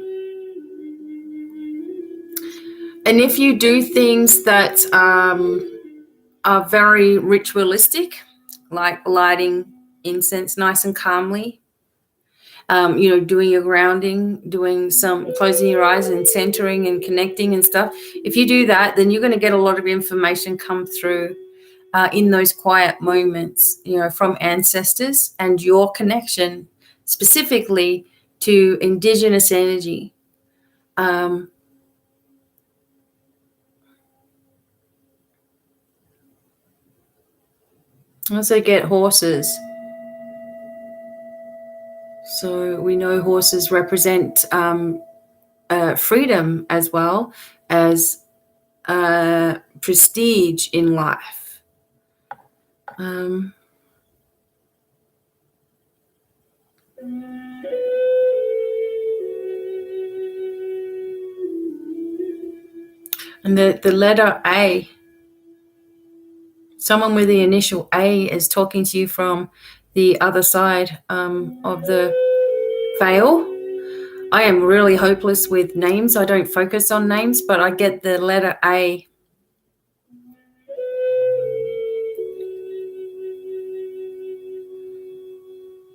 And if you do things that are very ritualistic, like lighting incense nice and calmly, doing your grounding, doing some closing your eyes and centering and connecting and stuff. If you do that, then you're going to get a lot of information come through in those quiet moments, from ancestors and your connection specifically to indigenous energy. Also get horses. So we know horses represent freedom as well as prestige in life. And the letter A, someone with the initial A is talking to you from the other side of the veil. I am really hopeless with names. I don't focus on names, but I get the letter A.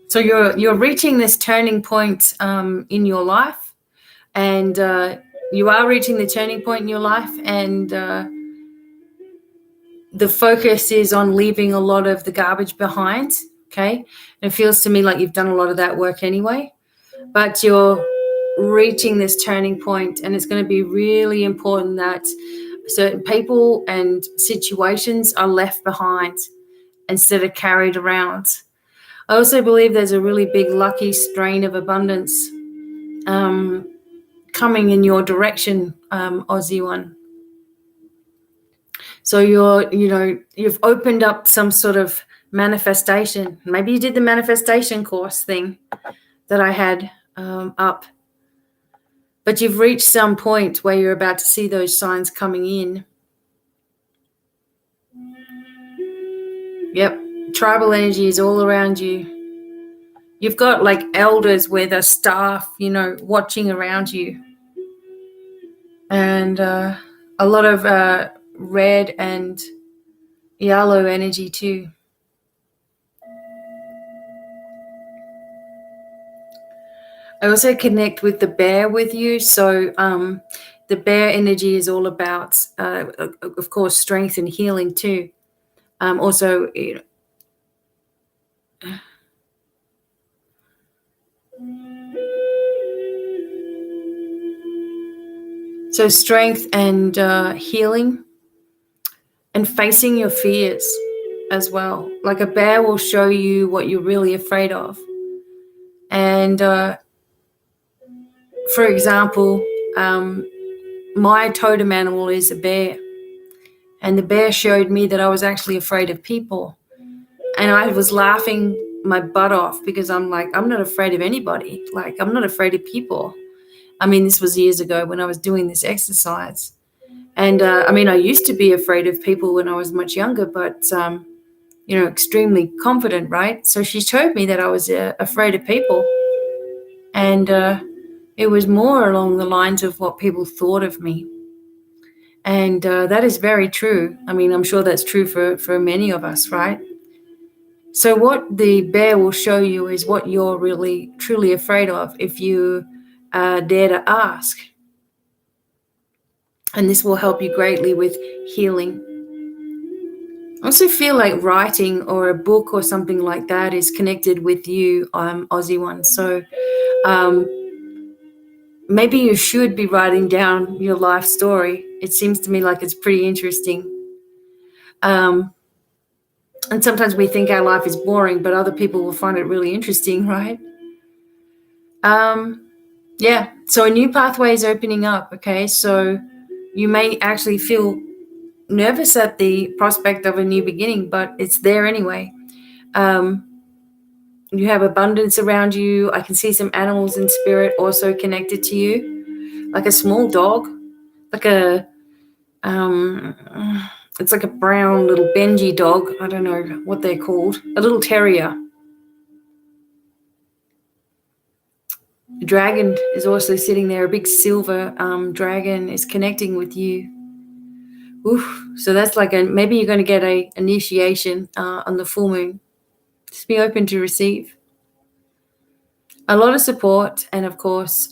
So you're reaching this turning point in your life, and you are reaching the turning point in your life, and the focus is on leaving a lot of the garbage behind. Okay, and it feels to me like you've done a lot of that work anyway, but you're reaching this turning point, and it's going to be really important that certain people and situations are left behind instead of carried around. I also believe there's a really big lucky strain of abundance coming in your direction, Aussie one. So you've opened up some sort of manifestation. Maybe you did the manifestation course thing that I had up. But you've reached some point where you're about to see those signs coming in. Yep. Tribal energy is all around you. You've got like elders with a staff, watching around you. And a lot of red and yellow energy too. I also connect with the bear with you. So the bear energy is all about, of course, strength and healing too. Also, so strength and healing and facing your fears as well. Like a bear will show you what you're really afraid of. And for example, my totem animal is a bear. And the bear showed me that I was actually afraid of people. And I was laughing my butt off because I'm like, I'm not afraid of anybody. Like, I'm not afraid of people. I mean, this was years ago when I was doing this exercise. And I used to be afraid of people when I was much younger, but, extremely confident, right? So she showed me that I was afraid of people. And it was more along the lines of what people thought of me. And that is very true. I mean, I'm sure that's true for many of us, right? So what the bear will show you is what you're really, truly afraid of if you dare to ask. And this will help you greatly with healing. I also feel like writing or a book or something like that is connected with you, Aussie one. So maybe you should be writing down your life story. It seems to me like it's pretty interesting. And sometimes we think our life is boring, but other people will find it really interesting, right? Yeah. So a new pathway is opening up. Okay. So you may actually feel nervous at the prospect of a new beginning, but it's there anyway. You have abundance around you. I can see some animals in spirit also connected to you, like a small dog, like it's like a brown little Benji dog. I don't know what they're called. A little terrier. A dragon is also sitting there. A big silver dragon is connecting with you. Oof. So that's like maybe you're going to get a initiation on the full moon. Just be open to receive. A lot of support and, of course,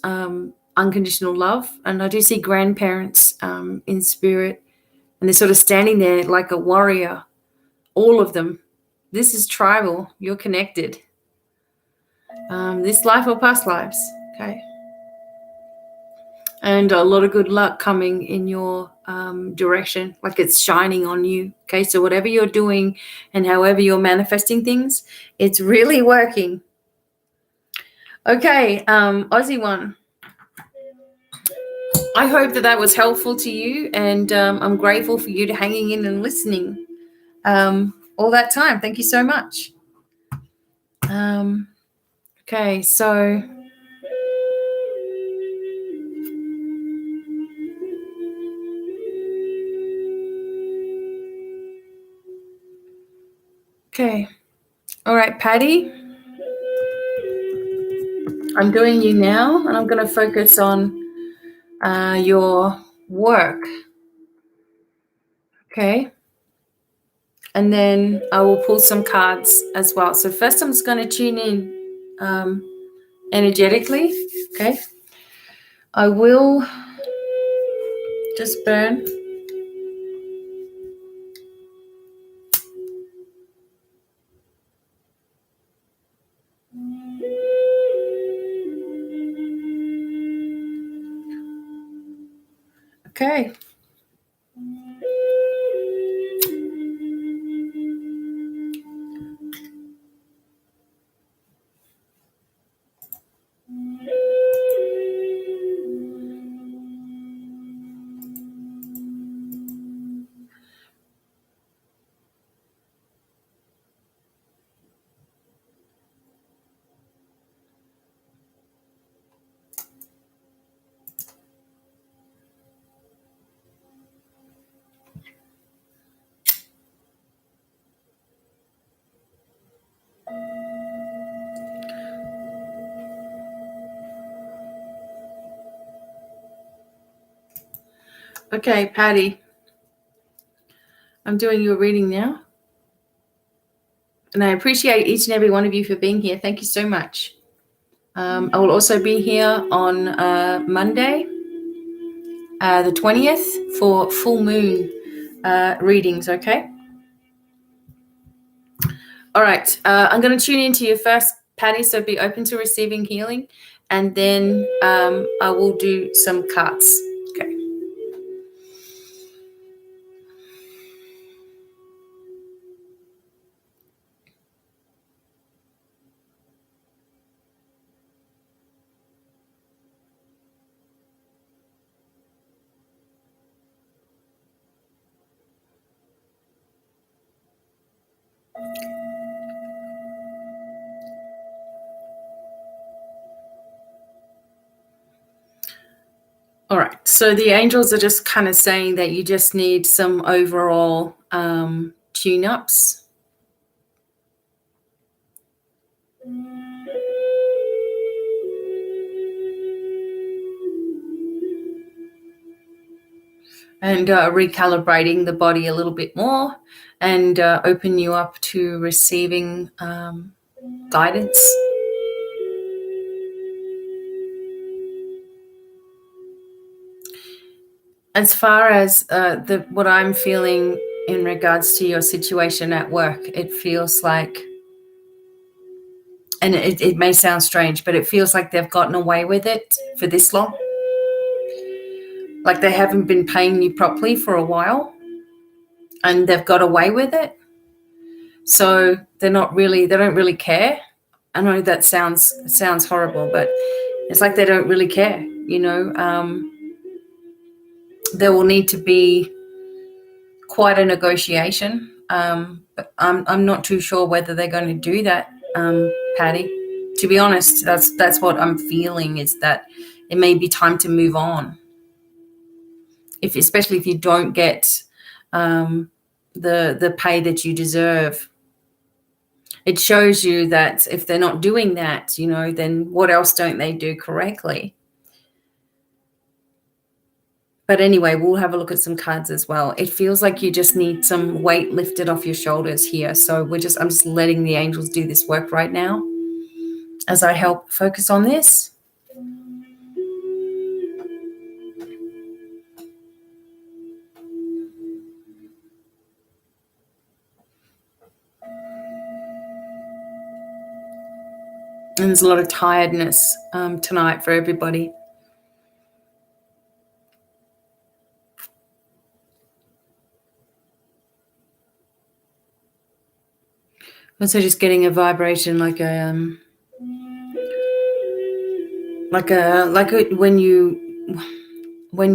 unconditional love. And I do see grandparents in spirit, and they're sort of standing there like a warrior, all of them. This is tribal. You're connected. This life or past lives, okay? And a lot of good luck coming in your direction, like it's shining on you, okay? So whatever you're doing and however you're manifesting things, it's really working. Okay, Aussie one. I hope that was helpful to you, and I'm grateful for you to hanging in and listening all that time. Thank you so much. Okay, so okay, all right, Patty. I'm doing you now, and I'm going to focus on your work. Okay. And then I will pull some cards as well. So first I'm just going to tune in energetically. Okay. I will just burn. Okay. Okay, Patty. I'm doing your reading now. And I appreciate each and every one of you for being here. Thank you so much. I will also be here on Monday, the 20th, for full moon readings, okay? All right. I'm going to tune into you first, Patty, so be open to receiving healing. And then I will do some cards. Okay. All right. So the angels are just kind of saying that you just need some overall tune-ups. and recalibrating the body a little bit more, and open you up to receiving guidance. As far as what I'm feeling in regards to your situation at work, it feels like, and it may sound strange, but it feels like they've gotten away with it for this long. Like they haven't been paying you properly for a while and they've got away with it. So they don't really care. I know that sounds horrible, but it's like they don't really care, you know. There will need to be quite a negotiation. But I'm not too sure whether they're going to do that, Patty. To be honest, that's what I'm feeling, is that it may be time to move on. Especially if you don't get the pay that you deserve. It shows you that if they're not doing that, you know, then what else don't they do correctly? But anyway, we'll have a look at some cards as well. It feels like you just need some weight lifted off your shoulders here. So I'm just letting the angels do this work right now as I help focus on this. And there's a lot of tiredness tonight for everybody. Also just getting a vibration like when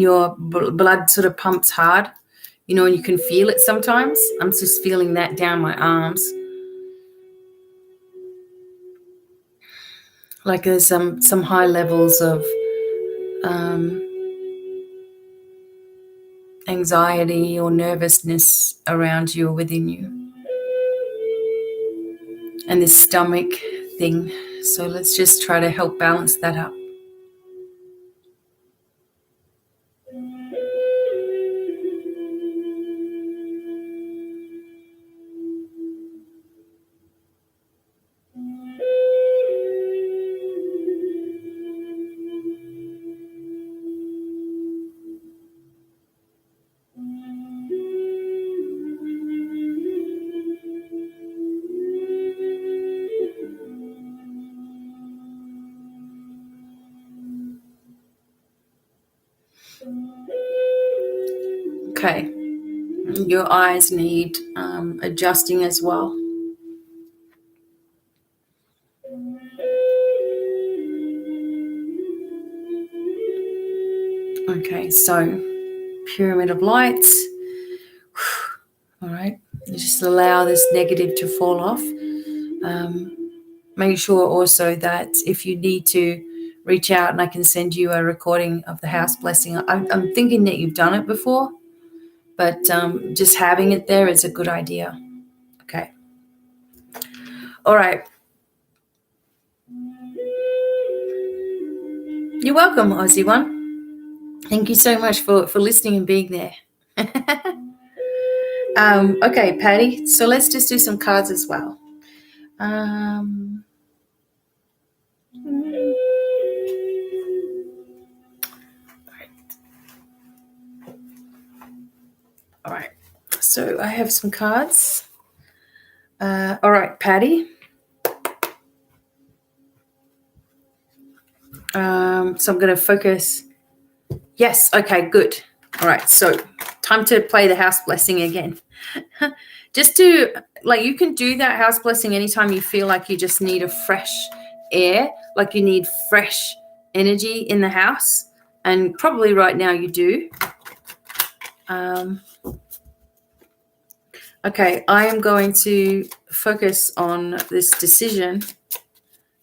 your blood sort of pumps hard, you know, and you can feel it sometimes. I'm just feeling that down my arms. Like there's some high levels of anxiety or nervousness around you or within you. And this stomach thing. So let's just try to help balance that up. Okay, your eyes need adjusting as well. Okay, so pyramid of lights. All right, you just allow this negative to fall off. Make sure also that if you need to reach out and I can send you a recording of the house blessing. I'm thinking that you've done it before, but just having it there is a good idea. Okay. All right. You're welcome, Aussie one. Thank you so much for listening and being there. Okay, Patty. So let's just do some cards as well. All right. So I have some cards. All right, Patty. So I'm going to focus. Yes. Okay, good. All right. So time to play the house blessing again. Just to, like, you can do that house blessing anytime you feel like you just need a fresh air, like you need fresh energy in the house. And probably right now you do. Okay, I am going to focus on this decision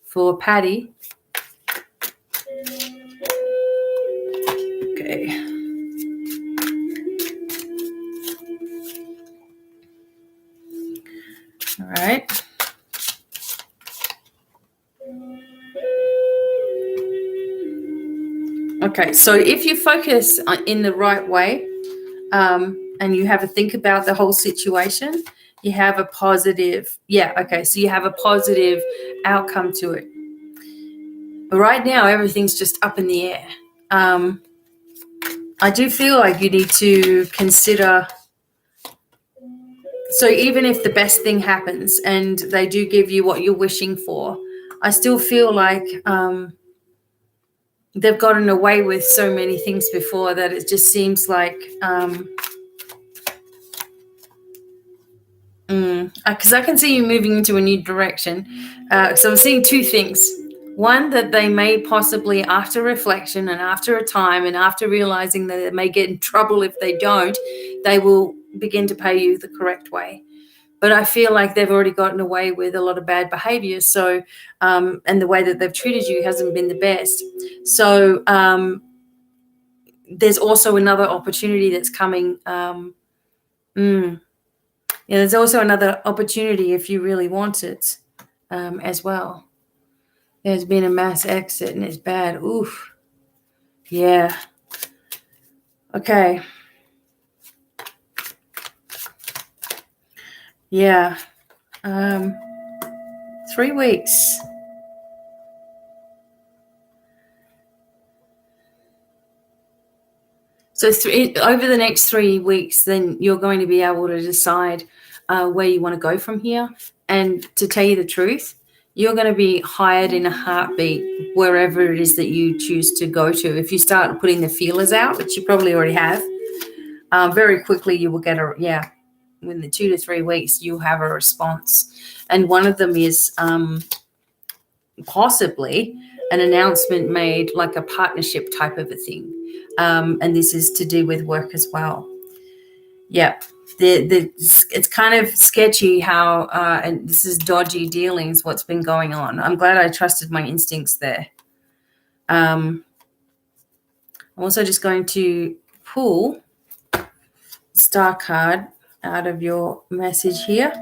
for Patty. Okay. All right. Okay, so if you focus in the right way, and you have a think about the whole situation, you have a positive, so you have a positive outcome to it. But right now, everything's just up in the air. I do feel like you need to consider, so even if the best thing happens and they do give you what you're wishing for, I still feel like they've gotten away with so many things before that it just seems like, because I can see you moving into a new direction. So I'm seeing two things. One, that they may possibly, after reflection and after a time and after realizing that they may get in trouble if they don't, they will begin to pay you the correct way. But I feel like they've already gotten away with a lot of bad behavior. So, and the way that they've treated you hasn't been the best. So there's also another opportunity that's coming. There's also another opportunity if you really want it as well. There's been a mass exit and it's bad. Oof. Yeah. Okay. Yeah. 3 weeks. So over the next 3 weeks, then you're going to be able to decide where you want to go from here. And to tell you the truth, you're going to be hired in a heartbeat wherever it is that you choose to go to. If you start putting the feelers out, which you probably already have, very quickly you will get within the 2 to 3 weeks, you'll have a response. And one of them is possibly an announcement made, like a partnership type of a thing. And this is to do with work as well. Yep. It's kind of sketchy how, and this is dodgy dealings, what's been going on. I'm glad I trusted my instincts there. I'm also just going to pull Star card out of your message here.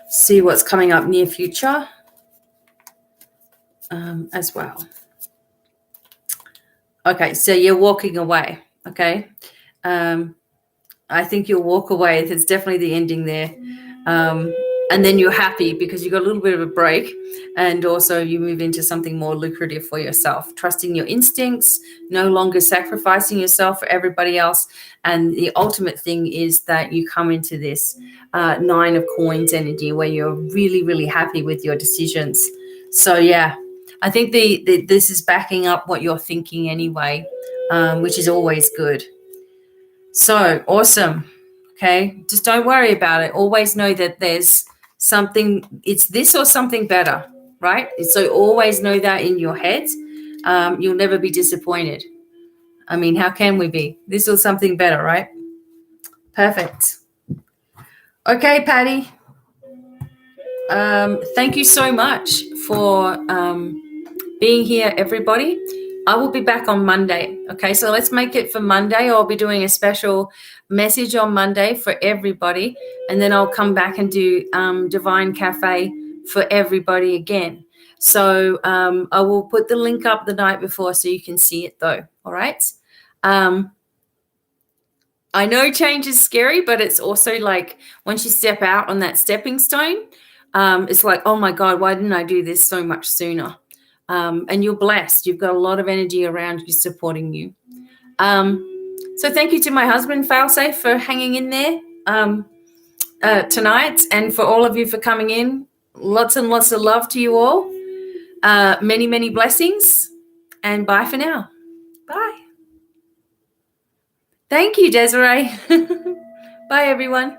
See what's coming up near future as well. Okay, so you're walking away, okay? I think you'll walk away. It's definitely the ending there. And then you're happy because you got a little bit of a break, and also you move into something more lucrative for yourself, trusting your instincts, no longer sacrificing yourself for everybody else. And the ultimate thing is that you come into this 9 of coins energy where you're really, really happy with your decisions. So, yeah, I think this is backing up what you're thinking anyway, which is always good. So, awesome. Okay, just don't worry about it. Always know that there's something, it's this or something better, right? So always know that in your head. You'll never be disappointed. I mean, how can we be? This or something better, right? Perfect. Okay, Patty. Thank you so much for being here, everybody. I will be back on Monday. Okay, so let's make it for Monday. I'll be doing a special message on Monday for everybody, and then I'll come back and do Devine Cafe for everybody again. So I will put the link up the night before so you can see it though. All right. I know change is scary, but it's also like once you step out on that stepping stone, it's like, oh my God, why didn't I do this so much sooner? And you're blessed. You've got a lot of energy around you supporting you. So thank you to my husband, Failsafe, for hanging in there tonight, and for all of you for coming in. Lots and lots of love to you all. Many, many blessings, and bye for now. Bye. Thank you, Desiree. Bye, everyone.